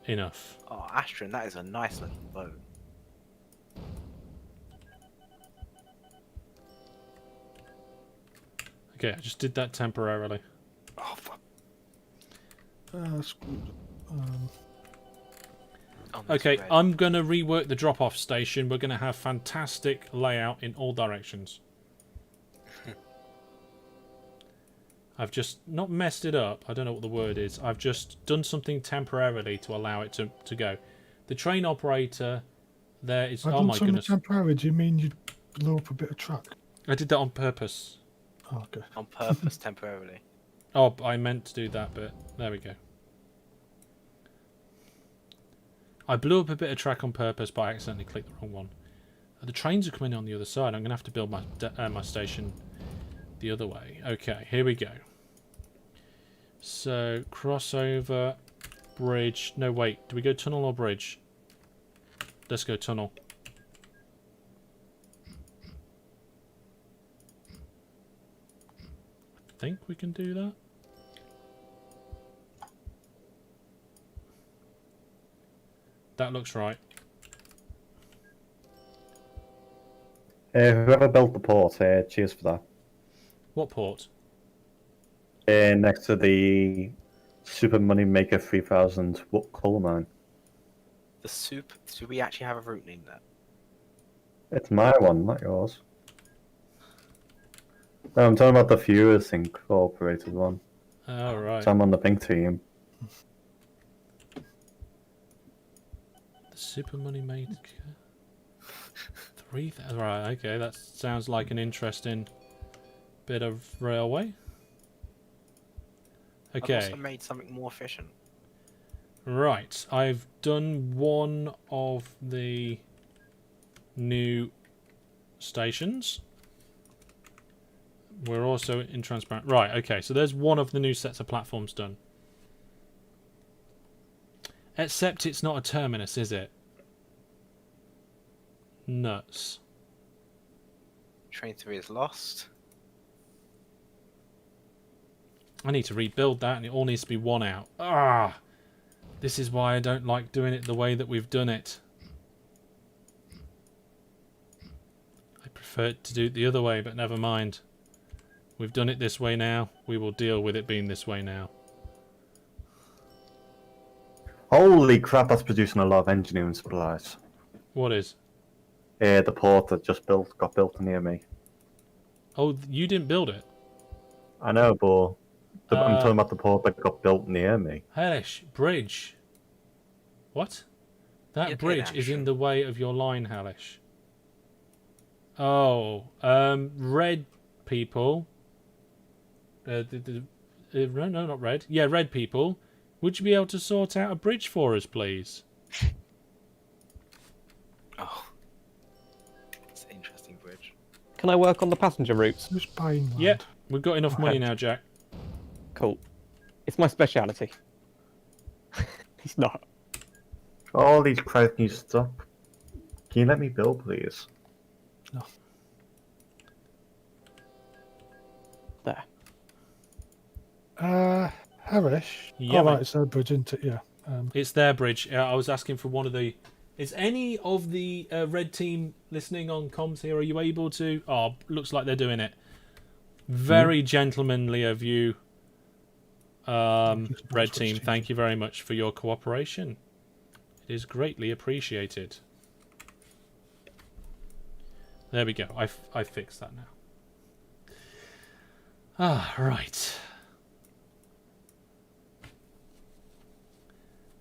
Oh, Astron, that is a nice looking boat. Okay, I just did that temporarily. Oh, fuck. Screwed. Oh, that's Okay, red. I'm gonna rework the drop-off station. We're gonna have fantastic layout in all directions. I've just not messed it up. I don't know what the word is. I've just done something temporarily to allow it to go. The train operator there is. I've Oh done my something goodness! temporary. Do you mean you blew up a bit of track? I did that on purpose. Oh, okay. On purpose, temporarily. Oh, I meant to do that, but there we go. I blew up a bit of track on purpose, but I accidentally clicked the wrong one. The trains are coming on the other side. I'm going to have to build my station the other way. Okay, here we go. So, crossover, bridge. No, wait. Do we go tunnel or bridge? Let's go tunnel. I think we can do that. That looks right. Whoever built the port, cheers for that. What port? Next to the Super Money Maker 3000 coal mine. The soup. Do we actually have a route named that? It's my one, not yours. No, I'm talking about the Furious Incorporated one. Oh, right. So I'm on the pink team. The Super Money Maker. 3,000. Right, okay, that sounds like an interesting bit of railway. I've Okay. also made something more efficient. Right, I've done one of the new stations. We're also in transparent. Right, okay, so there's one of the new sets of platforms done. Except it's not a terminus, is it? Nuts. Train 3 is lost. I need to rebuild that, and it all needs to be one out. Ah! This is why I don't like doing it the way that we've done it. I prefer to do it the other way, but never mind. We've done it this way now. We will deal with it being this way now. Holy crap, that's producing a lot of engineering supplies. What is? The port that just got built near me. Oh, you didn't build it? I know, but I'm talking about the port that got built near me. Hellish, bridge. What? That You did, bridge is in actually. the way of your line, Hellish. Oh, red people. No, not red. Yeah, red people. Would you be able to sort out a bridge for us, please? Oh. It's an interesting bridge. Can I work on the passenger routes? Who's buying land? Yeah, we've got enough money Okay. now, Jack. Cool. It's my speciality. He's not. All these crowds need to stop. Can you let me build, please? There. Hellish. Yeah, Oh, mate. right, it's their bridge, isn't it? Yeah. It's their bridge. I was asking for one of the... Is any of the red team listening on comms here? Are you able to... Oh, looks like they're doing it. Very gentlemanly of you, red team. Thank you very much for your cooperation. It is greatly appreciated. There we go. I fixed that now. Ah, right.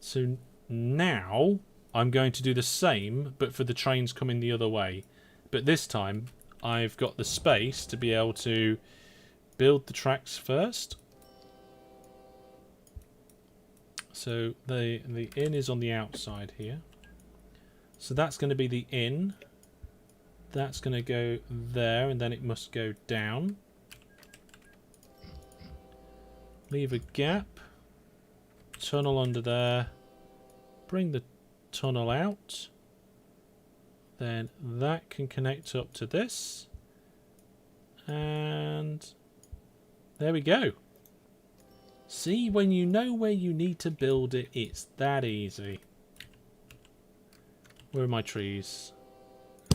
So now I'm going to do the same, but for the trains coming the other way. But this time I've got the space to be able to build the tracks first. So the inn is on the outside here. So that's going to be the inn. That's going to go there, and then it must go down. Leave a gap. Tunnel under there. Bring the tunnel out. Then that can connect up to this. And there we go. See, when you know where you need to build it, it's that easy. Where are my trees?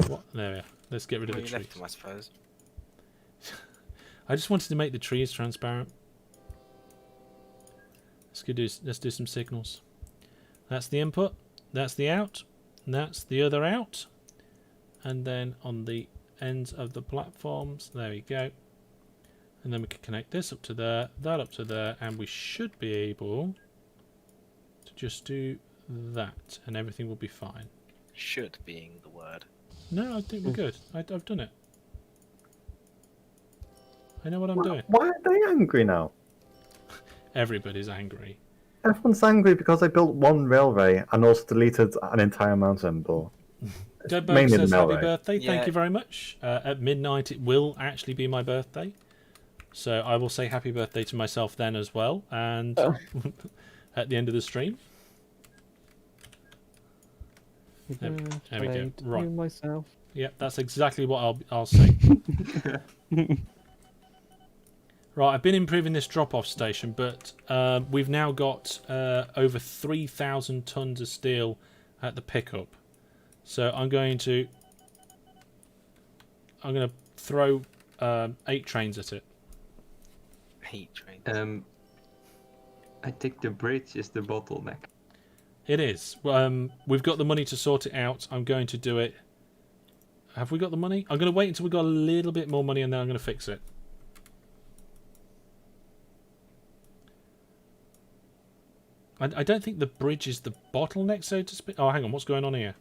What? There we are. Let's get rid of Well, the you trees. left them, I suppose. I just wanted to make the trees transparent. Let's do some signals. That's the input. That's the out. And that's the other out. And then on the ends of the platforms, there we go. And then we can connect this up to there, that up to there, and we should be able to just do that, and everything will be fine. Should being the word. No, I think we're good. I've done it. I know what I'm doing. Why are they angry now? Everybody's angry. Everyone's angry because I built one railway and also deleted an entire mountain, but Deadbug mainly the says happy railway. birthday. Yeah. Thank you very much. At midnight, it will actually be my birthday. So I will say happy birthday to myself then as well. And at the end of the stream. There we go. Right. Myself. Yep, that's exactly what I'll say. Right, I've been improving this drop-off station, but we've now got over 3,000 tons of steel at the pickup. So I'm going to throw 8 trains at it. 8 trains. I think the bridge is the bottleneck. It is. We've got the money to sort it out. I'm going to do it. Have we got the money? I'm going to wait until we've got a little bit more money, and then I'm going to fix it. I don't think the bridge is the bottleneck, so to speak. Oh, hang on. What's going on here?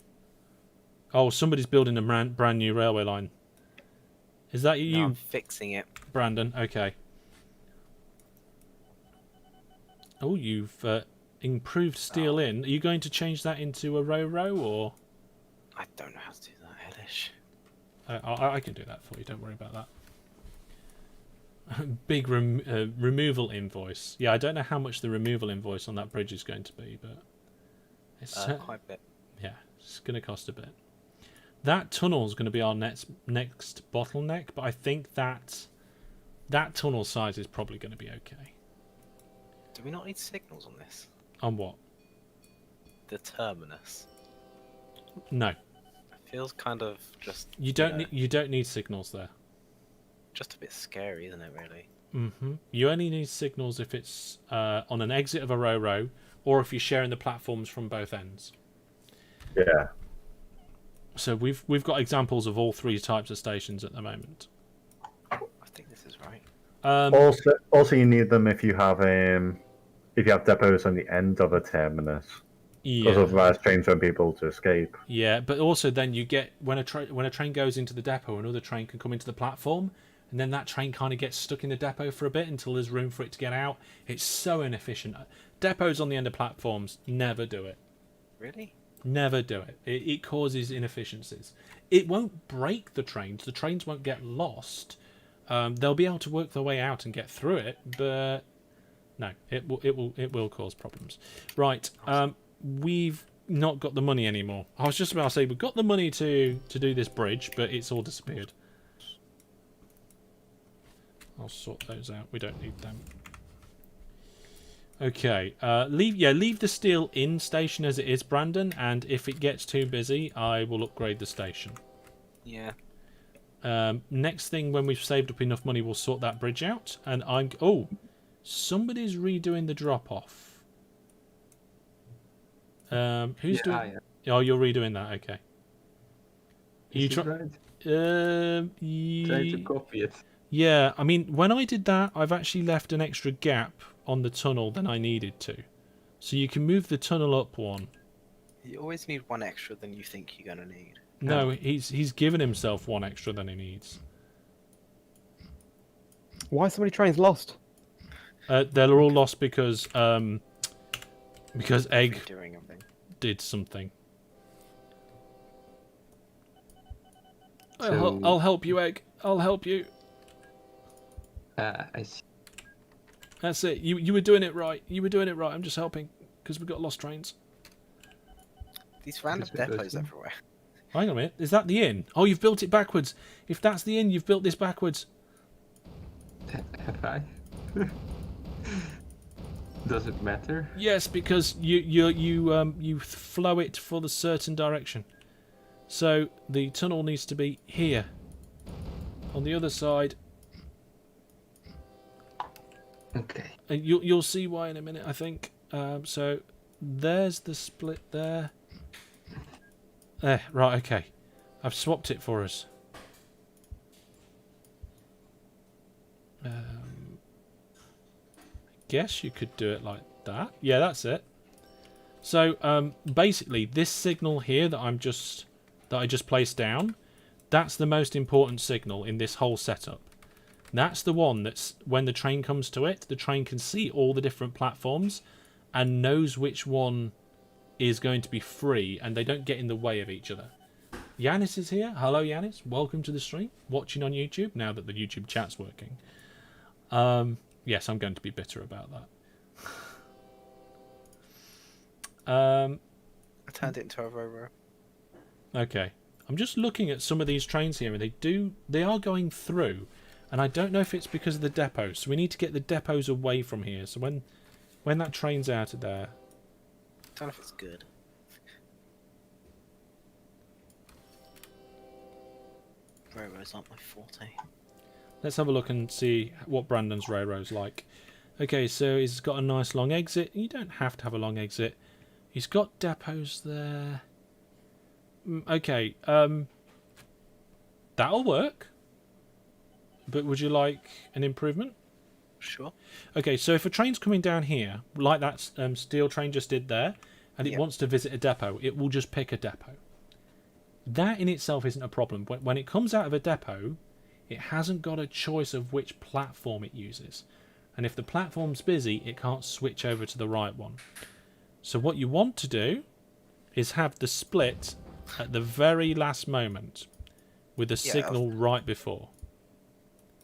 Oh, somebody's building a brand new railway line. Is that No, you, I'm fixing it. Brandon? Okay. Oh, you've improved steel in. Are you going to change that into a row or? I don't know how to do that, Hellish. I can do that for you. Don't worry about that. Big removal invoice. Yeah, I don't know how much the removal invoice on that bridge is going to be, but it's Quite a bit. yeah, it's going to cost a bit. That tunnel is going to be our next bottleneck, but I think that tunnel size is probably going to be okay. Do we not need signals on this? On what? The terminus. No, It feels kind of just. you don't need signals there. Just a bit scary, isn't it? Really. You only need signals if it's on an exit of a row, or if you're sharing the platforms from both ends. Yeah. So we've got examples of all three types of stations at the moment. I think this is right. Also, you need them if you have depots on the end of a terminus. Because Yeah, otherwise, trains won't be able to escape. yeah, but also then you get when a train goes into the depot, another train can come into the platform, and then that train kind of gets stuck in the depot for a bit until there's room for it to get out. It's so inefficient. Depots on the end of platforms never do it. Really? Never do it. It causes inefficiencies. It won't break the trains. The trains won't get lost. They'll be able to work their way out and get through it, but no, it will cause problems. Right. We've not got the money anymore. I was just about to say we've got the money to do this bridge, but it's all disappeared. I'll sort those out. We don't need them. Okay, leave the steel in station as it is, Brandon, and if it gets too busy, I will upgrade the station. Yeah. Next thing, when we've saved up enough money, we'll sort that bridge out, and somebody's redoing the drop-off. Who's doing? Yeah. Oh, you're redoing that, okay. Is it right? Try to copy it. Yeah, I mean, when I did that, I've actually left an extra gap on the tunnel than I needed to. So you can move the tunnel up one. You always need one extra than you think you're gonna need. No, he's given himself one extra than he needs. Why are so many trains lost? They're all lost because Egg Doing everything. did something. So- I'll help you, Egg. I'll help you. I see. That's it. You were doing it right. You were doing it right. I'm just helping because we've got lost trains. These random Just because, depots yeah. everywhere. Hang on a minute. Is that the inn? Oh, you've built it backwards. If that's the inn, you've built this backwards. Have I? Does it matter? Yes, because you flow it for the certain direction. So the tunnel needs to be here. On the other side. Okay. You'll see why in a minute, I think. So there's the split there. There, right, okay. I've swapped it for us. I guess you could do it like that. Yeah, that's it. So basically, this signal here that I just placed down, that's the most important signal in this whole setup. That's the one that's when the train comes to it, the train can see all the different platforms and knows which one is going to be free, and they don't get in the way of each other. Yanis is here. Hello, Yanis. Welcome to the stream. Watching on YouTube now that the YouTube chat's working. Yes, I'm going to be bitter about that. I turned it into a row. Okay. I'm just looking at some of these trains here, and they are going through, and I don't know if it's because of the depots. So we need to get the depots away from here. So when that train's out of there, I don't know if it's good. Railroads aren't my forte. let's have a look and see what Brandon's railroad's like. Okay, so he's got a nice long exit. You don't have to have a long exit. He's got depots there. Okay, that'll work. But would you like an improvement? Sure. Okay, so if a train's coming down here, like that steel train just did there, and it wants to visit a depot, it will just pick a depot. That in itself isn't a problem. When it comes out of a depot, it hasn't got a choice of which platform it uses. And if the platform's busy, it can't switch over to the right one. So what you want to do is have the split at the very last moment with a signal right before.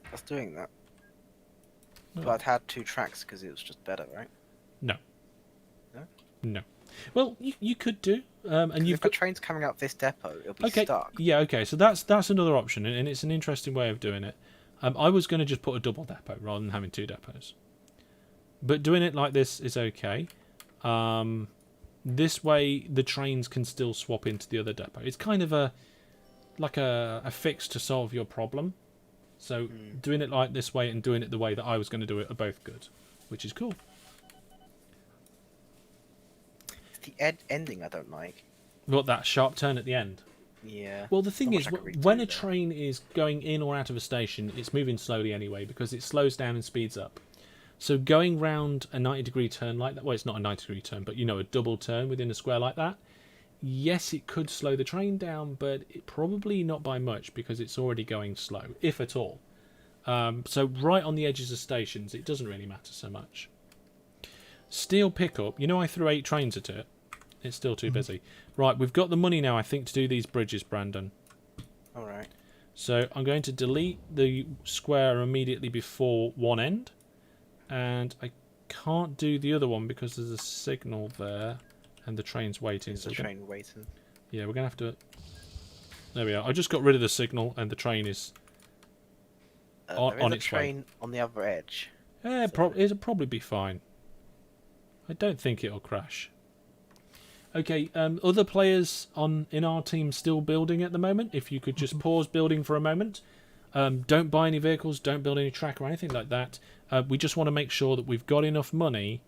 I was doing that. No. But I'd had 2 tracks because it was just better, right? No. No? No. Well, you could do, and you've if a got train's coming out this depot, it'll be okay. stuck. Yeah, okay. So that's another option, and it's an interesting way of doing it. I was going to just put a double depot rather than having 2 depots, but doing it like this is okay. This way, the trains can still swap into the other depot. It's kind of a fix to solve your problem. So doing it like this way and doing it the way that I was going to do it are both good, which is cool. It's the ending I don't like. What, that sharp turn at the end? Yeah. Well, the thing Not is, much I can read when through a there. train is going in or out of a station, it's moving slowly anyway because it slows down and speeds up. So going round a 90-degree turn like that, well, it's not a 90-degree turn, but a double turn within a square like that, yes, it could slow the train down, but probably not by much because it's already going slow, if at all. So right on the edges of stations, it doesn't really matter so much. Steel pickup, I threw 8 trains at it. It's still too busy. Right, we've got the money now, I think, to do these bridges, Brandon. Alright. So I'm going to delete the square immediately before one end. And I can't do the other one because there's a signal there. And the train's waiting. There's a train waiting. Yeah, we're going to have to... There we are. I just got rid of the signal and the train is on its way. There is a train on the other edge. Yeah, So- it'll probably be fine. I don't think it'll crash. Okay, other players in our team still building at the moment. If you could just pause building for a moment. Don't buy any vehicles, don't build any track or anything like that. We just want to make sure that we've got enough money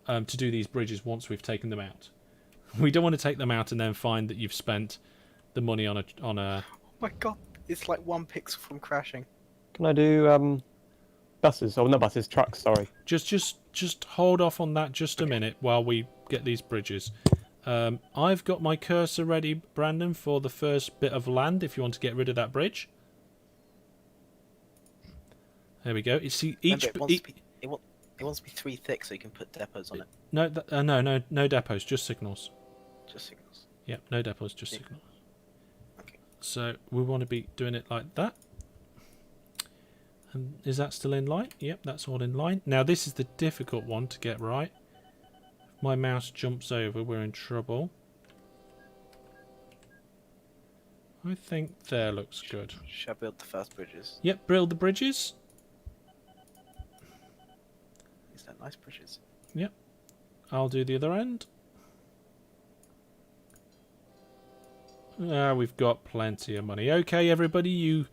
to do these bridges once we've taken them out. We don't want to take them out and then find that you've spent the money on a... Oh my god, it's like 1 pixel from crashing. Can I do buses? Oh, not buses, trucks. Sorry. Just hold off on that just a minute while we get these bridges. I've got my cursor ready, Brandon, for the first bit of land. If you want to get rid of that bridge, there we go. You see, each Remember, it wants to be 3 thick so you can put depots on it. no depots, just signals. Just signals. Yep, no depots, just signals. Okay. So we want to be doing it like that. And is that still in line? Yep, that's all in line. Now this is the difficult one to get right. If my mouse jumps over, we're in trouble. I think there looks good. Should I build the first bridges? Yep, build the bridges. These are nice bridges. Yep. I'll do the other end. We've got plenty of money. Okay, everybody, you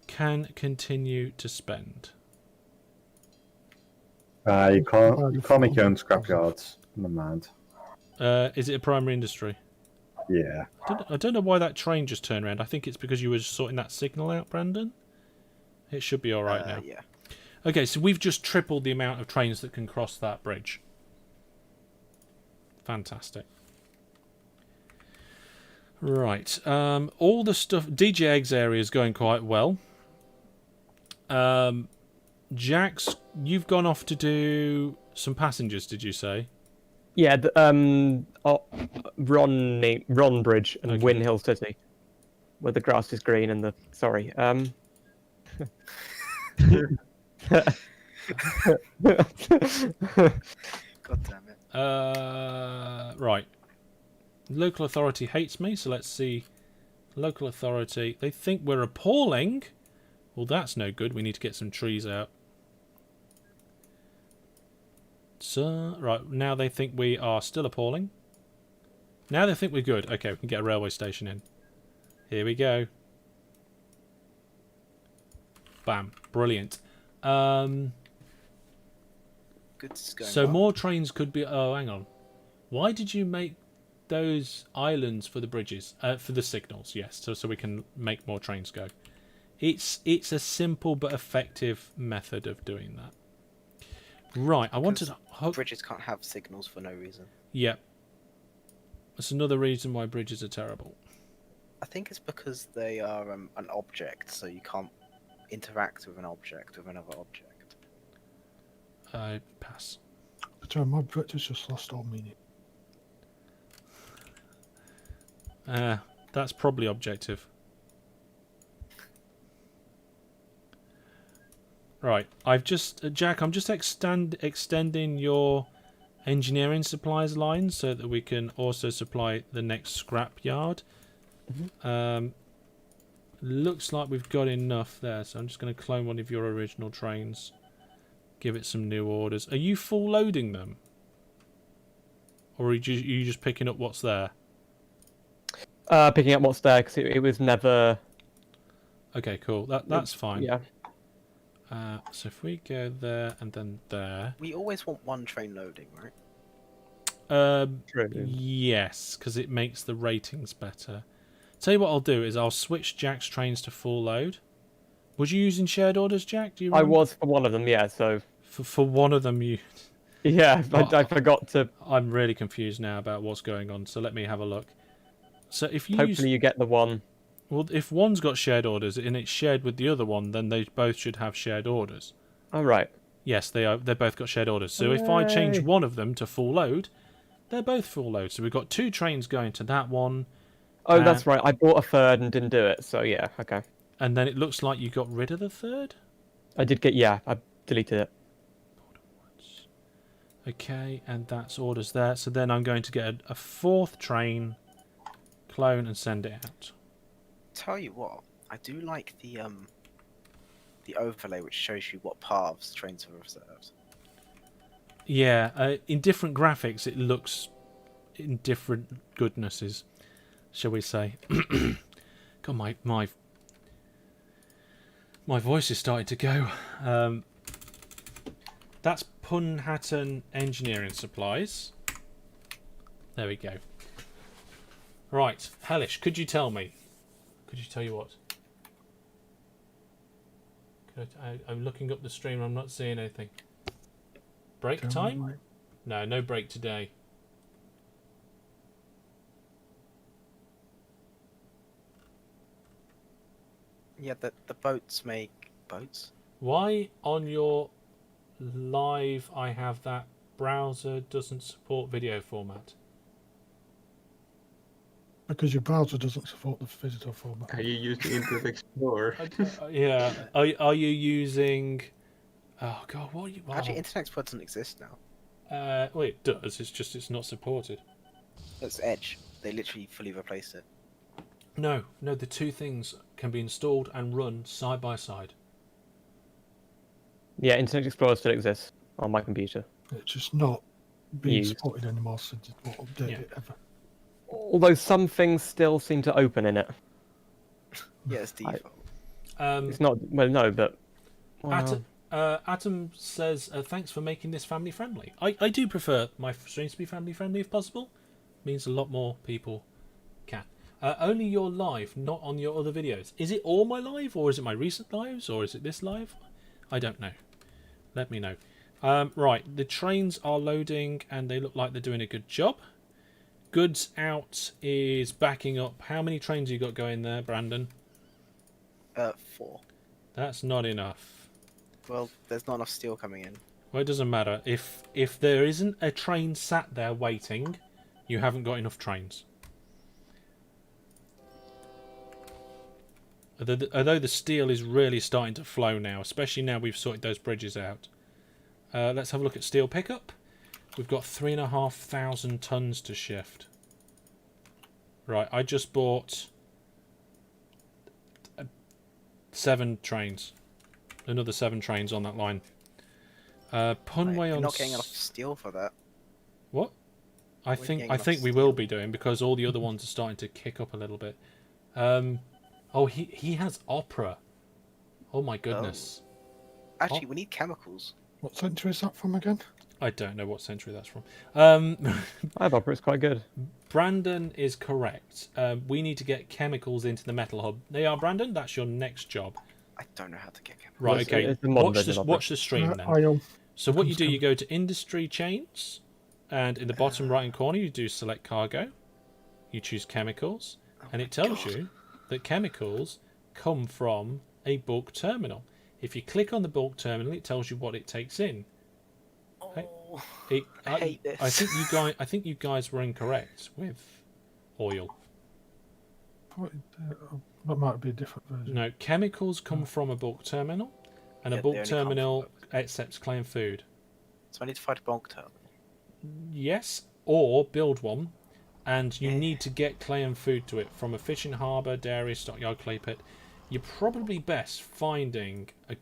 can continue to spend. You can't make your own scrapyards. Never mind. Is it a primary industry? Yeah. I don't know why that train just turned around. I think it's because you were sorting that signal out, Brandon. It should be alright now. Yeah. Okay, so we've just tripled the amount of trains that can cross that bridge. Fantastic. Right. All the stuff... DJ Eggs area is going quite well. Jax, you've gone off to do some passengers, did you say? Yeah, Ron Bridge and Okay. Win Hill City, where the grass is green and the God damn it. Right. Local authority hates me, so let's see. Local authority. They think we're appalling. Well, that's no good. We need to get some trees out. So, right, now they think we are still appalling. Now they think we're good. Okay, we can get a railway station in. Here we go. Bam. Brilliant. Goods is going So well. more trains could be... Oh, hang on. Why did you make those islands for the bridges? For the signals, yes. So we can make more trains go. It's a simple but effective method of doing that. Right, I wanted to... Bridges can't have signals for no reason. Yep. That's another reason why bridges are terrible. I think it's because they are an object, so you can't interact with an object with another object. Pass. Sorry, my bridge has just lost all meaning. That's probably objective. Right, I've just Jack. I'm just extending your engineering supplies line so that we can also supply the next scrap yard. Looks like we've got enough there, so I'm just going to clone one of your original trains, give it some new orders. Are you full loading them, or are you just picking up what's there? Picking up what's there because it was never. Okay, cool. That's fine. Yeah. So if we go there and then there. We always want one train loading, right? True. Yes, because it makes the ratings better. Tell you what I'll do is I'll switch Jack's trains to full load. Was you using shared orders, Jack? Do you I remember? was for one of them, yeah. So. For one of them, you. Yeah, I forgot to. I'm really confused now about what's going on. So let me have a look. So if you Hopefully you get the one. Well, if one's got shared orders and it's shared with the other one, then they both should have shared orders. Oh right. Yes, they are. They both got shared orders. So if I change one of them to full load, they're both full load. So we've got 2 trains going to that one. Oh, that's right. I bought a third and didn't do it. So yeah, okay. And then it looks like you got rid of the third. I did get I deleted it. Okay, and that's orders there. So then I'm going to get a 4th train, clone, and send it out. Tell you what, I do like the overlay which shows you what paths trains are reserved. Yeah, in different graphics it looks in different goodnesses, shall we say. God, my voice is starting to go. That's Punhattan Engineering Supplies. There we go. Right, Hellish, could you tell me? Could you tell you what? I'm looking up the stream. I'm not seeing anything. Break time? No, no break today. Yeah, the boats make boats. Why on your live I have that browser doesn't support video format? Because your browser doesn't support the physical format. Are you using Internet Explorer? Yeah. Are you using? Oh God, what are you? Wow. Actually, Internet Explorer doesn't exist now. Well, it does. It's just it's not supported. That's Edge. They literally fully replaced it. No, the 2 things can be installed and run side by side. Yeah, Internet Explorer still exists on my computer. It's just not being Used. supported anymore, so it won't update it ever. Although some things still seem to open in it. Yeah, it's default. It's not well, no, but Atom says thanks for making this family friendly. I do prefer my streams to be family friendly if possible. Means a lot more people can. Only your live, not on your other videos. Is it all my live, or is it my recent lives, or is it this live? I don't know. Let me know. Right, the trains are loading and they look like they're doing a good job. Goods out is backing up. How many trains you got going there, Brandon? 4. That's not enough. Well, there's not enough steel coming in. Well, it doesn't matter. If there isn't a train sat there waiting, you haven't got enough trains. Although the steel is really starting to flow now, especially now we've sorted those bridges out. Let's have a look at steel pickup. We've got 3,500 tons to shift. Right, I just bought 7 trains. Another 7 trains on that line. Punway You're on. not getting enough steel for that. What? I think we will be doing, because all the other ones are starting to kick up a little bit. Oh, he has opera. Oh my goodness. Actually, we need chemicals. What century is that from again? I don't know what century that's from. I have opera. It's quite good. Brandon is correct. We need to get chemicals into the metal hub. They are, Brandon. That's your next job. I don't know how to get chemicals. Right. Okay. It's the modern version of Opera. Watch the stream then. So what you do, Comes you go to industry chains, and in the bottom right hand corner, you do select cargo. You choose chemicals, and it tells you that chemicals come from a bulk terminal. If you click on the bulk terminal, it tells you what it takes in. Oh, I hate this. I think you guys were incorrect with oil. thought that might be a different version. No, chemicals come from a bulk terminal, and Yeah, a they bulk only come from terminal bulk. accepts clay and food. So I need to find a bulk terminal. Yes, or build one, and you Yeah. need to get clay and food to it from a fishing harbour, dairy, stockyard, clay pit. You're probably best finding a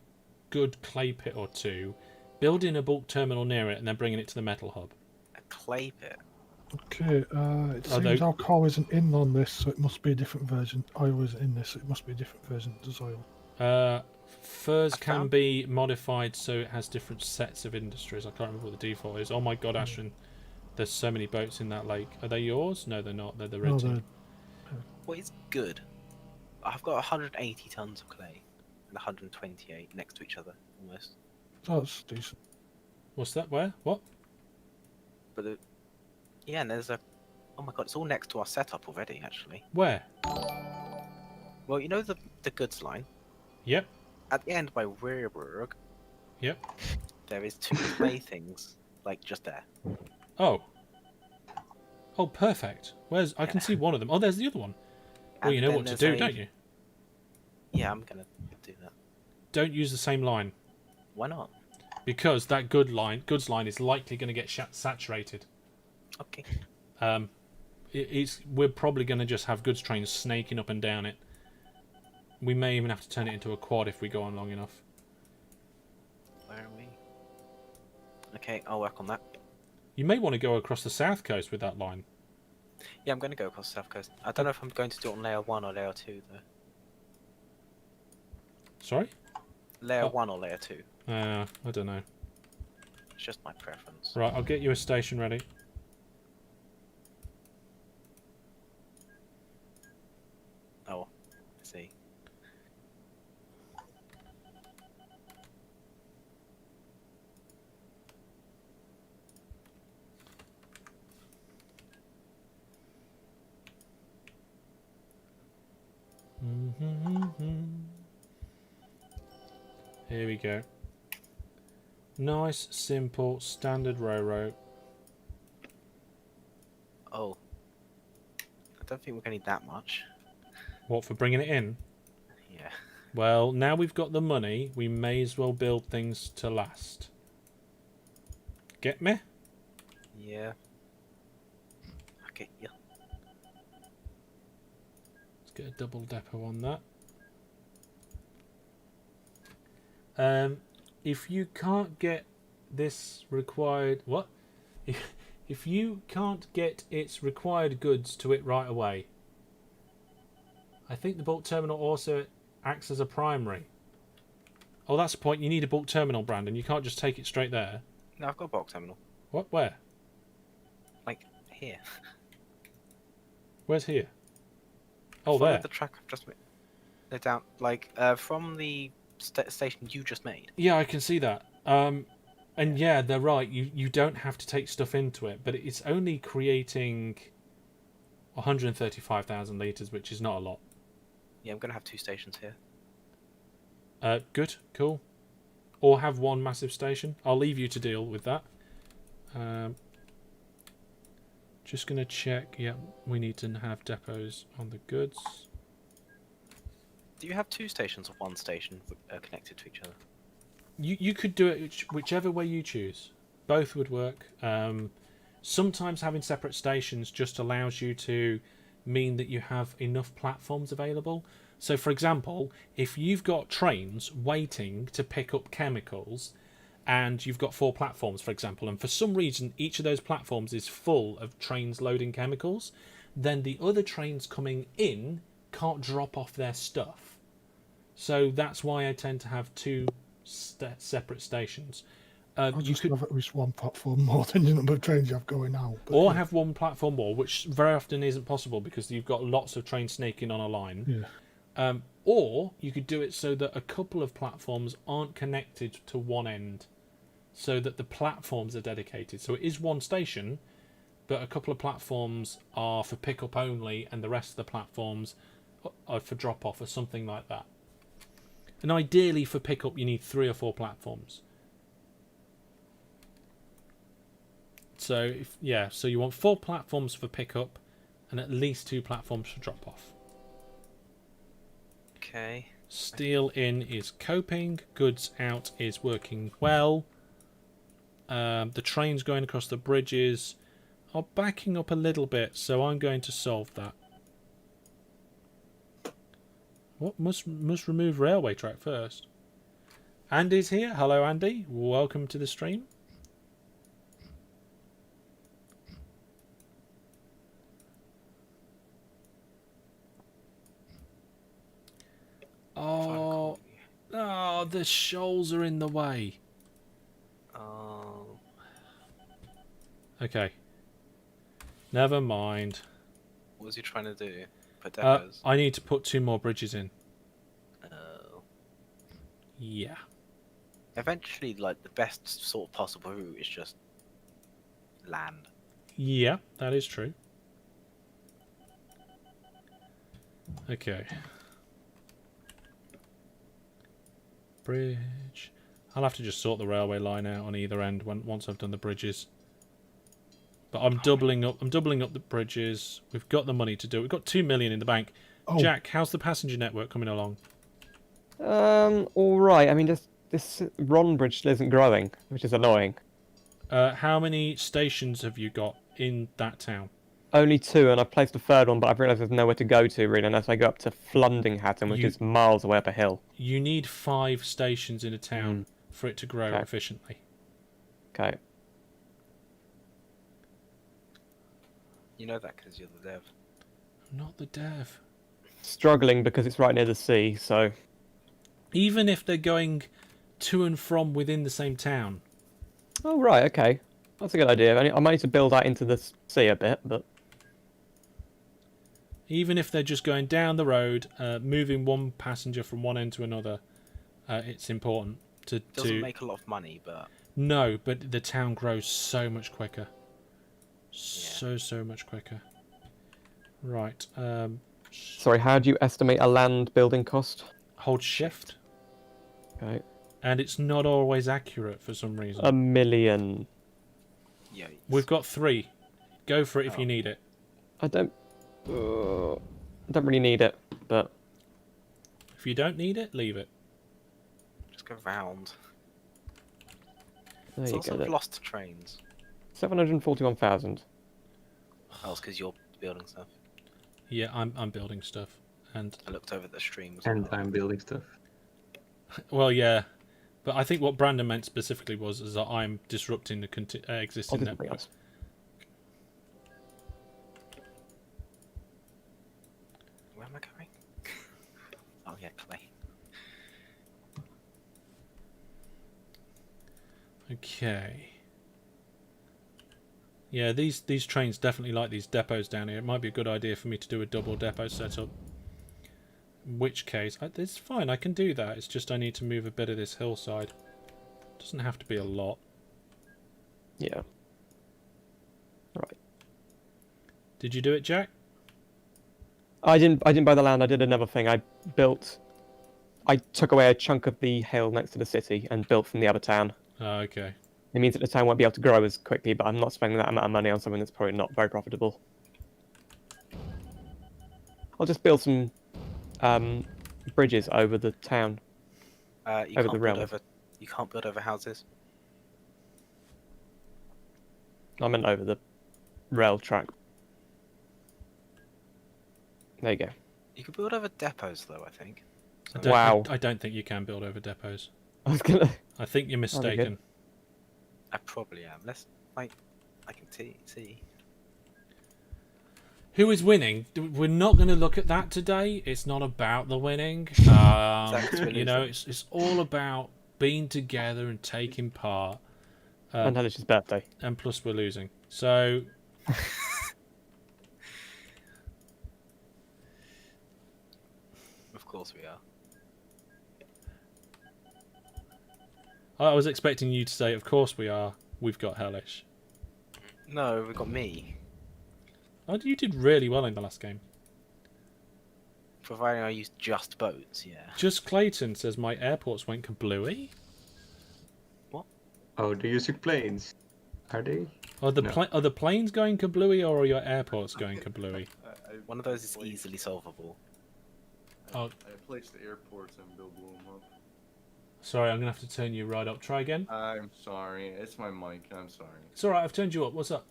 good clay pit or two, building a bulk terminal near it, and then bringing it to the metal hub. A clay pit. Okay, it Although- seems alcohol isn't in on this, so it must be a different version. Oil isn't in this, so it must be a different version as oil. Furs I can found- be modified so it has different sets of industries. I can't remember what the default is. Oh my god, Ashton, there's so many boats in that lake. Are they yours? No, they're not. They're the red No, team. What is good? I've got 180 tons of clay and 128 next to each other, almost. that's decent. What's that? Where? What? But yeah, and there's a. Oh my god, it's all next to our setup already, actually. Where? Well, you know the goods line Yep. at the end by Weirberg. Yep. There is 2 clay things, like just there. Oh. Oh, perfect. Where's? I can see one of them. Oh, there's the other one. Well, And you know then what to there's do, don't you? Yeah, I'm gonna do that. Don't use the same line Why not? because that goods line is likely going to get saturated. Okay. We're probably going to just have goods trains snaking up and down it. We may even have to turn it into a quad if we go on long enough. Where are we? Okay, I'll work on that. You may want to go across the south coast with that line. Yeah, I'm going to go across the south coast. I don't know if I'm going to do it on layer 1 or layer 2, though. Sorry? Layer Oh. 1 or layer 2. I don't know. It's just my preference. Right, I'll get you a station ready. Oh, I see. Here we go. Nice, simple, standard railroad. Oh. I don't think we're going to need that much. What, for bringing it in? Yeah. Well, now we've got the money, we may as well build things to last. Get me? Yeah. Okay, yeah. Let's get a double depot on that. If you can't get this required... What? If you can't get its required goods to it right away, I think the bulk terminal also acts as a primary. Oh, that's the point. You need a bulk terminal, Brandon. You can't just take it straight there. No, I've got a bulk terminal. What? Where? Like, here. Where's here? Oh, Follow there. the track I've just made. They're down, like, from the station you just made. Yeah, I can see that. And yeah, they're right. You don't have to take stuff into it, but it's only creating 135,000 litres, which is not a lot. Yeah, I'm going to have 2 stations here. Good, cool. Or have one massive station. I'll leave you to deal with that. Just going to check. Yeah, we need to have depots on the goods. Do you have 2 stations or 1 station connected to each other? You could do it whichever way you choose. Both would work. Sometimes having separate stations just allows you to mean that you have enough platforms available. So, for example, if you've got trains waiting to pick up chemicals and you've got 4 platforms, for example, and for some reason each of those platforms is full of trains loading chemicals, then the other trains coming in can't drop off their stuff. So that's why I tend to have 2 separate stations. I You just could, have at least one platform more than the number of trains you have going out. But or yeah. have one platform more, which very often isn't possible because you've got lots of trains snaking on a line. Yeah. Or you could do it so that a couple of platforms aren't connected to one end, so that the platforms are dedicated. So it is one station, but a couple of platforms are for pickup only, and the rest of the platforms are for drop off or something like that. And ideally for pickup, you need 3 or 4 platforms. So so you want 4 platforms for pickup, and at least 2 platforms for drop off. Okay. Steel in is coping. Goods out is working well. The trains going across the bridges are backing up a little bit, so I'm going to solve that. What must remove railway track first? Andy's here. Hello, Andy. Welcome to the stream. Oh, the shoals are in the way. Oh. Okay. Never mind. What was he trying to do? Put depots? I need to put 2 more bridges in. Oh. Yeah. Eventually, like, the best sort of possible route is just land. Yeah, that is true. Okay. Bridge. I'll have to just sort the railway line out on either end once I've done the bridges. But I'm doubling up the bridges. We've got the money to do it. We've got 2 million in the bank. Oh. Jack, how's the passenger network coming along? All right. I mean, this Ron bridge isn't growing, which is annoying. How many stations have you got in that town? Only 2, and I've placed a 3rd one, but I've realised there's nowhere to go to really unless I go up to Flundinghattan, which is miles away up a hill. You need 5 stations in a town for it to grow efficiently. Okay. You know that because you're the dev. I'm not the dev. Struggling because it's right near the sea, so... Even if they're going to and from within the same town. Oh, right, okay. That's a good idea. I might need to build that into the sea a bit, but... Even if they're just going down the road, moving one passenger from one end to another, it's important to... Doesn't make a lot of money, but... No, but the town grows so much quicker. So much quicker. Right. Sorry, how do you estimate a land building cost? Hold shift. Okay. And it's not always accurate for some reason. 1 million. Yeah. We've got 3. Go for it if you need it. I don't really need it, but... If you don't need it, leave it. Just go round. There It's you also go. lost trains. 741,000. Oh, it's because you're building stuff. Yeah, I'm building stuff. And I looked over the stream. And I'm building stuff. well, yeah. But I think what Brandon meant specifically was is that I'm disrupting the existing network. Else. Where am I going? Oh yeah, clay. Okay. Yeah, these trains definitely like these depots down here. It might be a good idea for me to do a double depot setup. In which case, it's fine, I can do that. It's just I need to move a bit of this hillside. Doesn't have to be a lot. Yeah. Right. Did you do it, Jack? I didn't buy the land. I did another thing. I took away a chunk of the hill next to the city and built from the other town. Oh, okay. It means that the town won't be able to grow as quickly, but I'm not spending that amount of money on something that's probably not very profitable. I'll just build some bridges over the town. You Over the rail. You can't build over houses. I meant over the rail track. There you go. You can build over depots, though. I think. So Wow. I don't think you can build over depots. I was gonna. I think you're be mistaken. I probably am. Let's I can see. Who is winning? We're not going to look at that today. It's not about the winning. You know, it's all about being together and taking part. And Hellish's birthday. And plus we're losing. So... Of course we are. I was expecting you to say, of course we are. We've got Hellish. No, we've got me. Oh, you did really well in the last game. Providing I use just boats, yeah. Just Clayton says my airports went kablooey. What? Oh, do you use your planes? Are they? Are the planes going kablooey or are your airports going kablooey? One of those is easily solvable. Oh. I placed the airports and Bill blew them up. Sorry, I'm gonna have to turn you right up. Try again. I'm sorry. It's my mic. I'm sorry. It's alright, I've turned you up. What's up?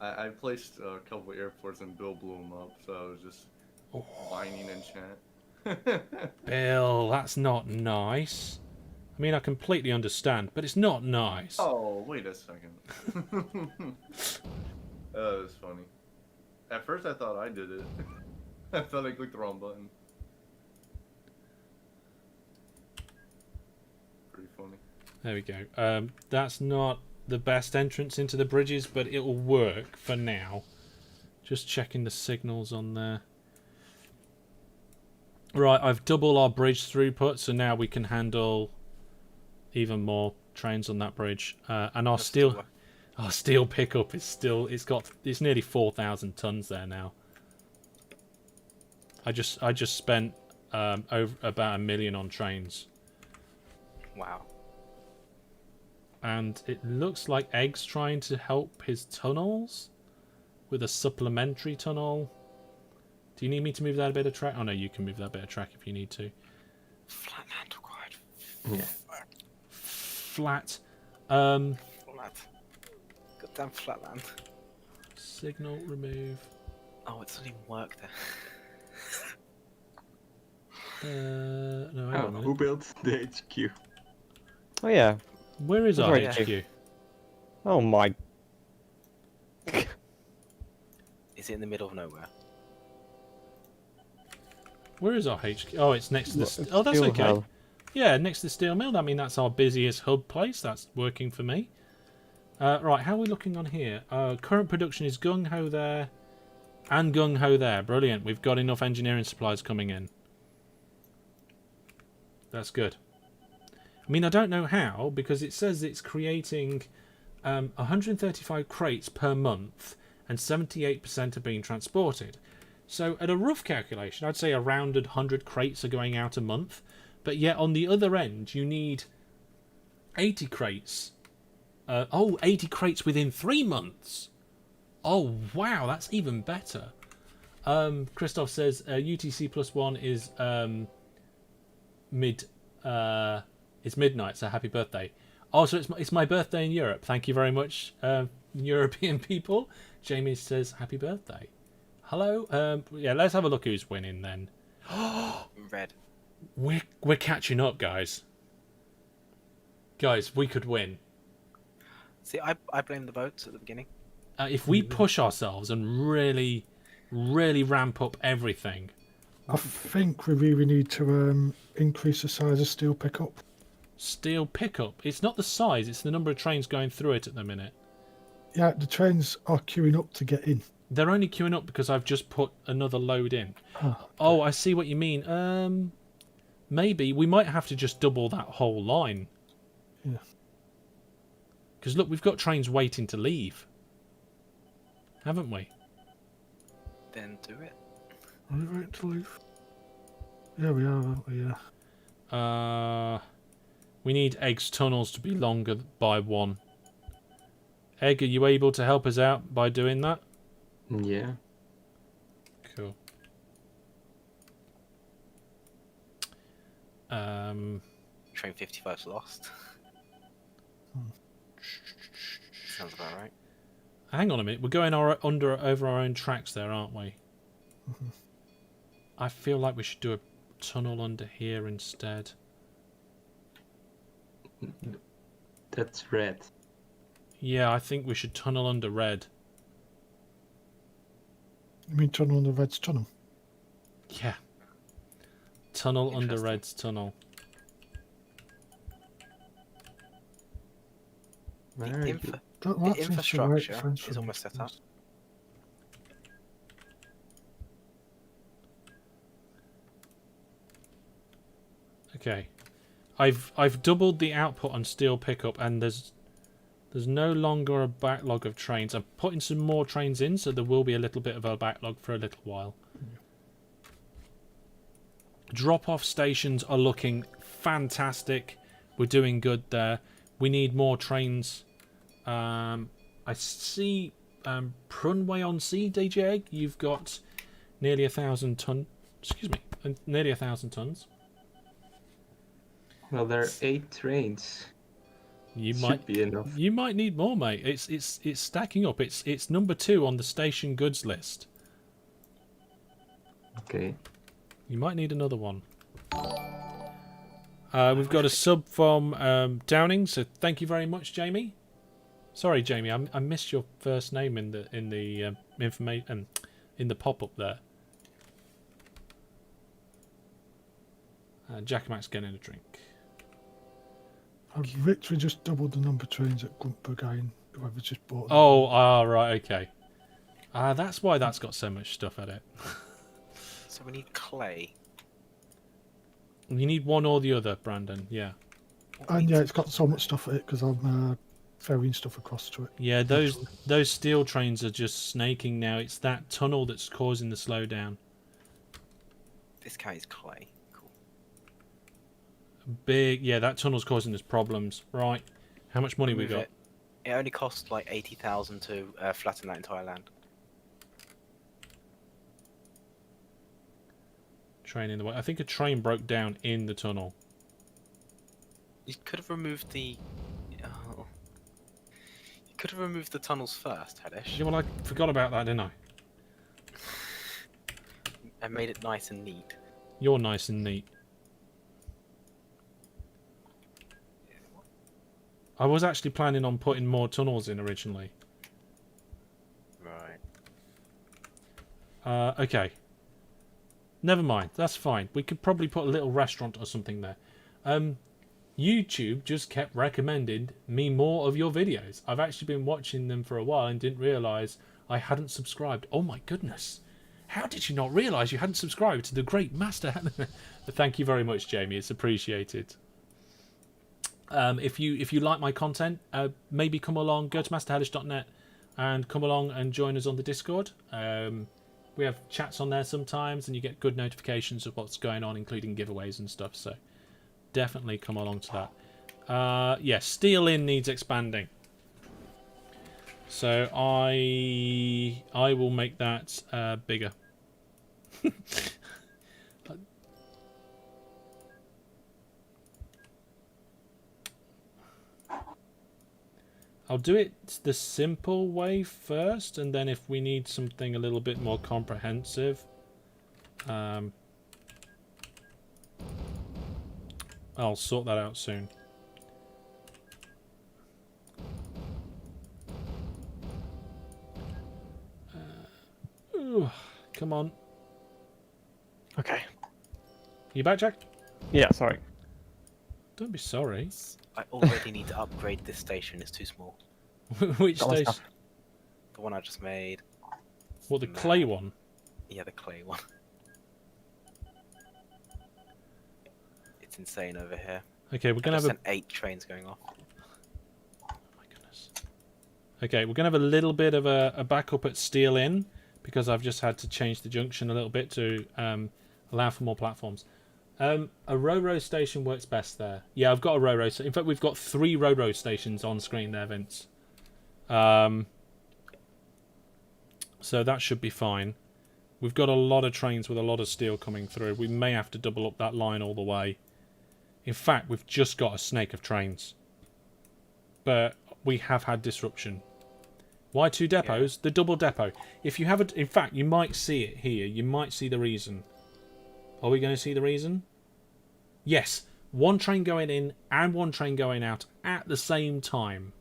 I placed a couple airports and Bill blew them up, so I was just whining in chat. Bill, that's not nice. I mean, I completely understand, but it's not nice. Oh, wait a second. That was funny. At first I thought I did it. I thought I clicked the wrong button. Pretty funny. There we go. That's not the best entrance into the bridges, but it'll work for now. Just checking the signals on there. Right, I've doubled our bridge throughput, so now we can handle even more trains on that bridge. And our steel pickup is still it's nearly 4,000 tons there now. I just spent over about $1 million on trains. Wow. And it looks like Egg's trying to help his tunnels with a supplementary tunnel. Do you need me to move that a bit of track? Oh no, you can move that bit of track if you need to. Flat land required. Yeah. Flat. Flat. Goddamn flat land. Signal remove. Oh, it doesn't even work there. No, hang on a minute. Who built the HQ? Oh yeah. Where is our Right, HQ? Oh my. Is it in the middle of nowhere? Where is our HQ? Oh, it's next to the... It's Oh, that's Steel okay. Hell. Yeah, next to the steel mill. I mean, that's our busiest hub place. That's working for me. Right, how are we looking on here? Current production is gung-ho there and gung-ho there. Brilliant. We've got enough engineering supplies coming in. That's good. I mean, I don't know how, because it says it's creating 135 crates per month and 78% are being transported. So at a rough calculation, I'd say around 100 crates are going out a month. But yet on the other end, you need 80 crates. 80 crates within 3 months. Oh, wow, that's even better. Christoph says UTC +1 is it's midnight, so happy birthday. Oh, so it's my birthday in Europe. Thank you very much, European people. Jamie says happy birthday. Hello. Yeah, let's have a look who's winning then. Red. We're catching up, guys. Guys, we could win. See, I blame the votes at the beginning. If we push ourselves and really, really ramp up everything. I think we really need to increase the size of steel pickup. Steel pickup. It's not the size, it's the number of trains going through it at the minute. Yeah, the trains are queuing up to get in. They're only queuing up because I've just put another load in. Oh, I see what you mean. Maybe we might have to just double that whole line. Yeah. Because look, we've got trains waiting to leave. Haven't we? Then do it. Are we right to leave? Yeah, we are, aren't we? Yeah. We need Egg's tunnels to be longer by 1. Egg, are you able to help us out by doing that? Yeah. Cool. Train 55's lost. Sounds about right. Hang on a minute. We're going over our own tracks there, aren't we? Mm-hmm. I feel like we should do a tunnel under here instead. That's red. Yeah, I think we should tunnel under red. You mean tunnel on the Red's tunnel? Yeah. Tunnel under Interesting. red's tunnel. Where The, are you? infra- That the seems to right infrastructure fence is from almost set up. Okay. I've doubled the output on steel pickup and there's no longer a backlog of trains. I'm putting some more trains in, so there will be a little bit of a backlog for a little while. Drop-off stations are looking fantastic. We're doing good there. We need more trains. I see Prunway on Sea, DJ Egg. You've got nearly 1,000 ton. Excuse me. nearly 1,000 tons. Well, there are 8 trains. You Should might be enough. You might need more, mate. It's stacking up. It's number 2 on the station goods list. Okay. You might need another one. We've got a sub from Downing, so thank you very much, Jamie. Sorry, Jamie, I missed your first name in the information in the pop up there. Jack Max getting a drink. I've literally just doubled the number of trains at Grumpergain. Whoever just bought them. Oh, right, okay. That's why that's got so much stuff at it. So we need clay. You need one or the other, Brandon. Yeah. And yeah, it's got so much stuff at it because I'm ferrying stuff across to it. Yeah, those steel trains are just snaking now. It's that tunnel that's causing the slowdown. This guy is clay. Cool. Yeah, that tunnel's causing us problems. Right. How much money we got? It only cost like 80,000 to flatten that entire land. Train in the way. I think a train broke down in the tunnel. You could have removed the. Oh. You could have removed the tunnels first, Hellish. Yeah, well, I forgot about that, didn't I? And made it nice and neat. You're nice and neat. I was actually planning on putting more tunnels in originally. Right. Okay. Never mind. That's fine. We could probably put a little restaurant or something there. YouTube just kept recommending me more of your videos. I've actually been watching them for a while and didn't realise I hadn't subscribed. Oh my goodness. How did you not realise you hadn't subscribed to the great master? Thank you very much, Jamie. It's appreciated. If you like my content, maybe come along, go to masterhellish.net and come along and join us on the Discord. We have chats on there sometimes, and you get good notifications of what's going on, including giveaways and stuff. So definitely come along to that. Yeah, Steel Inn needs expanding. So I will make that bigger. I'll do it the simple way first, and then if we need something a little bit more comprehensive, I'll sort that out soon. Ooh, come on. Okay. You back, Jack? Yeah, sorry. Don't be sorry. I already need to upgrade this station. It's too small. Which Got my station? stuff. The one I just made. What, the clay one? Yeah, the clay one. It's insane over here. Okay, we're gonna have a 8 trains going off. Oh my goodness. Okay, we're gonna have a little bit of a backup at Steel Inn because I've just had to change the junction a little bit to allow for more platforms. A Ro-Ro station works best there. Yeah, I've got a Ro-Ro. In fact, we've got 3 Ro-Ro stations on screen there, Vince. So that should be fine. We've got a lot of trains with a lot of steel coming through. We may have to double up that line all the way. In fact, we've just got a snake of trains. But we have had disruption. Why 2 depots? Yeah. The double depot. If you have a... In fact, you might see it here. You might see the reason. Are we going to see the reason? Yes. 1 train going in and 1 train going out at the same time.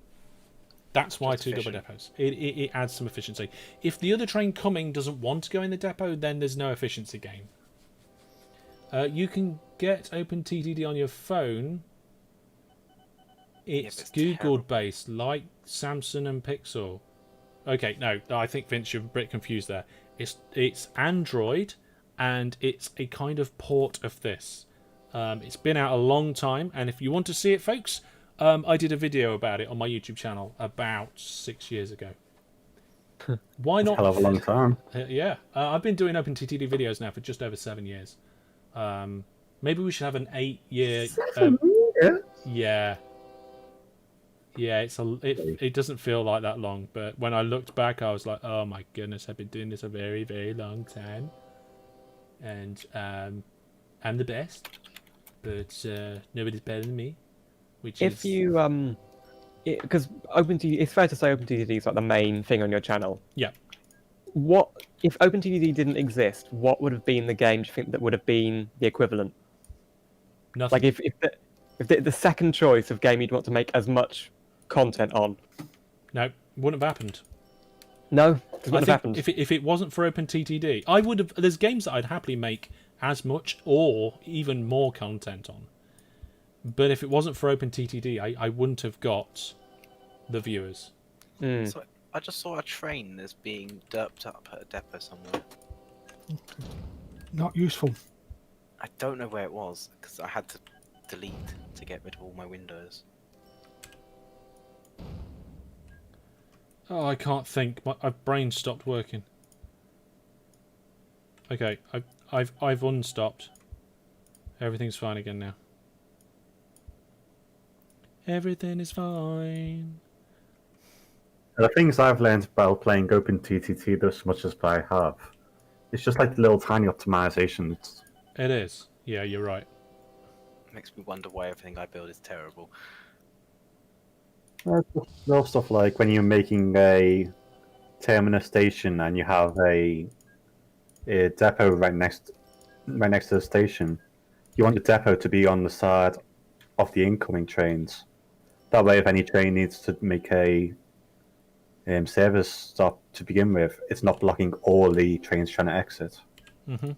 That's why 2 double depots. It adds some efficiency. If the other train coming doesn't want to go in the depot, then there's no efficiency gain. You can get OpenTTD on your phone. It's Google-based, like Samsung and Pixel. Okay, no, I think, Vince, you're a bit confused there. It's Android, and it's a kind of port of this. It's been out a long time, and if you want to see it, folks, I did a video about it on my YouTube channel about 6 years ago. Why not? Hell of a long time. Yeah, I've been doing OpenTTD videos now for just over 7 years. Maybe we should have an 8-year. 7 years? Yeah. Yeah, it doesn't feel like that long, but when I looked back, I was like, oh my goodness, I've been doing this a very, very long time. And I'm the best, but nobody's better than me. Which If is you because OpenTTD, it's fair to say OpenTTD is like the main thing on your channel. yeah. What if OpenTTD didn't exist? What would have been the game? Do you think that would have been the equivalent? Nothing. Like if the second choice of game you'd want to make as much content on. No, wouldn't have happened. No, it I wouldn't have think happened. if it wasn't for OpenTTD, I would have. There's games that I'd happily make as much or even more content on. But if it wasn't for OpenTTD, I wouldn't have got the viewers. Mm. So I just saw a train that's being derped up at a depot somewhere. Not useful. I don't know where it was because I had to delete to get rid of all my windows. Oh, I can't think. My brain stopped working. Okay, I've unstopped. Everything's fine again now. Everything is fine. The things I've learned about playing OpenTTD as much as I have, it's just like little tiny optimizations. It is. Yeah, you're right. Makes me wonder why everything I build is terrible. Little stuff like when you're making a terminus station and you have a depot right next to the station. You want the depot to be on the side of the incoming trains. That way, if any train needs to make a service stop to begin with, it's not blocking all the trains trying to exit. Mm-hmm.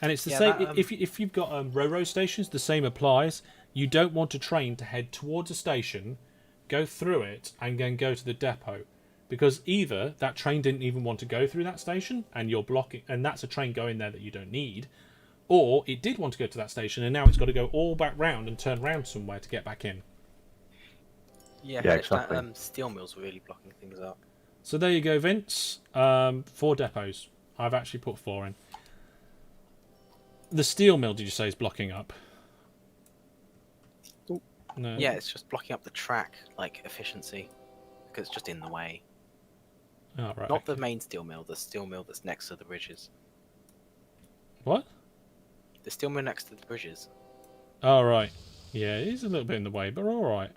And it's the Yeah, same. that, If you've got Ro-Ro stations, the same applies. You don't want a train to head towards a station, go through it, and then go to the depot, because either that train didn't even want to go through that station, and you're blocking, and that's a train going there that you don't need, or it did want to go to that station, and now it's got to go all back round and turn round somewhere to get back in. Yeah, Yeah, exactly. exactly. Steel mill's really blocking things up. So there you go, Vince. 4 depots. I've actually put 4 in. The steel mill, did you say, is blocking up? No. Yeah, it's just blocking up the track, like, efficiency. Because it's just in the way. Oh, right. Not the main steel mill, the steel mill that's next to the bridges. What? The steel mill next to the bridges. Oh, right. Yeah, it is a little bit in the way, but all right.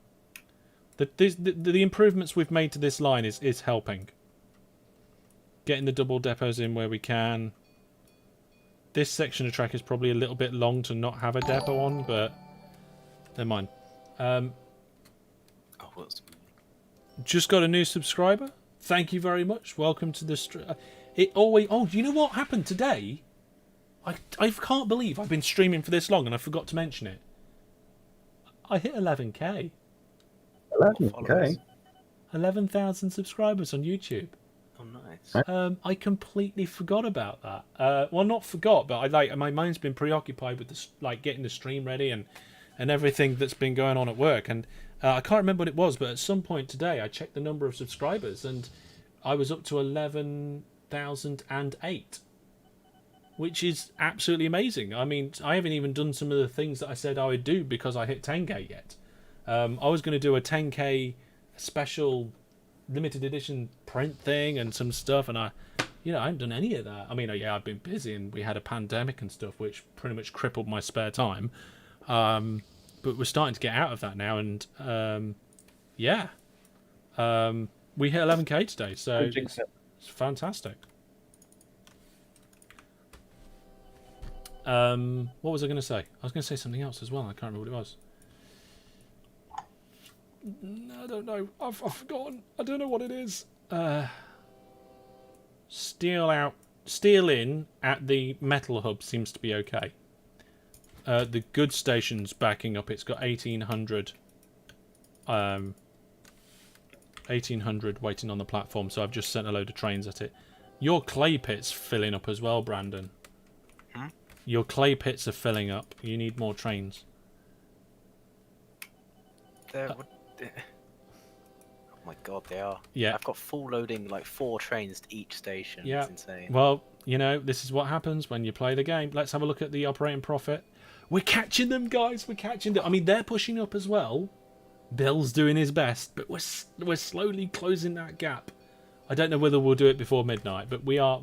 The improvements we've made to this line is helping. Getting the double depots in where we can. This section of track is probably a little bit long to not have a depot on, but never mind. Oh, what's... Just got a new subscriber. Thank you very much. Welcome to the stream. It always. Oh, do you know what happened today? I can't believe I've been streaming for this long and I forgot to mention it. I hit 11k. 11k. 11,000 subscribers on YouTube. Oh, nice. I completely forgot about that. Well, not forgot, but my mind's been preoccupied with this, getting the stream ready and everything that's been going on at work. And I can't remember what it was, but at some point today, I checked the number of subscribers and I was up to 11,008, which is absolutely amazing. I mean, I haven't even done some of the things that I said I would do because I hit 10k yet. I was going to do a 10k special limited edition print thing and some stuff, and I haven't done any of that. I mean, yeah, I've been busy and we had a pandemic and stuff which pretty much crippled my spare time, but we're starting to get out of that now, and we hit 11k today, so it's fantastic. What was I going to say? I was going to say something else as well. I can't remember what it was. I don't know. I've forgotten. I don't know what it is. Steel in at the metal hub seems to be okay. The goods station's backing up. It's got 1,800 waiting on the platform, so I've just sent a load of trains at it. Your clay pit's filling up as well, Brandon. Hmm? Your clay pits are filling up. You need more trains. Oh my god, they are. Yeah. I've got full loading, 4 trains to each station. Yeah. It's insane. Well, this is what happens when you play the game. Let's have a look at the operating profit. We're catching them, guys. We're catching them. I mean, they're pushing up as well. Bill's doing his best, but we're slowly closing that gap. I don't know whether we'll do it before midnight, but we are.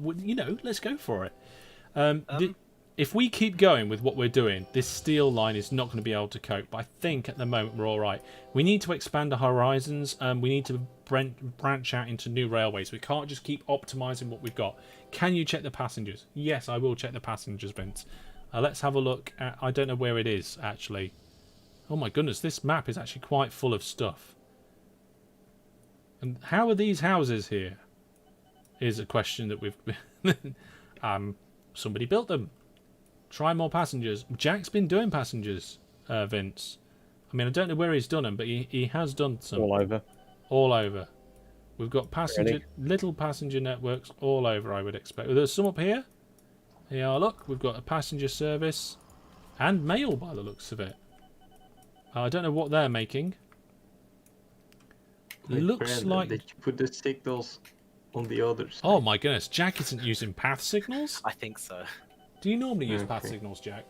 Let's go for it. if we keep going with what we're doing, this steel line is not going to be able to cope. But I think at the moment we're all right. We need to expand the horizons. We need to branch out into new railways. We can't just keep optimizing what we've got. Can you check the passengers? Yes, I will check the passengers, Vince. Let's have a look at... I don't know where it is, actually. Oh my goodness, this map is actually quite full of stuff. And how are these houses here? Is a question that we've... somebody built them. Try more passengers. Jack's been doing passengers, Vince. I mean, I don't know where he's done them, but he has done some. All over. All over. We've got passenger, Really? little passenger networks all over, I would expect. There's some up here. Yeah, look, we've got a passenger service and mail by the looks of it. I don't know what they're making. Looks Brandon, like... Did you put the signals on the others? Oh my goodness, Jack isn't using path signals? I think so. Do you normally use path Okay. signals, Jack?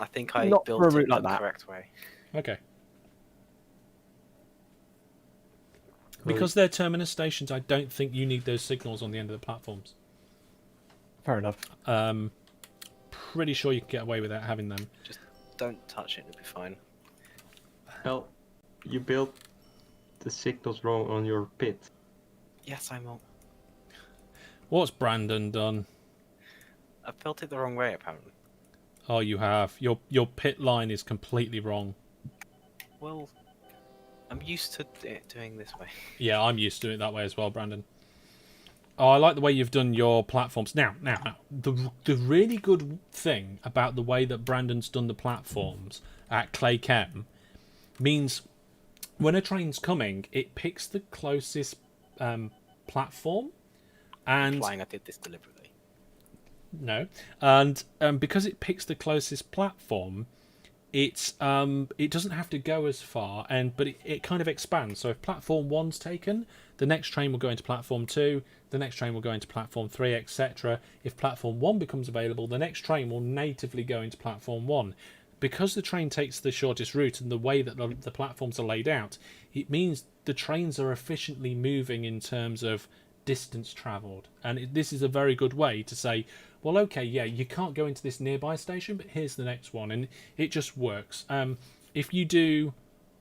I think I Not built for a it route like the that. correct way. Okay. Because they're terminus stations, I don't think you need those signals on the end of the platforms. Fair enough. Pretty sure you can get away without having them. Just don't touch it, it'll be fine. Well, you built the signals wrong on your pit. Yes, I will. What's Brandon done? I built it the wrong way, apparently. Oh, you have. Your pit line is completely wrong. Well, I'm used to it doing this way. Yeah, I'm used to it that way as well, Brandon. Oh, I like the way you've done your platforms. Now, the really good thing about the way that Brandon's done the platforms at Clay Chem means when a train's coming, it picks the closest platform, and Implying I did this deliberately. no, and because it picks the closest platform, it doesn't have to go as far, but it kind of expands. So if platform 1's taken, the next train will go into platform 2, the next train will go into platform 3, etc. If platform 1 becomes available, the next train will natively go into platform 1. Because the train takes the shortest route and the way that the platforms are laid out, it means the trains are efficiently moving in terms of distance travelled. And this is a very good way to say, well, okay, yeah, you can't go into this nearby station, but here's the next one, and it just works. If you do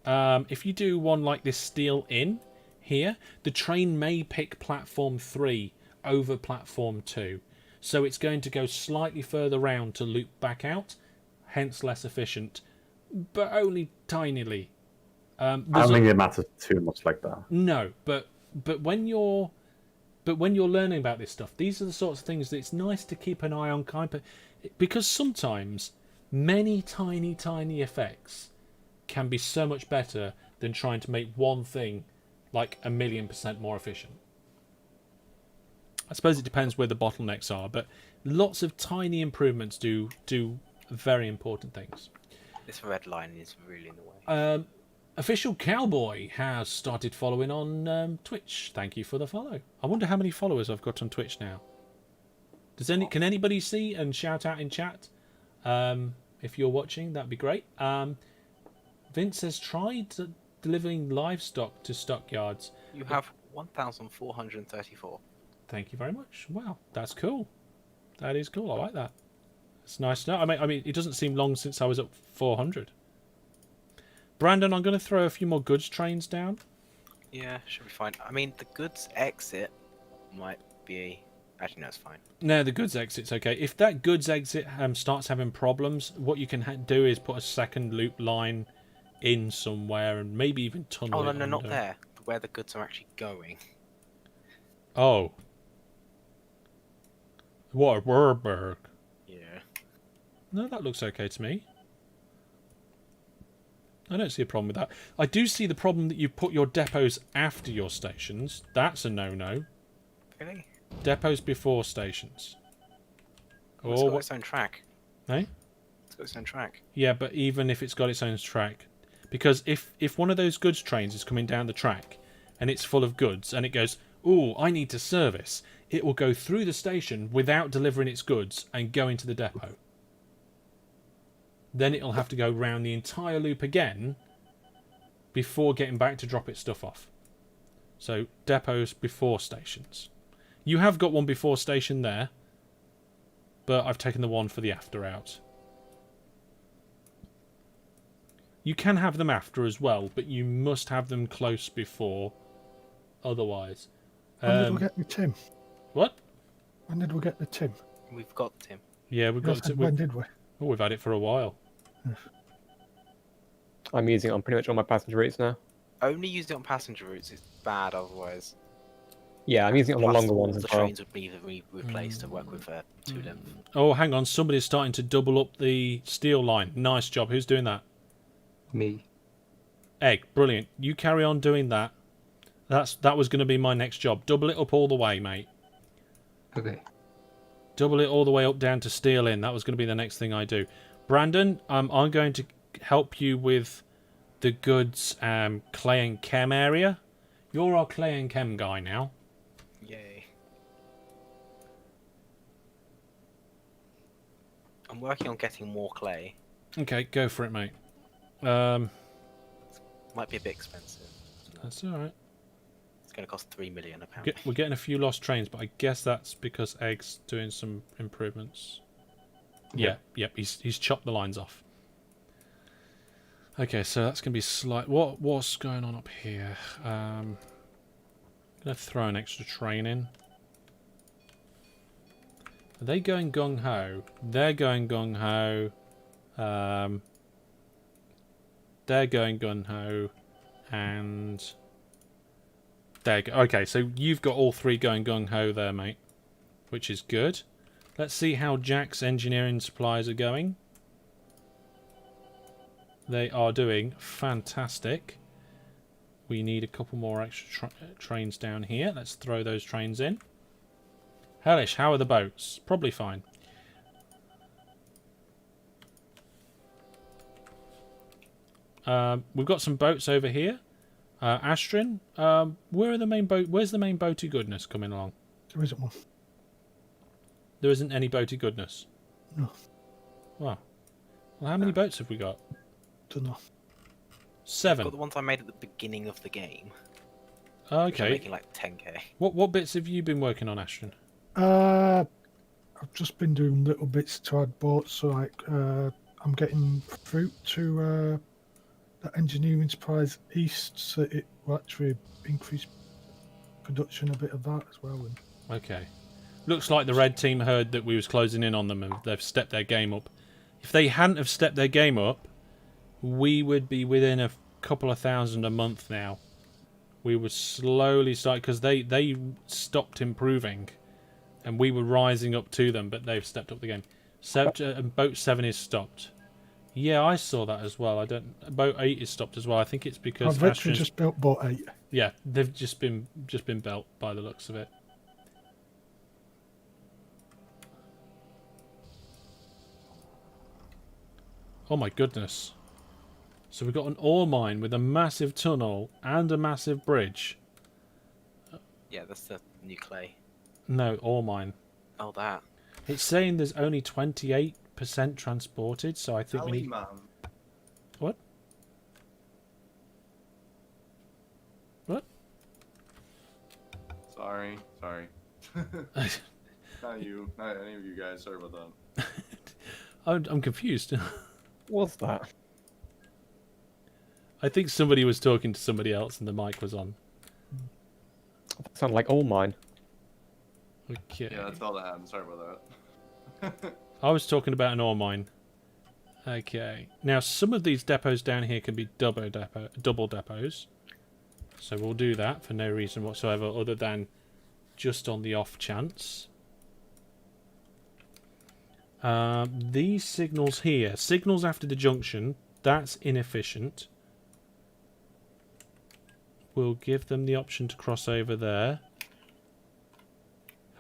one like this steel in here, the train may pick platform 3 over platform 2, so it's going to go slightly further round to loop back out, hence less efficient, but only tinily. I don't think it matters too much like that. No, but when you're learning about this stuff, these are the sorts of things that it's nice to keep an eye on, because sometimes many tiny effects can be so much better than trying to make one thing like 1,000,000% more efficient. I suppose it depends where the bottlenecks are, but lots of tiny improvements do very important things. This red line is really in the way. Official Cowboy has started following on Twitch. Thank you for the follow. I wonder how many followers I've got on Twitch now. Can anybody see and shout out in chat? If you're watching, that'd be great. Vince has tried delivering livestock to stockyards. You have 1,434. Thank you very much. Wow, that's cool. That is cool. I like that. It's nice to know. I mean, it doesn't seem long since I was at 400. Brandon, I'm going to throw a few more goods trains down. Yeah, should be fine. I mean, the goods exit might be... Actually, no, it's fine. No, the goods exit's okay. If that goods exit starts having problems, what you can do is put a second loop line in somewhere and maybe even tunnel Oh, no, it no, not under. there. Where the goods are actually going. Oh. What, Warburg? Yeah. No, that looks okay to me. I don't see a problem with that. I do see the problem that you put your depots after your stations. That's a no-no. Really? Depots before stations. Oh, it's got its own track. Eh? It's got its own track. Yeah, but even if it's got its own track, because if one of those goods trains is coming down the track and it's full of goods and it goes, "Ooh, I need to service," it will go through the station without delivering its goods and go into the depot. Then it'll have to go round the entire loop again before getting back to drop its stuff off. So depots before stations. You have got one before station there, but I've taken the one for the after out. You can have them after as well, but you must have them close before. Otherwise. When did we get the Tim? What? When did we get the Tim? We've got Tim. Yeah, we've got it. When did we? Oh, we've had it for a while. Yes. I'm using it on pretty much all my passenger routes now. Only using it on passenger routes is bad otherwise. Yeah, I'm using it on the Plus, longer all ones as the well. trains would be replaced to work with two length. Oh, hang on. Somebody's starting to double up the steel line. Nice job. Who's doing that? Me. Egg. Brilliant. You carry on doing that. That was going to be my next job. Double it up all the way, mate. Okay. Double it all the way up down to steel in. That was going to be the next thing I do. Brandon, I'm going to help you with the goods clay and chem area. You're our clay and chem guy now. Yay. I'm working on getting more clay. Okay, go for it, mate. Might be a bit expensive. That's all right. It's going to cost 3 million apparently. We're getting a few lost trains, but I guess that's because Egg's doing some improvements. Yeah, yep. He's chopped the lines off. Okay, so that's going to be slight. What's going on up here? I'm going to throw an extra train in. Are they going gung ho? They're going gung ho. They're going gung ho, and okay. So you've got all three going gung ho there, mate, which is good. Let's see how Jack's engineering supplies are going. They are doing fantastic. We need a couple more extra trains down here. Let's throw those trains in. Hellish, how are the boats? Probably fine. We've got some boats over here. Astrin, where's the main boaty goodness coming along? There isn't one. There isn't any boaty goodness. No. Wow. Well, how many boats have we got? Don't know. 7. Got the ones I made at the beginning of the game. Okay. Which are making like 10k. What bits have you been working on, Astrin? I've just been doing little bits to add boats. So like, I'm getting fruit to the engineering supplies east, so it will actually increase production a bit of that as well. And Okay. Looks like the red team heard that we was closing in on them and they've stepped their game up. If they hadn't have stepped their game up, we would be within a couple of thousand a month now. We would slowly start, because they stopped improving and we were rising up to them, but they've stepped up the game. Boat 7 is stopped. Yeah, I saw that as well. Boat 8 is stopped as well. I think it's because I've literally just built boat 8. Yeah, they've just been built by the looks of it. Oh my goodness. So we've got an ore mine with a massive tunnel and a massive bridge. Yeah, that's the new clay. No, ore mine. Oh, that. It's saying there's only 28% transported, so I think we Ali, need... man. What? What? Sorry. Not you. Not any of you guys. Sorry about that. I'm confused. What's that? I think somebody was talking to somebody else and the mic was on. Sound like all mine. Okay. Yeah, that's all that happened. Sorry about that. I was talking about an ore mine. Okay. Now, some of these depots down here can be double depots. So we'll do that for no reason whatsoever other than just on the off chance. These signals here. Signals after the junction. That's inefficient. We'll give them the option to cross over there.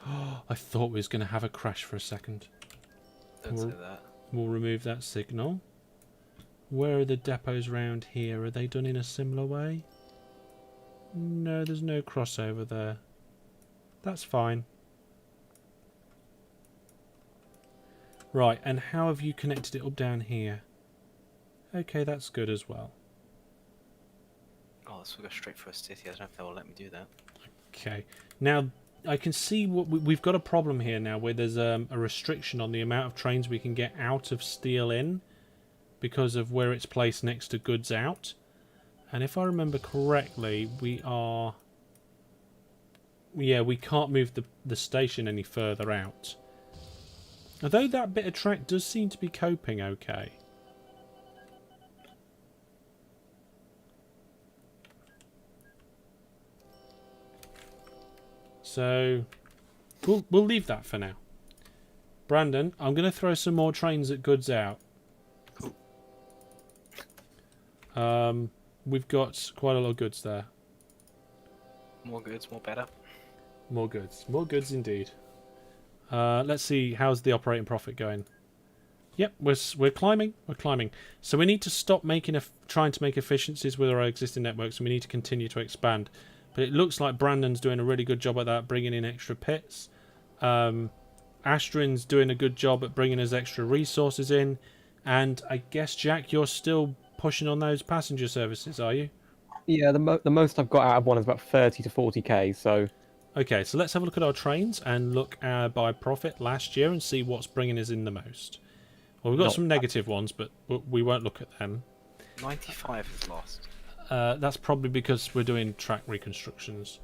I thought we was going to have a crash for a second. Don't say that. We'll remove that signal. Where are the depots round here? Are they done in a similar way? No, there's no crossover there. That's fine. Right, and how have you connected it up down here? Okay, that's good as well. Oh, this will go straight for a city. I don't know if they will let me do that. Okay. Now, I can see what we've got a problem here now, where there's a restriction on the amount of trains we can get out of Steel Inn because of where it's placed next to goods out. And if I remember correctly, we can't move the station any further out. Although that bit of track does seem to be coping okay. So we'll leave that for now. Brandon, I'm going to throw some more trains at goods out. Cool. We've got quite a lot of goods there. More goods, more better. More goods indeed. Let's see, how's the operating profit going? Yep, we're climbing. So we need to stop trying to make efficiencies with our existing networks, and we need to continue to expand. But it looks like Brandon's doing a really good job at that, bringing in extra pits. Astrin's doing a good job at bringing us extra resources in. And I guess, Jack, you're still pushing on those passenger services, are you? Yeah, the most I've got out of one is about 30 to 40k, so... Okay, so let's have a look at our trains and look by profit last year and see what's bringing us in the most. Well, we've got some negative ones, but we won't look at them. 95 is lost. That's probably because we're doing track reconstructions.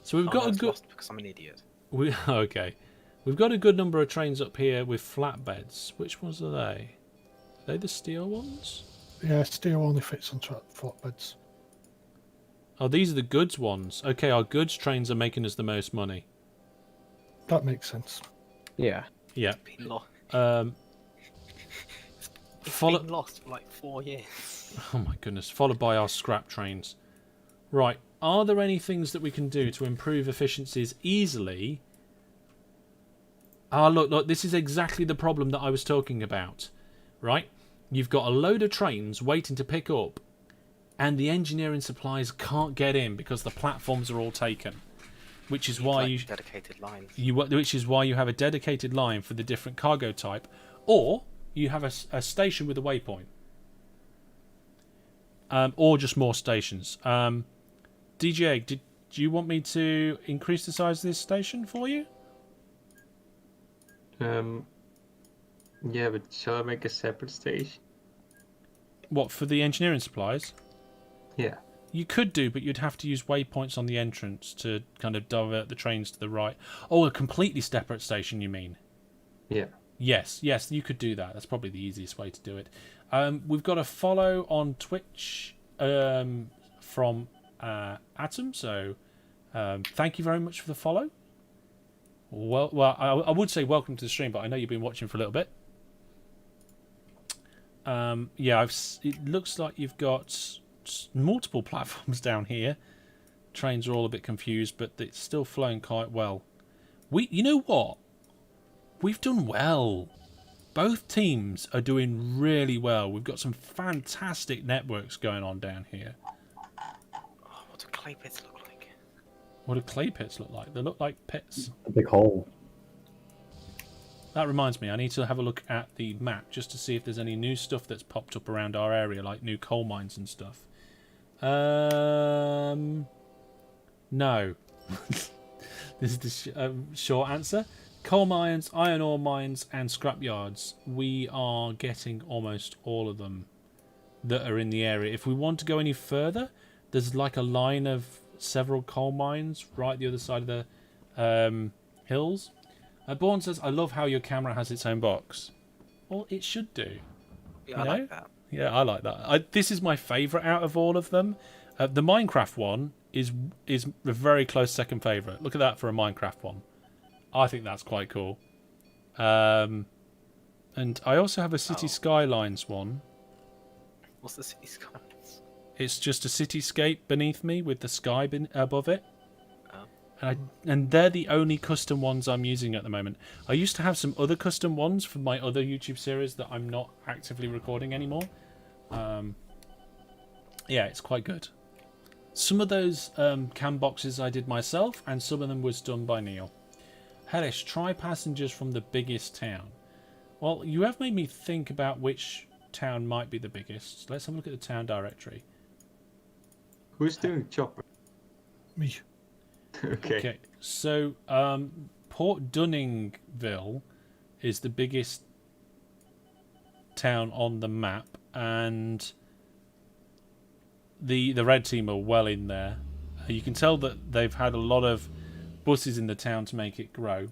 So we've got a good... lost because I'm an idiot. Okay. We've got a good number of trains up here with flatbeds. Which ones are they? Are they the steel ones? Yeah, steel only fits on flatbeds. Oh, these are the goods ones. Okay, our goods trains are making us the most money. That makes sense. Yeah. Yeah. Been lost. It's been lost for like 4 years. Oh my goodness. Followed by our scrap trains. Right. Are there any things that we can do to improve efficiencies easily? Ah, look, this is exactly the problem that I was talking about. Right? You've got a load of trains waiting to pick up, and the engineering supplies can't get in because the platforms are all taken. Which is why you dedicated lines. Which is why you have a dedicated line for the different cargo type, or you have a station with a waypoint, or just more stations. DJ, do you want me to increase the size of this station for you? Yeah, but shall I make a separate station? What, for the engineering supplies? Yeah. You could do, but you'd have to use waypoints on the entrance to kind of divert the trains to the right. Oh, a completely separate station, you mean? Yeah. Yes, you could do that. That's probably the easiest way to do it. We've got a follow on Twitch from Atom, so thank you very much for the follow. Well, I would say welcome to the stream, but I know you've been watching for a little bit. Yeah, it looks like you've got multiple platforms down here. Trains are all a bit confused, but it's still flowing quite well. You know what? We've done well. Both teams are doing really well. We've got some fantastic networks going on down here. Oh, what do clay pits look like? What do clay pits look like? They look like pits. A big hole. That reminds me, I need to have a look at the map just to see if there's any new stuff that's popped up around our area, like new coal mines and stuff. No. This is the short answer. Coal mines, iron ore mines, and scrap yards. We are getting almost all of them that are in the area. If we want to go any further, there's like a line of several coal mines right the other side of the hills. Born says, I love how your camera has its own box. Well, it should do. Yeah, I like that. Yeah, I like that. This is my favourite out of all of them. The Minecraft one is a very close second favourite. Look at that for a Minecraft one. I think that's quite cool. And I also have a City Skylines one. What's the City Skylines? It's just a cityscape beneath me with the sky above it. Oh. And they're the only custom ones I'm using at the moment. I used to have some other custom ones for my other YouTube series that I'm not actively recording anymore. Yeah, it's quite good. Some of those cam boxes I did myself, and some of them was done by Neil. Hellish, try passengers from the biggest town. Well, you have made me think about which town might be the biggest. Let's have a look at the town directory. Who's doing chopper? Me. Okay. So, Port Dunningville is the biggest town on the map, and the red team are well in there. You can tell that they've had a lot of buses in the town to make it grow.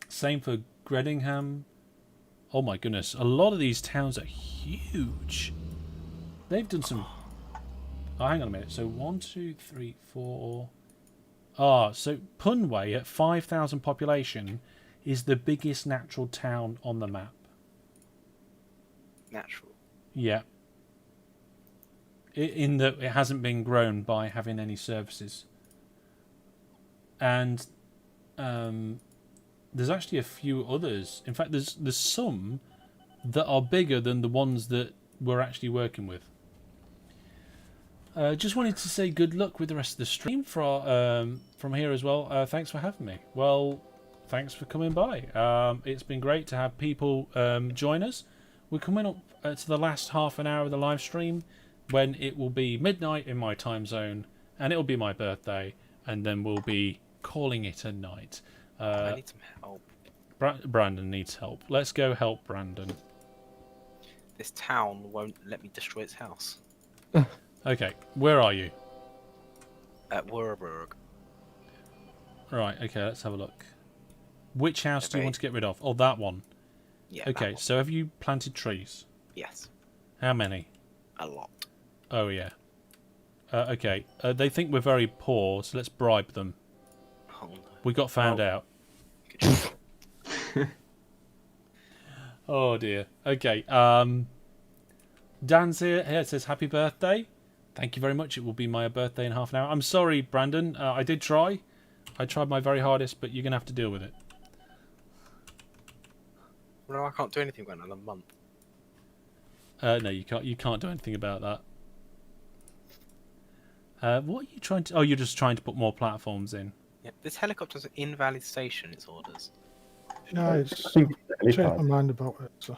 Same for Gredingham. Oh my goodness, a lot of these towns are huge. They've done some... Oh, hang on a minute. So 1, 2, 3, 4... so Punway at 5,000 population is the biggest natural town on the map. Natural. Yeah. In that it hasn't been grown by having any services. And there's actually a few others. In fact, there's some that are bigger than the ones that we're actually working with. Just wanted to say good luck with the rest of the stream from here as well. Thanks for having me. Well, thanks for coming by. It's been great to have people join us. We're coming up to the last half an hour of the live stream, when it will be midnight in my time zone, and it will be my birthday, and then we'll be calling it a night. I need some help. Brandon needs help. Let's go help Brandon. This town won't let me destroy its house. Okay, where are you? At Würburg. Right, okay, let's have a look. Which house do you Okay. want to get rid of? Oh, that one. Yeah. that Okay, one. so have you planted trees? Yes. How many? A lot. Oh, yeah. Okay, they think we're very poor, so let's bribe them. Oh no. We got found out. Good job. Oh, dear. Okay, Dan's here. It says happy birthday. Thank you very much. It will be my birthday in half an hour. I'm sorry, Brandon. I did try. I tried my very hardest, but you're going to have to deal with it. No, I can't do anything about another month. No, you can't. You can't do anything about that. What are you trying to... Oh, you're just trying to put more platforms in. Yeah. This helicopter's an invalid station, its orders. Yeah, I it's think changed my helipad. mind about it. So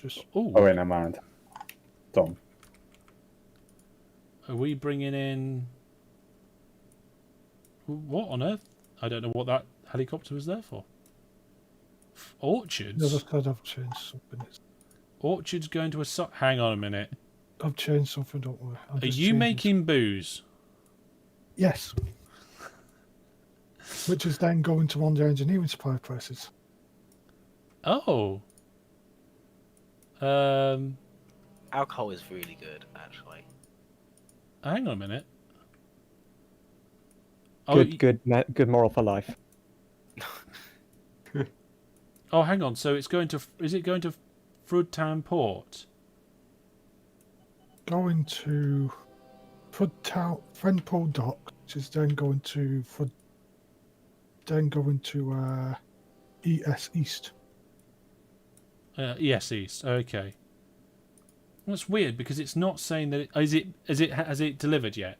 just Ooh, Oh, wait, never mind. Done. are we bringing in... What on earth? I don't know what that helicopter was there for. the Orchards? other side, I've changed something. Orchards going to a... Hang on a minute. I've changed something. Don't worry. I'm Are just you changing making booze? Yes. Which is then going to one of the engineering supply prices. Oh. Alcohol is really good, actually. Hang on a minute. Oh, Good moral for life. oh, hang on. So it's going to... Is it going to Frudtown Port? Going to Friendpool Dock, which is then going to ES East. Yes, East. Okay. That's weird because it's not saying that. Has it delivered yet?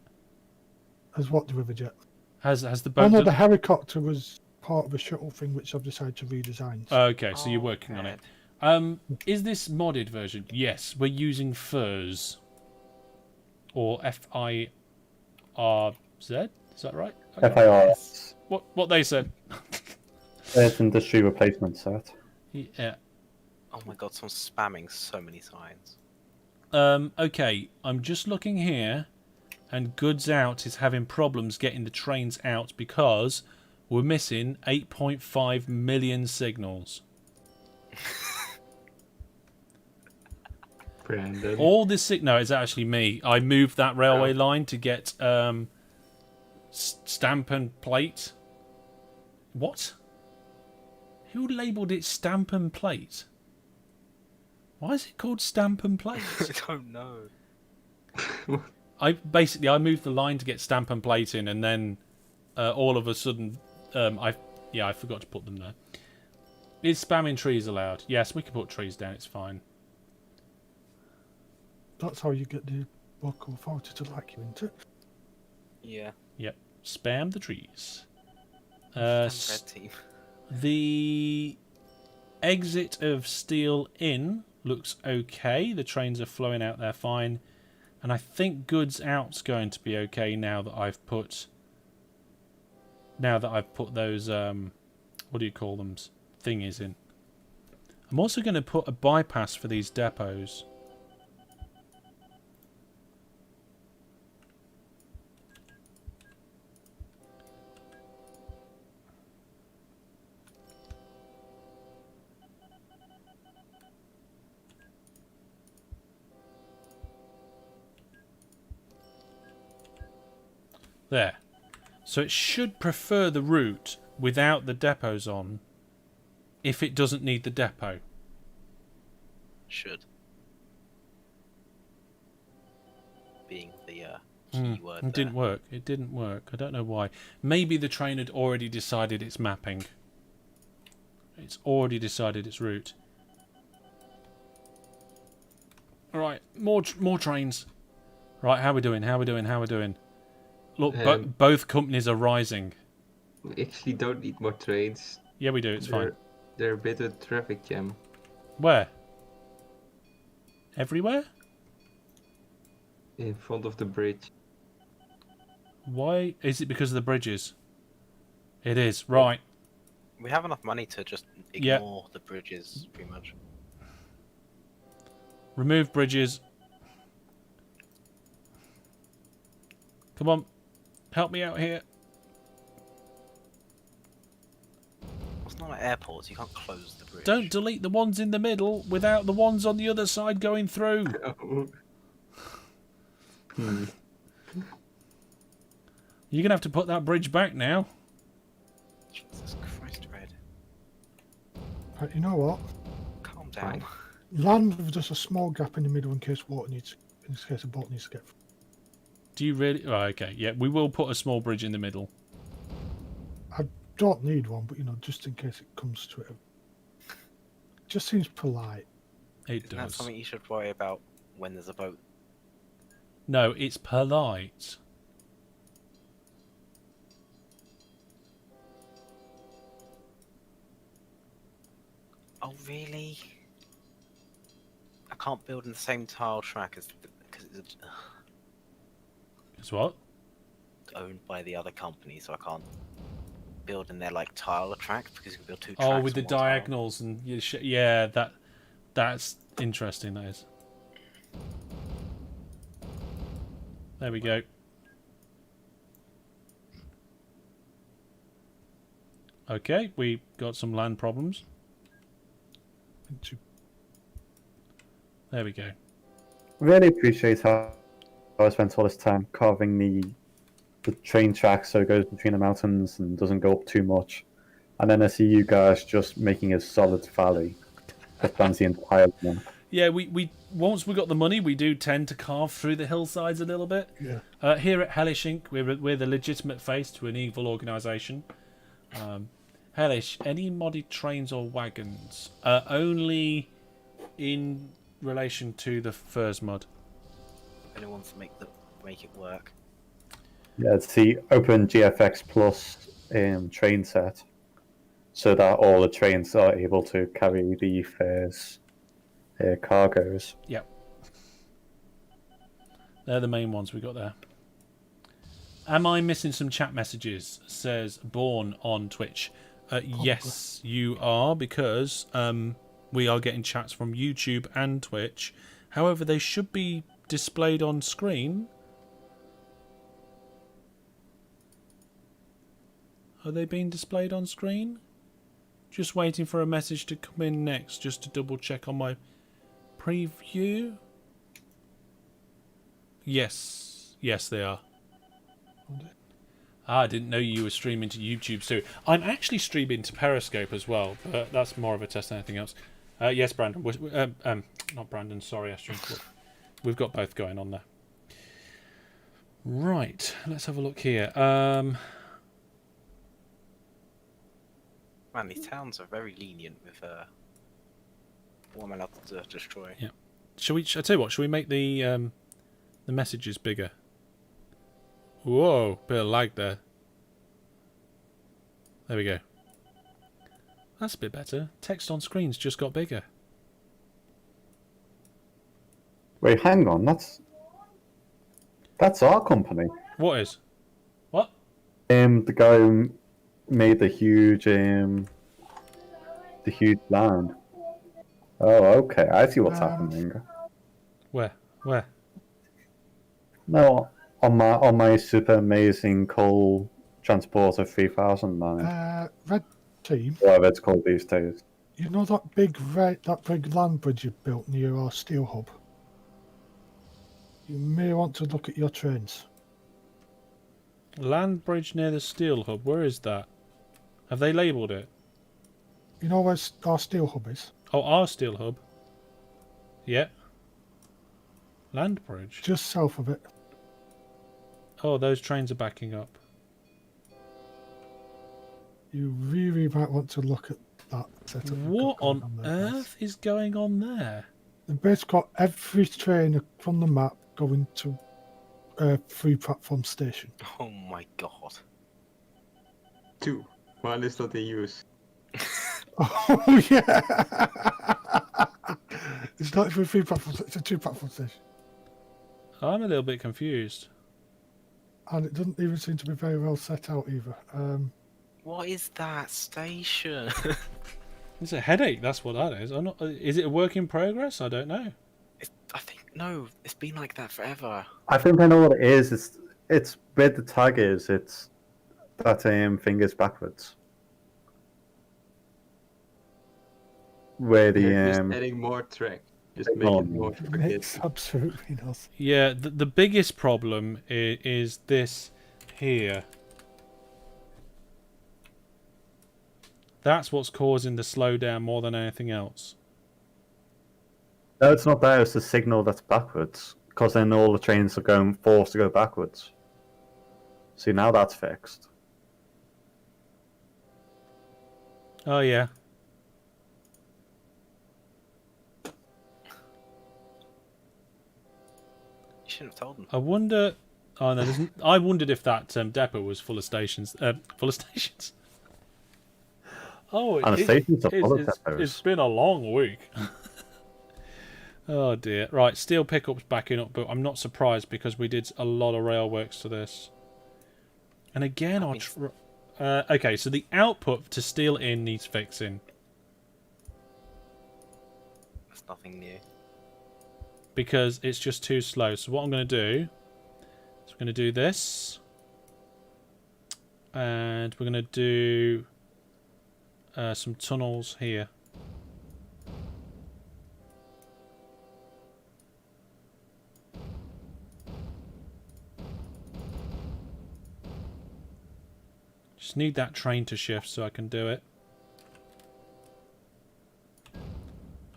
As what delivered yet? Has the Oh boat? no, the helicopter was part of a shuttle thing which I've decided to redesign. Okay, so you're Oh, working on it. man. Is this modded version? Yes, we're using FIRZ or FIRZ. Is that right? FIRS. What they said. There's industry replacement set. Yeah. Oh my god, someone's spamming so many signs. Okay, I'm just looking here, and Goods Out is having problems getting the trains out because we're missing 8.5 million signals. Brandon. All this signal is actually me. I moved that railway line to get stamp and plate. What? Who labelled it stamp and plate? Why is it called stamp and plate? I don't know. I moved the line to get stamp and plate in, and then all of a sudden, I forgot to put them there. Is spamming trees allowed? Yes, we can put trees down. It's fine. That's how you get the local authority to like you, isn't it? Yeah. Yep. Spam the trees. Red team. The exit of Steel Inn looks okay. The trains are flowing out there fine. And I think Goods Out's going to be okay now that I've put Now that I've put those, what do you call them, thingies in. I'm also going to put a bypass for these depots. There. So it should prefer the route without the depots on if it doesn't need the depot. Should. Being the key word there. It didn't work. It didn't work. I don't know why. Maybe the train had already decided its mapping. It's already decided its route. Alright, more trains. Right, how we doing? How we doing? How we doing? Look, both companies are rising. We actually don't need more trains. Yeah, we do. It's fine. They're a bit of a traffic jam. Where? Everywhere? In front of the bridge. Why? Is it because of the bridges? It is. Right. We have enough money to just ignore the bridges, pretty much. Remove bridges. Come on. Help me out here. It's not like airports, you can't close the bridge. Don't delete the ones in the middle without the ones on the other side going through. Hmm. You're going to have to put that bridge back now. Jesus Christ, Red. Right, you know what? Calm down. Land with just a small gap in the middle in case a boat needs to get through. Do you really? Oh, okay, yeah, we will put a small bridge in the middle. I don't need one, but just in case it comes to it. Just seems polite. It Isn't that does. something you should worry about when there's a boat? No, it's polite. Oh, really? I can't build in the same tile track as because it's It's what? owned by the other company, so I can't build in their like tile track because you can build two tracks. Oh, with the on one tile. diagonals and yeah, that's interesting. That is. There we go. Okay, we got some land problems. There we go. Really appreciate how I spent all this time carving the train track so it goes between the mountains and doesn't go up too much. And then I see you guys just making a solid valley that spans the entire map. Yeah, we once we got the money, we do tend to carve through the hillsides a little bit. Yeah. Here at Hellish Inc., we're the legitimate face to an evil organisation. Hellish, any modded trains or wagons? Only in relation to the Furs mod. If anyone wants to make it work. Yeah, it's the Open GFX Plus train set, so that all the trains are able to carry the fares cargoes. Yep. They're the main ones we got there. Am I missing some chat messages? Says Born on Twitch. Yes, you are, because we are getting chats from YouTube and Twitch. However, they should be displayed on screen. Are they being displayed on screen? Just waiting for a message to come in next, just to double check on my preview. Yes, they are. I didn't know you were streaming to YouTube too. I'm actually streaming to Periscope as well, but that's more of a test than anything else. Yes, Brandon. Not Brandon, sorry, Astrid. We've got both going on there. Right, let's have a look here. Man, these towns are very lenient with what I'm allowed to destroy. Yeah. I tell you what, shall we make the messages bigger? Whoa, bit of lag there. There we go. That's a bit better. Text on screens just got bigger. Wait, hang on, that's our company. What is? What? The guy who made the huge land. Oh, okay. I see what's happening. Where? Where? No, on my super amazing coal transporter 3000 line, Red team, whatever it's called these days. you know that big land bridge you built near our steel hub? You may want to look at your trains. Land bridge near the steel hub. Where is that? Have they labelled it? You know where our steel hub is? Oh, our steel hub. Yeah. Land bridge. Just south of it. Oh, those trains are backing up. You really might want to look at that setup. What on earth is going on there? They've basically got every train from the map going to a free platform station. Oh my god. 2. While is that they use? Oh yeah! It's not even a free platform, it's a 2 platform station. I'm a little bit confused. And it doesn't even seem to be very well set out either. What is that station? It's a headache, that's what that is. I'm not. Is it a work in progress? I don't know. I think no. It's been like that forever. I think I know what it is. It's where the tag is. It's that thing is backwards. Where the Just adding more track. Just make it more It makes forget. absolutely no sense. Yeah, the biggest problem is this here. That's what's causing the slowdown more than anything else. No, it's not there. It's the signal that's backwards. Because then all the trains are forced to go backwards. See, now that's fixed. Oh yeah. You shouldn't have told them. I wonder. Oh no, I wondered if that depot was full of stations. Full of stations. Oh, And the stations are full of depots. it's been a long week. Oh dear. Right, steel pickups backing up, but I'm not surprised because we did a lot of rail works to this. And again, okay, so the output to steel in needs fixing. That's nothing new. Because it's just too slow. So what I'm going to do is we're going to do this. And we're going to do some tunnels here. Just need that train to shift so I can do it.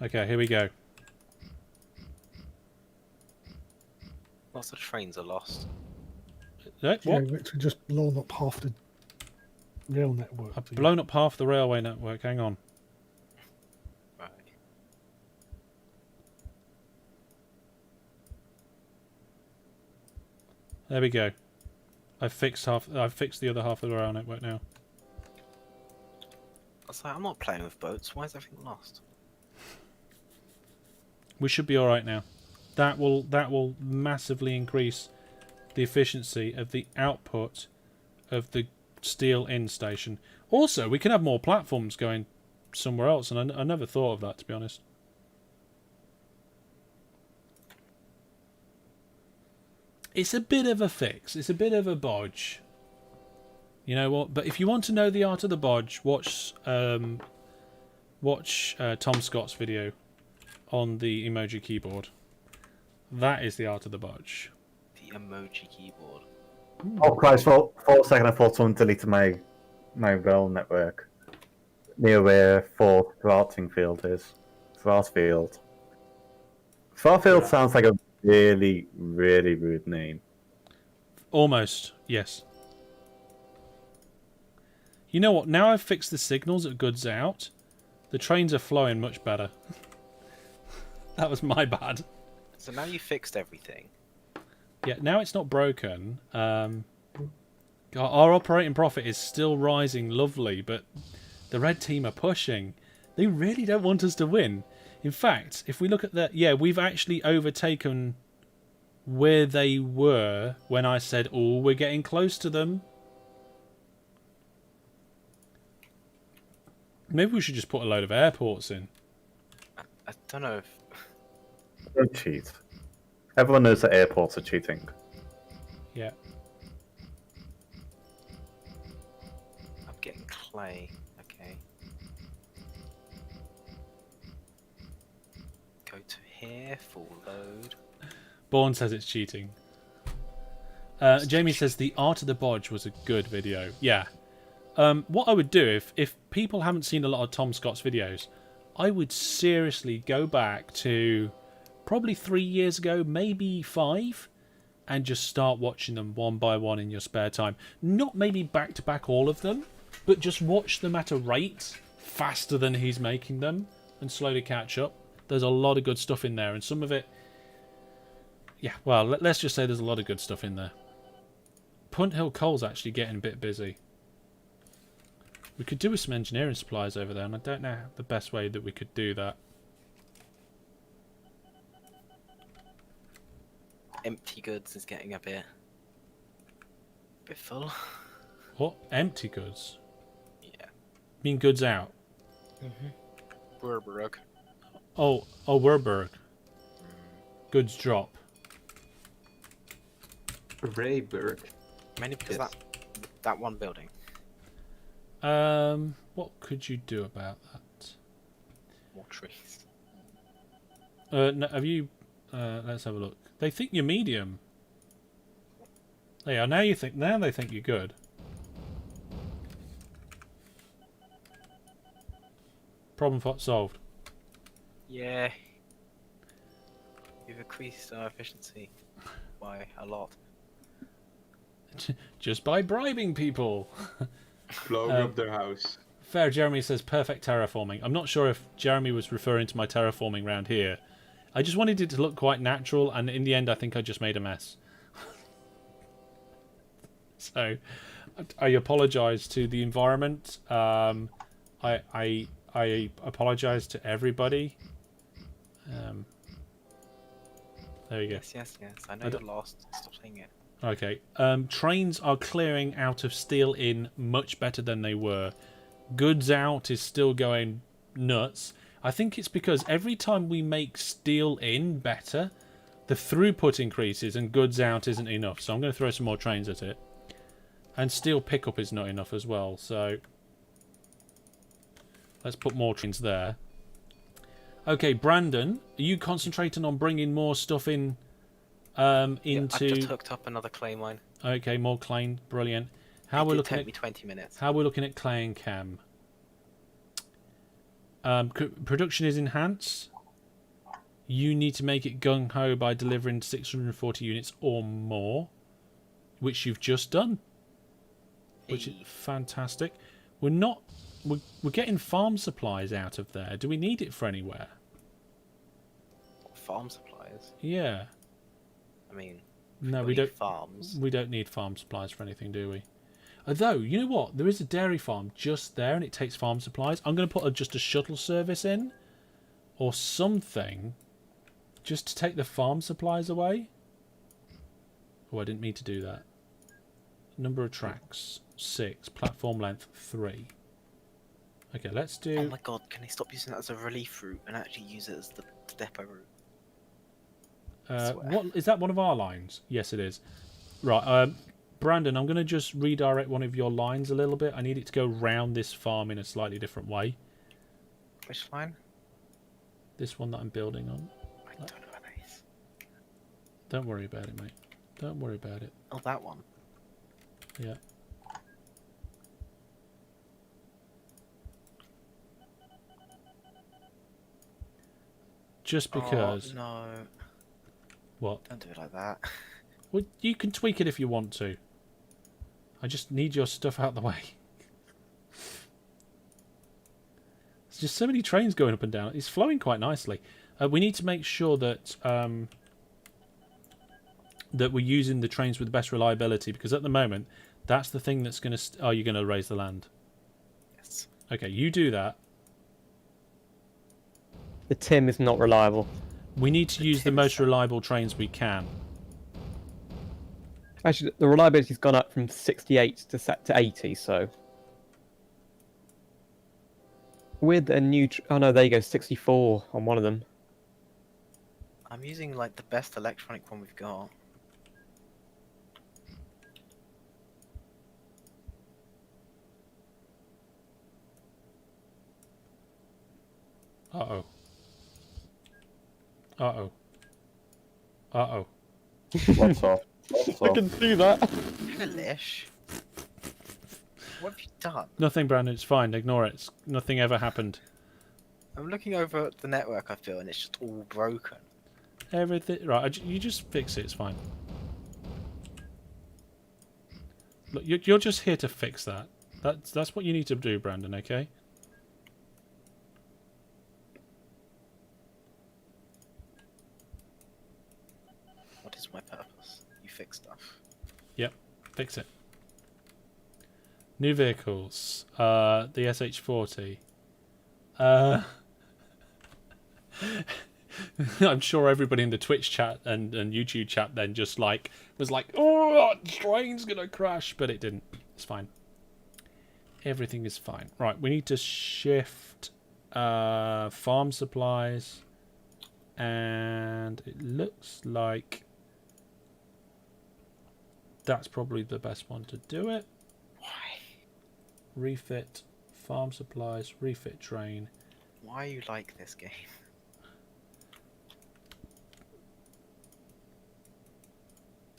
Okay, here we go. Lots of trains are lost. What? Yeah, we've literally just blown up half the rail network. I've blown up half the railway network. Hang on. Right. There we go. I've fixed the other half of the rail network now. I was like, I'm not playing with boats. Why is everything lost? We should be all right now. That will massively increase the efficiency of the output of the steel in station. Also, we can have more platforms going somewhere else, and I never thought of that, to be honest. It's a bit of a fix. It's a bit of a bodge. You know what? But if you want to know the art of the bodge, watch Tom Scott's video on the emoji keyboard. That is the art of the bodge. The emoji keyboard. Oh Christ, for a second I thought someone deleted my rail network. Near where Fort Field is. Farfield. Farfield sounds like a really, really rude name. Almost, yes. You know what? Now I've fixed the signals at Goods Out, the trains are flowing much better. That was my bad. So now you fixed everything. Yeah, now it's not broken. Our operating profit is still rising lovely, but the red team are pushing. They really don't want us to win. In fact, if we look at that, yeah, we've actually overtaken where they were when I said, oh, we're getting close to them. Maybe we should just put a load of airports in. I don't know if Don't cheat. Everyone knows that airports are cheating. Yeah. I'm getting clay. Okay. Go to here, full load. Bourne says it's cheating. Jamie says the Art of the Bodge was a good video. Yeah. What I would do if people haven't seen a lot of Tom Scott's videos, I would seriously go back to probably 3 years ago, maybe 5, and just start watching them one by one in your spare time. Not maybe back to back all of them, but just watch them at a rate faster than he's making them and slowly catch up. There's a lot of good stuff in there, and some of it, yeah, well, let's just say there's a lot of good stuff in there. Punt Hill Coal's actually getting a bit busy. We could do with some engineering supplies over there, and I don't know the best way that we could do that. Empty goods is getting a bit full. What? Empty goods? Yeah. Mean goods out? Burberg. Oh, Werberg. Goods drop. Rayberg. Mainly because Yes. that one building. What could you do about that? More trees. No, have you? Let's have a look. They think you're medium. They are now. Now they think you're good. Problem solved. Yeah. We've increased our efficiency by a lot. Just by bribing people. Blowing up their house. Fair Jeremy says perfect terraforming. I'm not sure if Jeremy was referring to my terraforming round here. I just wanted it to look quite natural, and in the end I think I just made a mess. So I apologise to the environment. I apologise to everybody. There you go. Yes. I know you're lost. Stop saying it. Okay. Trains are clearing out of steel in much better than they were. Goods out is still going nuts. I think it's because every time we make steel in better, the throughput increases and goods out isn't enough. So I'm going to throw some more trains at it. And steel pickup is not enough as well. So let's put more trains there. Okay, Brandon, are you concentrating on bringing more stuff in? Into. Yeah, I've just hooked up another clay mine. Okay, more clay, brilliant. It did take me 20 minutes. How we're looking at clay and cam. Production is enhanced. You need to make it gung ho by delivering 640 units or more, which you've just done, which is fantastic. We're getting farm supplies out of there. Do we need it for anywhere? Farm supplies? Yeah. I mean, no, we don't. Farms. We don't need farm supplies for anything, do we? Although, you know what? There is a dairy farm just there, and it takes farm supplies. I'm going to put just a shuttle service in, or something, just to take the farm supplies away. Oh, I didn't mean to do that. Number of tracks 6. Platform length 3. Okay, let's do. Oh my god! Can they stop using that as a relief route and actually use it as the depot route? What is that? One of our lines? Yes, it is. Right, Brandon, I'm going to just redirect one of your lines a little bit. I need it to go round this farm in a slightly different way. Which line? This one that I'm building on. I don't know where that is. Don't worry about it, mate. Don't worry about it. Oh, that one. Yeah. Just because. Oh, no. What? Don't do it like that. Well, you can tweak it if you want to. I just need your stuff out of the way. There's just so many trains going up and down. It's flowing quite nicely. We need to make sure that that we're using the trains with the best reliability, because at the moment, that's the thing that's going to... Oh, you're going to raise the land. Yes. Okay, you do that. The Tim is not reliable. We need to use the most reliable trains we can. Actually, the reliability's gone up from 68 to 80, so... with a new. Oh no, there you go. 64 on one of them. I'm using like the best electronic one we've got. Uh-oh. Uh-oh. Uh-oh. What's off? What's I off? can see that. Hellish. What have you done? Nothing, Brandon. It's fine. Ignore it. Nothing ever happened. I'm looking over at the network, I feel, and it's just all broken. Everything... Right, you just fix it. It's fine. Look, you're just here to fix that. That's what you need to do, Brandon, okay? What is my purpose? You fix stuff. Yep. Fix it. New vehicles. The SH40. I'm sure everybody in the Twitch chat and YouTube chat then just like was like, oh, the train's gonna crash, but it didn't. It's fine. Everything is fine. Right, we need to shift farm supplies, and it looks like that's probably the best one to do it. Why? Refit farm supplies, refit train. Why you like this game?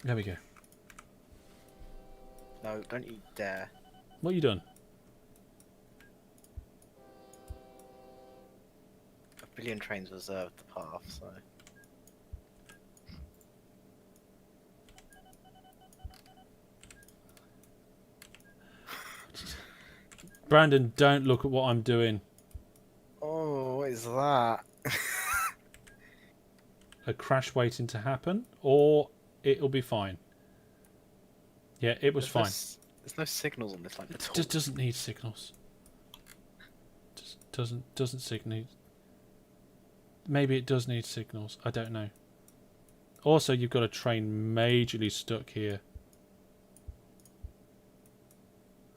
There we go. No, don't you dare. What you done? A billion trains reserved the path, so... Brandon, don't look at what I'm doing. Oh, what is that? A crash waiting to happen, or it'll be fine. Yeah, it was fine. There's no signals on this line at all. Just doesn't need signals. Just doesn't signal. Maybe it does need signals. I don't know. Also, you've got a train majorly stuck here.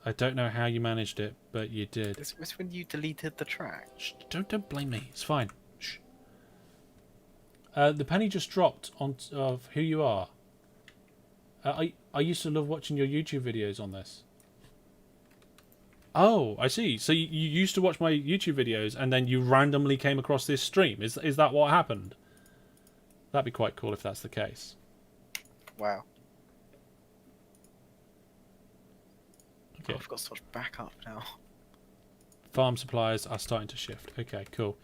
I don't know how you managed it, but you did. It's when you deleted the track. Shh, don't blame me. It's fine. Shh. The penny just dropped on of who you are. I used to love watching your YouTube videos on this. Oh, I see. So you used to watch my YouTube videos, and then you randomly came across this stream. Is that what happened? That'd be quite cool if that's the case. Wow. Okay. Oh, I've got so much backup now. Farm supplies are starting to shift. Okay, cool.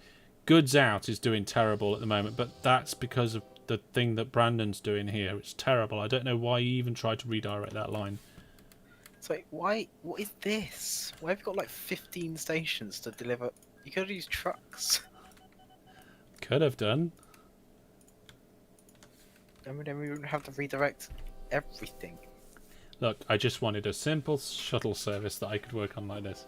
Goods out is doing terrible at the moment, but that's because of the thing that Brandon's doing here. It's terrible. I don't know why he even tried to redirect that line. So why? What is this? Why have you got like 15 stations to deliver? You could have used trucks. Could have done. Then we wouldn't have to redirect everything. Look, I just wanted a simple shuttle service that I could work on like this.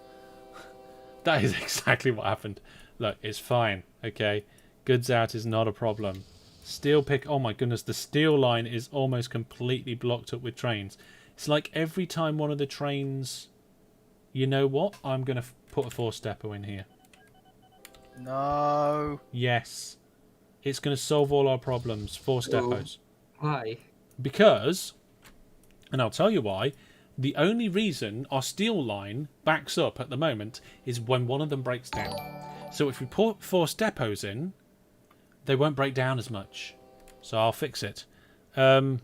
That is exactly what happened. Look, it's fine, okay? Goods out is not a problem. Steel pick... Oh my goodness, the steel line is almost completely blocked up with trains. It's like every time one of the trains... You know what? I'm going to put a force depot in here. No. Yes. It's going to solve all our problems. Force depots. Why? Because... And I'll tell you why. The only reason our steel line backs up at the moment is when one of them breaks down. So if we put force depots in, they won't break down as much. So I'll fix it. I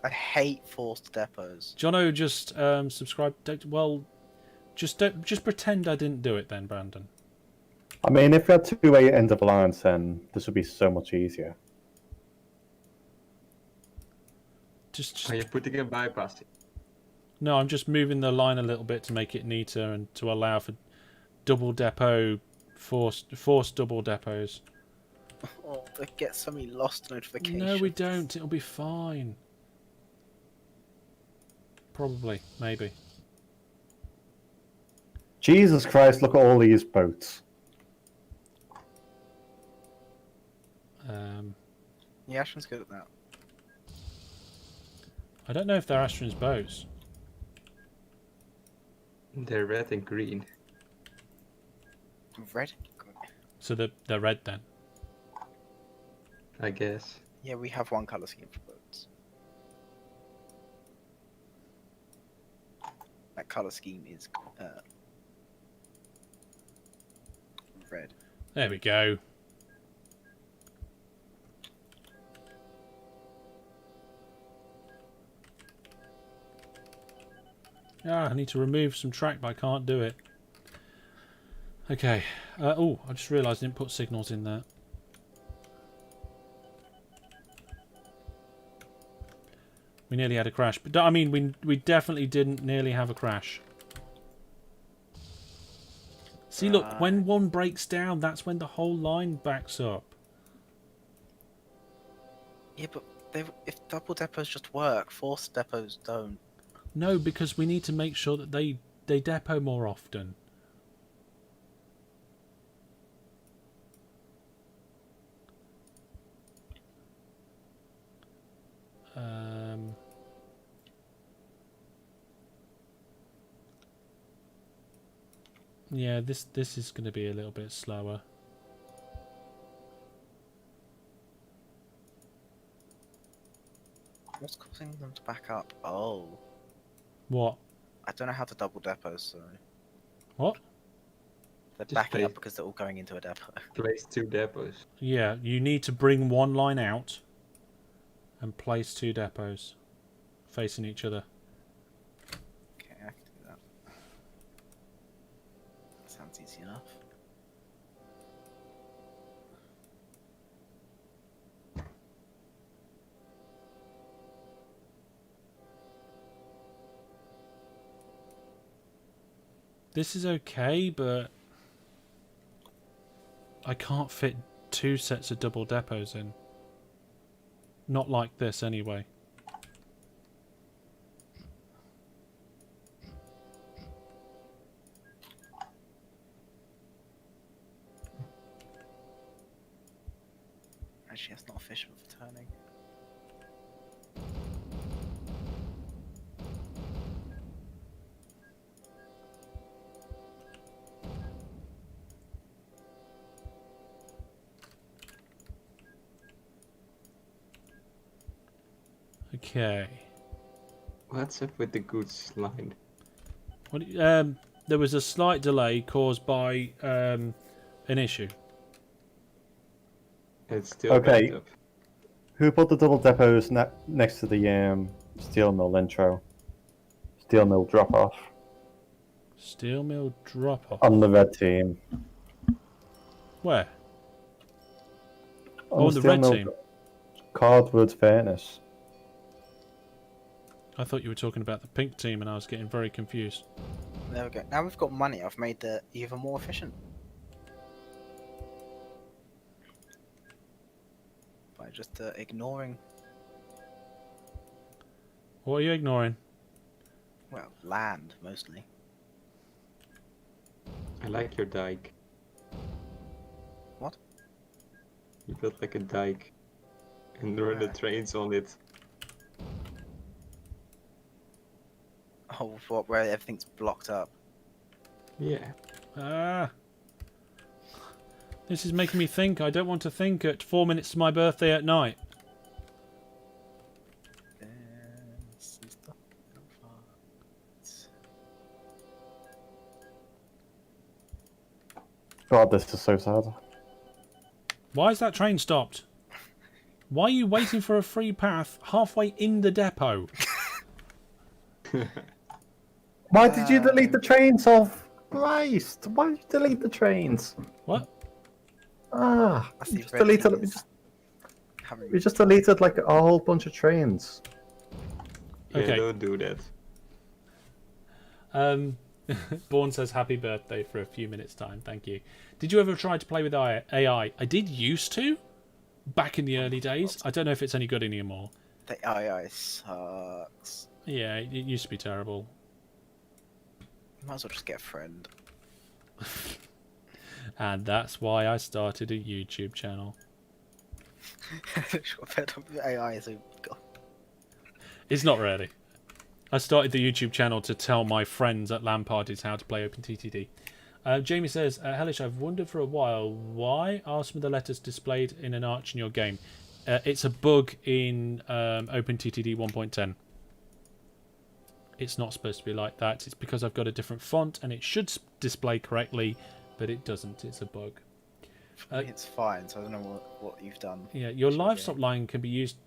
hate forced depots. Jono, just subscribe. Well, just pretend I didn't do it then, Brandon. I mean, if we had 2 end of lines, then this would be so much easier. Just Are you putting a bypass? No, I'm just moving the line a little bit to make it neater and to allow for double depot, forced double depots. Oh, they get so many lost notifications. No, we don't. It'll be fine. Probably, maybe. Jesus Christ, look at all these boats. Yeah, Ashton's good at that. I don't know if they're Astron's boats. They're red and green. Red? So they're red then. I guess. Yeah, we have one colour scheme for boats. That colour scheme is red. There we go. Ah, I need to remove some track, but I can't do it. Okay. Oh, I just realised I didn't put signals in there. We nearly had a crash. But I mean, we definitely didn't nearly have a crash. See, look, when one breaks down, that's when the whole line backs up. Yeah, but if double depots just work, forced depots don't. No, because we need to make sure that they depot more often. Yeah, this is going to be a little bit slower. What's causing them to back up? Oh. What? I don't know how to double depots, so... What? They're Just backing up place- because they're all going into a depot. Place 2 depots. Yeah, you need to bring one line out and place 2 depots facing each other. Okay, I can do that. Sounds easy enough. This is okay, but I can't fit 2 sets of double depots in. Not like this, anyway. Actually, that's not efficient for turning. Okay. What's up with the goods line? What? There was a slight delay caused by an issue. It's still Okay. backed up. Who put the double depots next to the steel mill intro? Steel mill drop off Steel mill drop off. on the red team. Where? On Oh, the steel red mill team. Cardwood furnace. I thought you were talking about the pink team, and I was getting very confused. There we go. Now we've got money, I've made it even more efficient. By just ignoring, What are you ignoring? well, land, mostly. I like your dike. What? You built like a dike and run the Ah. trains on it. Oh, what, where everything's blocked up. Yeah. Ah. This is making me think. I don't want to think at 4 minutes to my birthday at night. This is the God, this is so sad. Why is that train stopped? Why are you waiting for a free path halfway in the depot? Why did you delete the trains off? Christ! Why did you delete the trains? What? Ah, That's we the just red deleted. team We is just, having- we just deleted like a whole bunch of trains. Yeah, Okay. don't do that. Bourne says happy birthday for a few minutes time. Thank you. Did you ever try to play with AI? I did used to. Back in the early days. I don't know if it's any good anymore. The AI sucks. Yeah, it used to be terrible. You might as well just get a friend. And that's why I started a YouTube channel. AI is a god. It's not really. I started the YouTube channel to tell my friends at LAN parties how to play OpenTTD. Jamie says, Hellish, I've wondered for a while, why are some of the letters displayed in an arch in your game? It's a bug in OpenTTD 1.10. It's not supposed to be like that. It's because I've got a different font and it should display correctly, but it doesn't. It's a bug. It's fine, so I don't know what you've done. Yeah, your live stop line can be used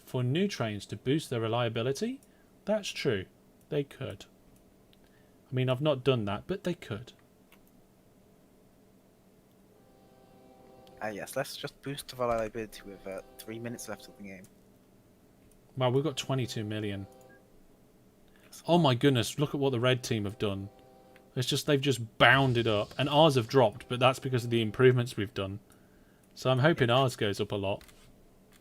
for new trains to boost their reliability. That's true. They could. I mean, I've not done that, but they could. Yes, let's just boost the reliability with 3 minutes left of the game. Wow, we've got 22 million. Oh my goodness, look at what the red team have done. It's just, they've just bounded up. And ours have dropped, but that's because of the improvements we've done. So I'm hoping ours goes up a lot.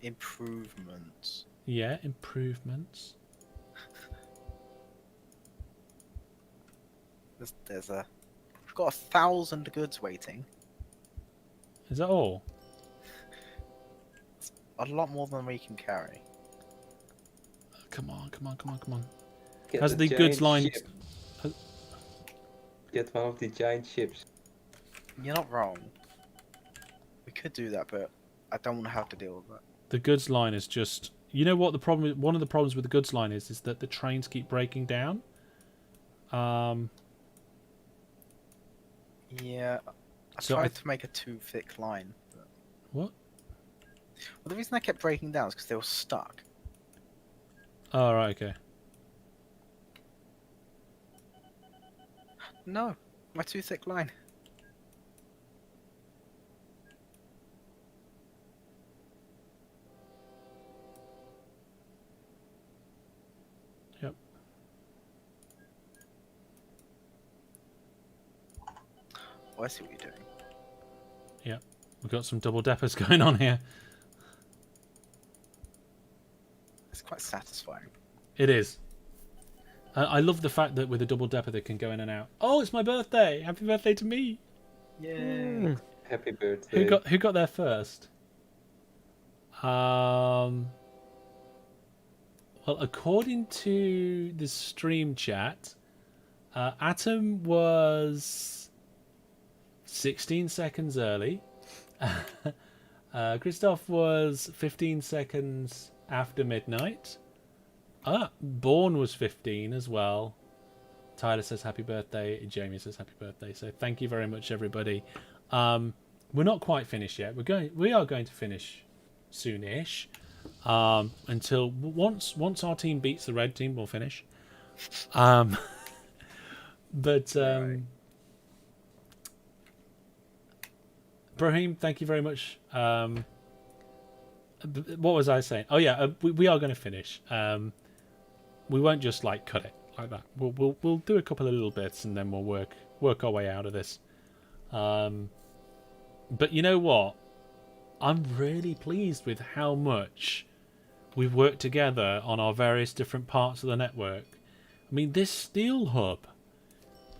Improvements. Yeah, improvements. We've got 1,000 goods waiting. Is that all? It's a lot more than we can carry. Come on, come on, come on, come on. Get Has the giant goods line... ship. Get one of the giant ships. You're not wrong. We could do that, but I don't want to have to deal with that. The goods line is just... You know what the problem is? One of the problems with the goods line is that the trains keep breaking down. Yeah, I So tried to make a too thick line. But... What? Well, the reason I kept breaking down is because they were stuck. Oh, right, okay. No, my too thick line. Yep. Oh, I see what you're doing. Yep. We've got some double deppers going on here. It's quite satisfying. It is. I love the fact that with a double depper they can go in and out. Oh, it's my birthday! Happy birthday to me! Yay! Happy birthday. Who got there first? Well, according to the stream chat, Atom was 16 seconds early. Christoph was 15 seconds after midnight. Born was 15 as well. Tyler says happy birthday. Jamie says happy birthday. So thank you very much, everybody. We're not quite finished yet. We are going to finish soonish. Until once our team beats the red team, we'll finish. Right. Brahim, thank you very much. What was I saying? Oh yeah, we are going to finish. We won't just like cut it like that. We'll do a couple of little bits and then we'll work our way out of this. But you know what? I'm really pleased with how much we've worked together on our various different parts of the network. I mean, this steel hub,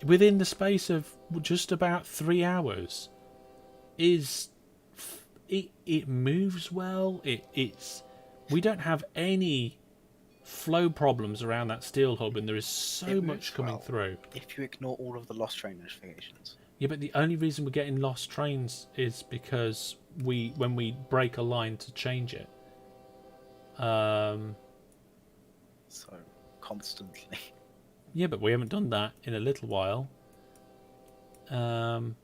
within the space of just about 3 hours, it moves well. We don't have any flow problems around that steel hub, and there is so much coming through. If you ignore all of the lost train notifications. Yeah, but the only reason we're getting lost trains is because when we break a line to change it. So constantly. Yeah, but we haven't done that in a little while. And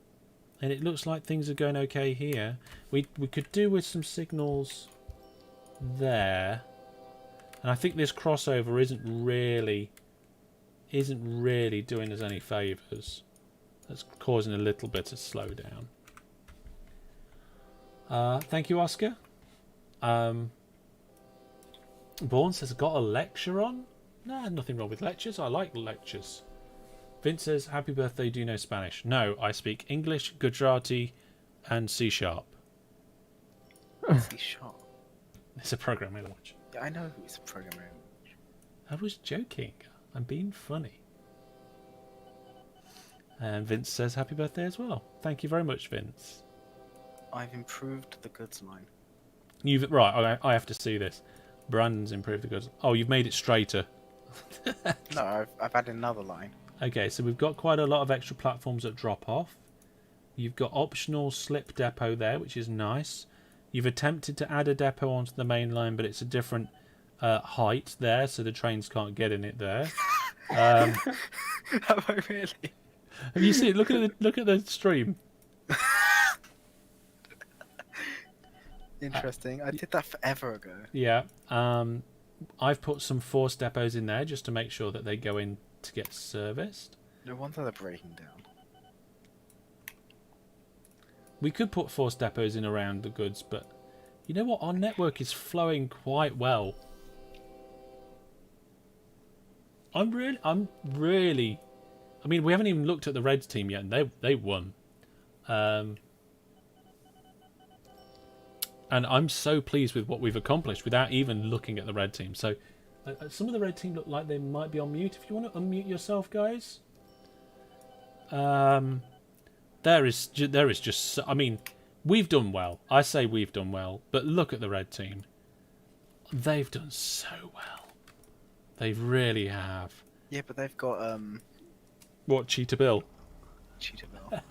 it looks like things are going okay here. We could do with some signals there. And I think this crossover isn't really doing us any favours. That's causing a little bit of slowdown. Thank you, Oscar. Bourne says, got a lecture on? No, nothing wrong with lectures. I like lectures. Vince says, happy birthday, do you know Spanish? No, I speak English, Gujarati, and C#. C#? It's a programming language. Yeah, I know it's a programming language. I was joking. I'm being funny. And Vince says, happy birthday as well. Thank you very much, Vince. I've improved the goods line. Right, I have to see this. Brandon's improved the goods. Oh, you've made it straighter. No, I've added another line. Okay, so we've got quite a lot of extra platforms that drop off. You've got optional slip depot there, which is nice. You've attempted to add a depot onto the main line, but it's a different height there, so the trains can't get in it there. Have I really? Have you seen? Look at the stream. Interesting. I did that forever ago. Yeah. I've put some force depots in there just to make sure that they go in to get serviced. No wonder they're breaking down. We could put force depots in around the goods, but you know what? Our network is flowing quite well. I'm really. I mean, we haven't even looked at the Reds team yet, and they won. And I'm so pleased with what we've accomplished without even looking at the red team. So, some of the red team look like they might be on mute. If you want to unmute yourself, guys. There is just. I mean, we've done well. I say we've done well, but look at the red team. They've done so well. They really have. Yeah, but they've got What, Cheetah Bill? Cheetah Bill.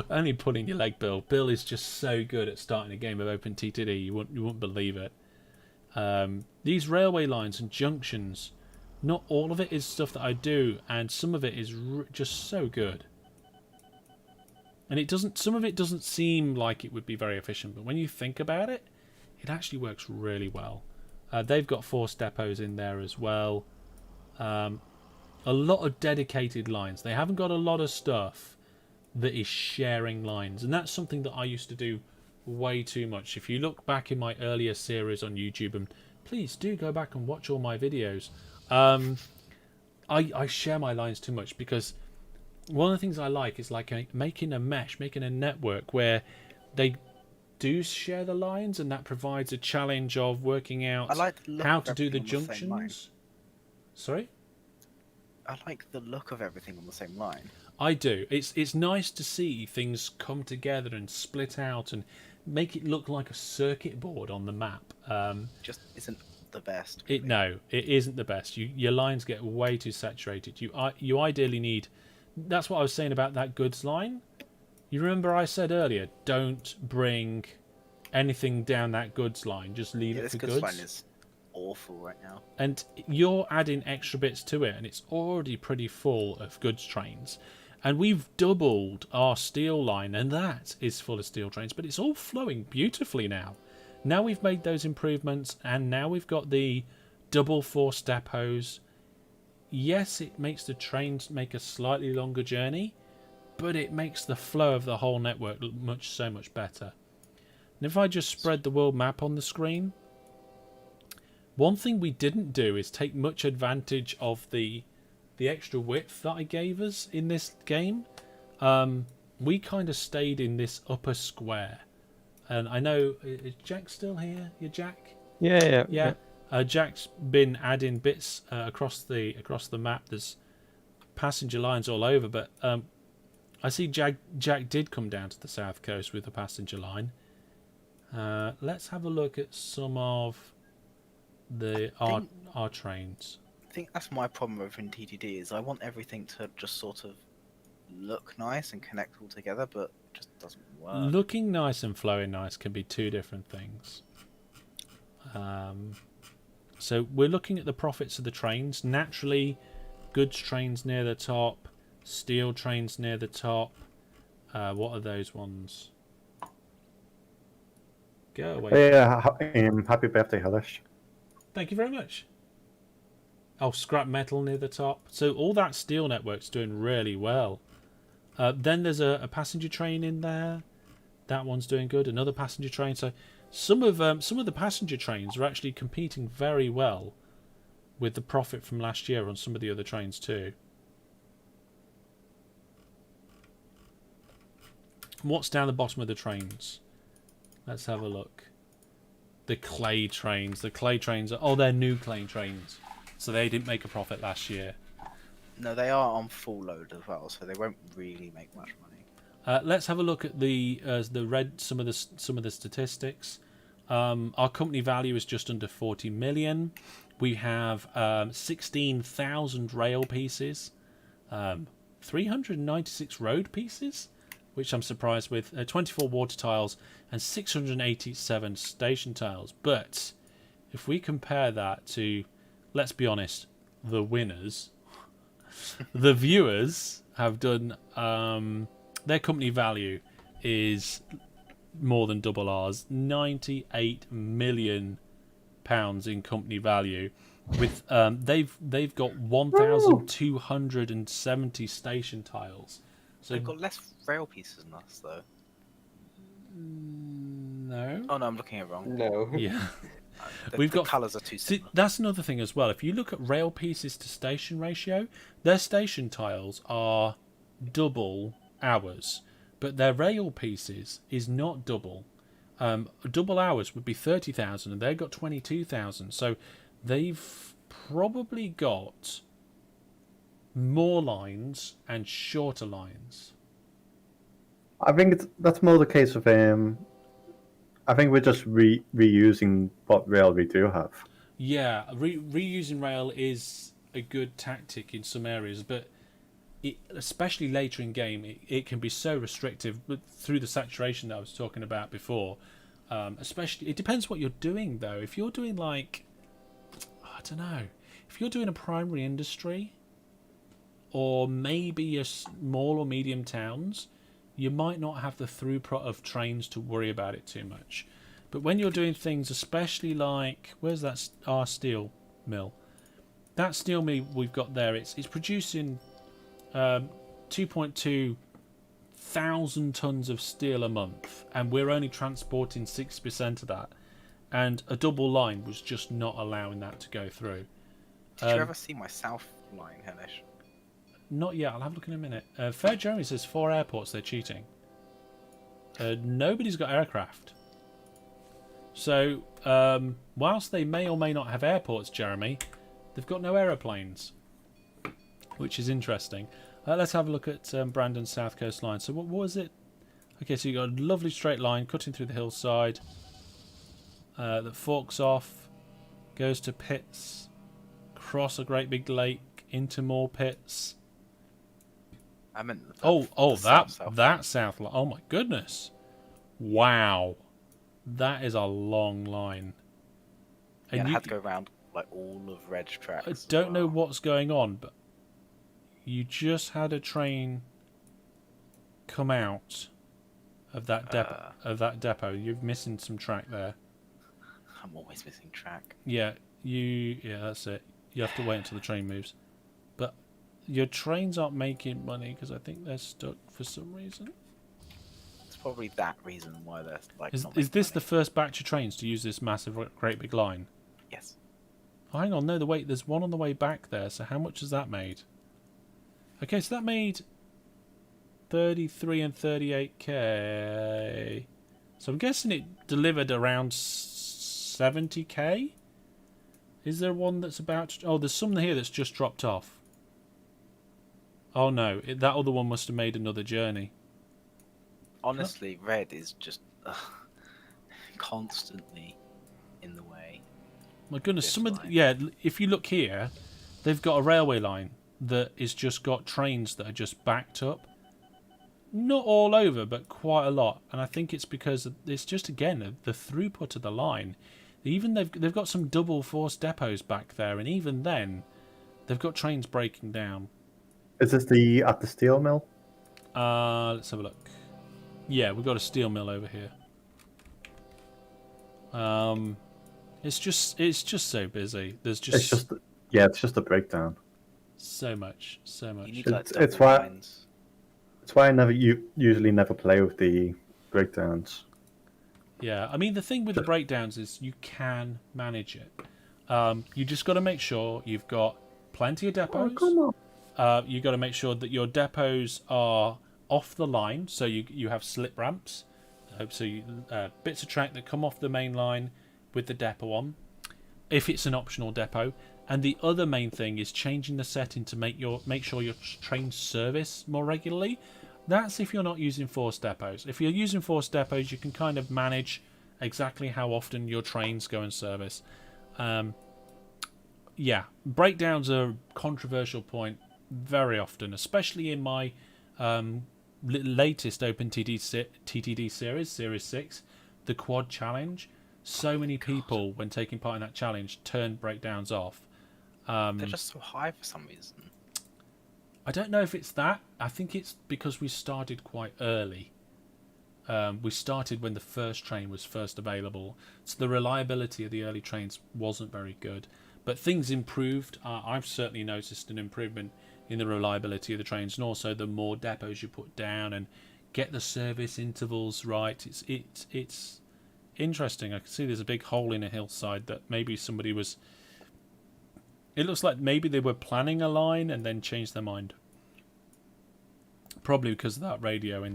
Only pulling your leg, Bill. Bill is just so good at starting a game of OpenTTD. You wouldn't believe it. These railway lines and junctions, not all of it is stuff that I do, and some of it is just so good. And it doesn't. Some of it doesn't seem like it would be very efficient, but when you think about it, it actually works really well. They've got force depots in there as well. A lot of dedicated lines. They haven't got a lot of stuff that is sharing lines, and that's something that I used to do way too much. If you look back in my earlier series on YouTube, and please do go back and watch all my videos, I share my lines too much, because one of the things I like is making a mesh, making a network where they do share the lines, and that provides a challenge of working out how to do the junctions. Sorry? I like the look of everything on the same line. I do. It's nice to see things come together and split out and make it look like a circuit board on the map. Just isn't the best. No, it isn't the best. Your lines get way too saturated. You ideally need. That's what I was saying about that goods line. You remember I said earlier, don't bring anything down that goods line. Just leave it for goods. This goods line is awful right now. And you're adding extra bits to it, and it's already pretty full of goods trains. And we've doubled our steel line, and that is full of steel trains, but it's all flowing beautifully now. Now we've made those improvements, and now we've got the double force depots. Yes, it makes the trains make a slightly longer journey, but it makes the flow of the whole network look so much better. And if I just spread the world map on the screen, one thing we didn't do is take much advantage of the extra width that I gave us in this game. We kind of stayed in this upper square. And I know, is Jack still here? You Jack? Yeah. Jack's been adding bits across the map. There's passenger lines all over, but I see Jack did come down to the south coast with a passenger line. Let's have a look at some of our trains. I think that's my problem with OpenTTD is I want everything to just sort of look nice and connect all together, but it just doesn't work. Looking nice and flowing nice can be two different things. So we're looking at the profits of the trains. Naturally, goods trains near the top, steel trains near the top. What are those ones? Go away. Yeah, happy birthday, Hellish. Thank you very much. Oh, scrap metal near the top. So all that steel network's doing really well. Then there's a passenger train in there. That one's doing good. Another passenger train. So some of the passenger trains are actually competing very well with the profit from last year on some of the other trains too. What's down the bottom of the trains? Let's have a look. The clay trains. The clay trains are... Oh, they're new clay trains. So they didn't make a profit last year. No, they are on full load as well, so they won't really make much money. Let's have a look at some of the statistics. Our company value is just under 40 million. We have 16,000 rail pieces, 396 road pieces. which I'm surprised with. 24 water tiles and 687 station tiles. But if we compare that to, let's be honest, the winners, the viewers have done, their company value is more than double ours. £98 million in company value. With they've got 1,270 station tiles. So They've got less rail pieces than us, though. no. Oh no, I'm looking at it wrong. No. Yeah. The colours are too See, similar. that's another thing as well. If you look at rail pieces to station ratio, their station tiles are double ours, but their rail pieces is not double. Double ours would be 30,000, and they've got 22,000. So they've probably got more lines and shorter lines. I think that's more the case of I think we're just reusing what rail we do have. Yeah, reusing rail is a good tactic in some areas, but especially later in game, it can be so restrictive through the saturation that I was talking about before. Especially, it depends what you're doing though. If you're doing like, I don't know, if you're doing a primary industry, or maybe a small or medium towns, you might not have the throughput of trains to worry about it too much. But when you're doing things, especially like, where's that our steel mill? That steel mill we've got there, it's producing 2.2 thousand tons of steel a month, and we're only transporting 6% of that. And a double line was just not allowing that to go through. Did you ever see my south line, Hellish? Not yet. I'll have a look in a minute. Fair Jeremy says 4 airports. They're cheating. Nobody's got aircraft. So, whilst they may or may not have airports, Jeremy, they've got no aeroplanes, which is interesting. Let's have a look at Brandon's south coast line. So what was it? Okay, so you got a lovely straight line cutting through the hillside that forks off, goes to pits, cross a great big lake into more pits. I meant that south line. Oh my goodness! Wow, that is a long line. And I had to go around like all of Reg tracks. I don't know what's going on, but you just had a train come out of that depot. You're missing some track there. I'm always missing track. Yeah, that's it. You have to wait until the train moves. But your trains aren't making money because I think they're stuck for some reason. It's probably that reason why they're like. Is this the first batch of trains to use this massive, great big line? Yes. Oh, hang on, no, there's one on the way back there. So how much has that made? Okay, so that made 33 and 38k. So I'm guessing it delivered around 70k. Is there one that's about to... Oh, there's some here that's just dropped off. Oh no, that other one must have made another journey. Honestly, Red is just constantly in the way. My goodness, if you look here, they've got a railway line that is just got trains that are just backed up. Not all over, but quite a lot. And I think it's because it's just, again, the throughput of the line. Even they've got some double force depots back there, and even then, they've got trains breaking down. Is this at the steel mill? Let's have a look. Yeah, we've got a steel mill over here. It's just so busy. There's just it's just a breakdown. So much. You need, like, it's why I usually never play with the breakdowns. Yeah, I mean, the thing with the breakdowns is you can manage it. You just got to make sure you've got plenty of depots. Oh, come on. You got to make sure that your depots are off the line, so you have slip ramps. So bits of track that come off the main line with the depot on, if it's an optional depot. And the other main thing is changing the setting to make sure your trains service more regularly. That's if you're not using forced depots. If you're using forced depots, you can kind of manage exactly how often your trains go and service. Yeah, breakdowns are a controversial point very often, especially in my latest OpenTTD series, Series 6, the Quad Challenge. So many people, when taking part in that challenge, turned breakdowns off. They're just so high for some reason. I don't know if it's that. I think it's because we started quite early. We started when the first train was first available, so the reliability of the early trains wasn't very good. But things improved. I've certainly noticed an improvement in the reliability of the trains, and also the more depots you put down and get the service intervals right. It's interesting. I can see there's a big hole in a hillside that maybe somebody was. It looks like maybe they were planning a line and then changed their mind. Probably because of that radio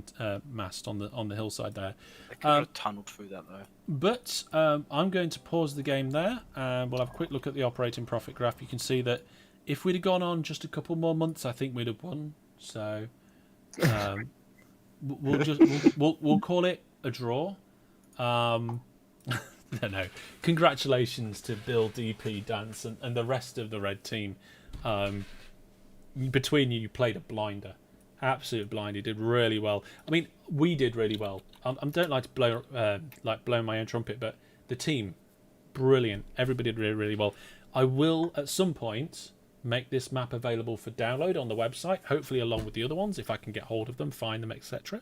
mast on the hillside there. They could have tunneled through that though. But I'm going to pause the game there, and we'll have a quick look at the operating profit graph. You can see that if we'd have gone on just a couple more months, I think we'd have won. So we'll call it a draw. No. Congratulations to Bill, DP, Dance, and the rest of the red team. Between you played a blinder. Absolute blind. He did really well. I mean, we did really well. I don't like to blow my own trumpet, but the team, brilliant. Everybody did really, really well. I will at some point make this map available for download on the website, hopefully along with the other ones if I can get hold of them, find them, etc.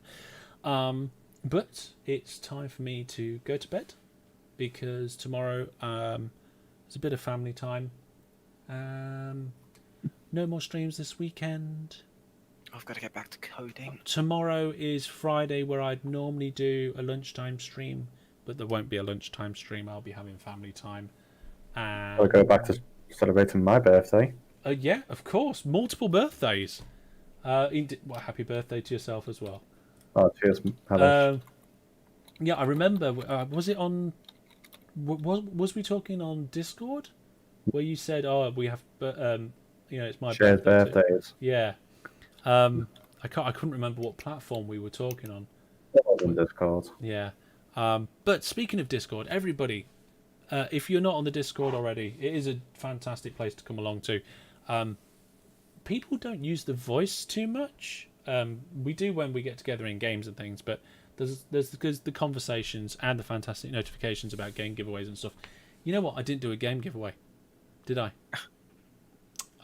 But it's time for me to go to bed because tomorrow there's a bit of family time. No more streams this weekend. I've got to get back to coding. Tomorrow is Friday, where I'd normally do a lunchtime stream, but there won't be a lunchtime stream. I'll be having family time. And I'll go back to celebrating my birthday. Yeah, of course, multiple birthdays. Happy birthday to yourself as well. Oh, cheers, Hellish. Yeah, I remember. Was it on? Was we talking on Discord, where you said, "Oh, we have," it's my shared birthday birthdays. too. Yeah. I couldn't remember what platform we were talking on. It wasn't Discord. Yeah. But speaking of Discord, everybody, if you're not on the Discord already, it is a fantastic place to come along to. People don't use the voice too much. We do when we get together in games and things, but there's the conversations and the fantastic notifications about game giveaways and stuff. You know what? I didn't do a game giveaway, did I?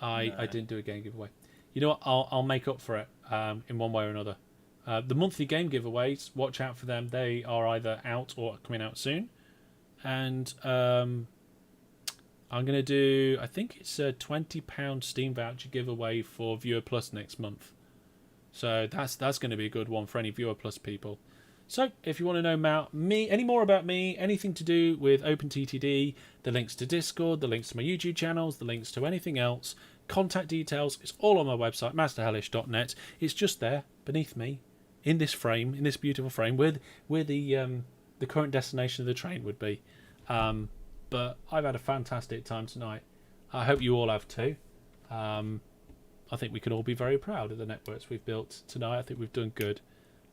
I didn't do a game giveaway. You know what? I'll make up for it in one way or another. The monthly game giveaways, watch out for them. They are either out or coming out soon. And I'm going to do, I think it's a £20 Steam voucher giveaway for Viewer Plus next month. So that's going to be a good one for any Viewer Plus people. So if you want to know about me, any more about me, anything to do with OpenTTD, the links to Discord, the links to my YouTube channels, the links to anything else, contact details, it's all on my website, masterhellish.net. It's just there beneath me in this frame, in this beautiful frame, where the current destination of the train would be. But I've had a fantastic time tonight. I hope you all have too. I think we can all be very proud of the networks we've built tonight. I think we've done good,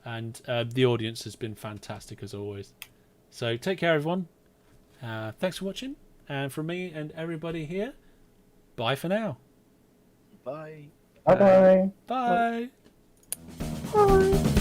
and the audience has been fantastic as always. So take care, everyone. Thanks for watching, and from me and everybody here, bye for now. Bye. Bye-bye. Bye. Bye.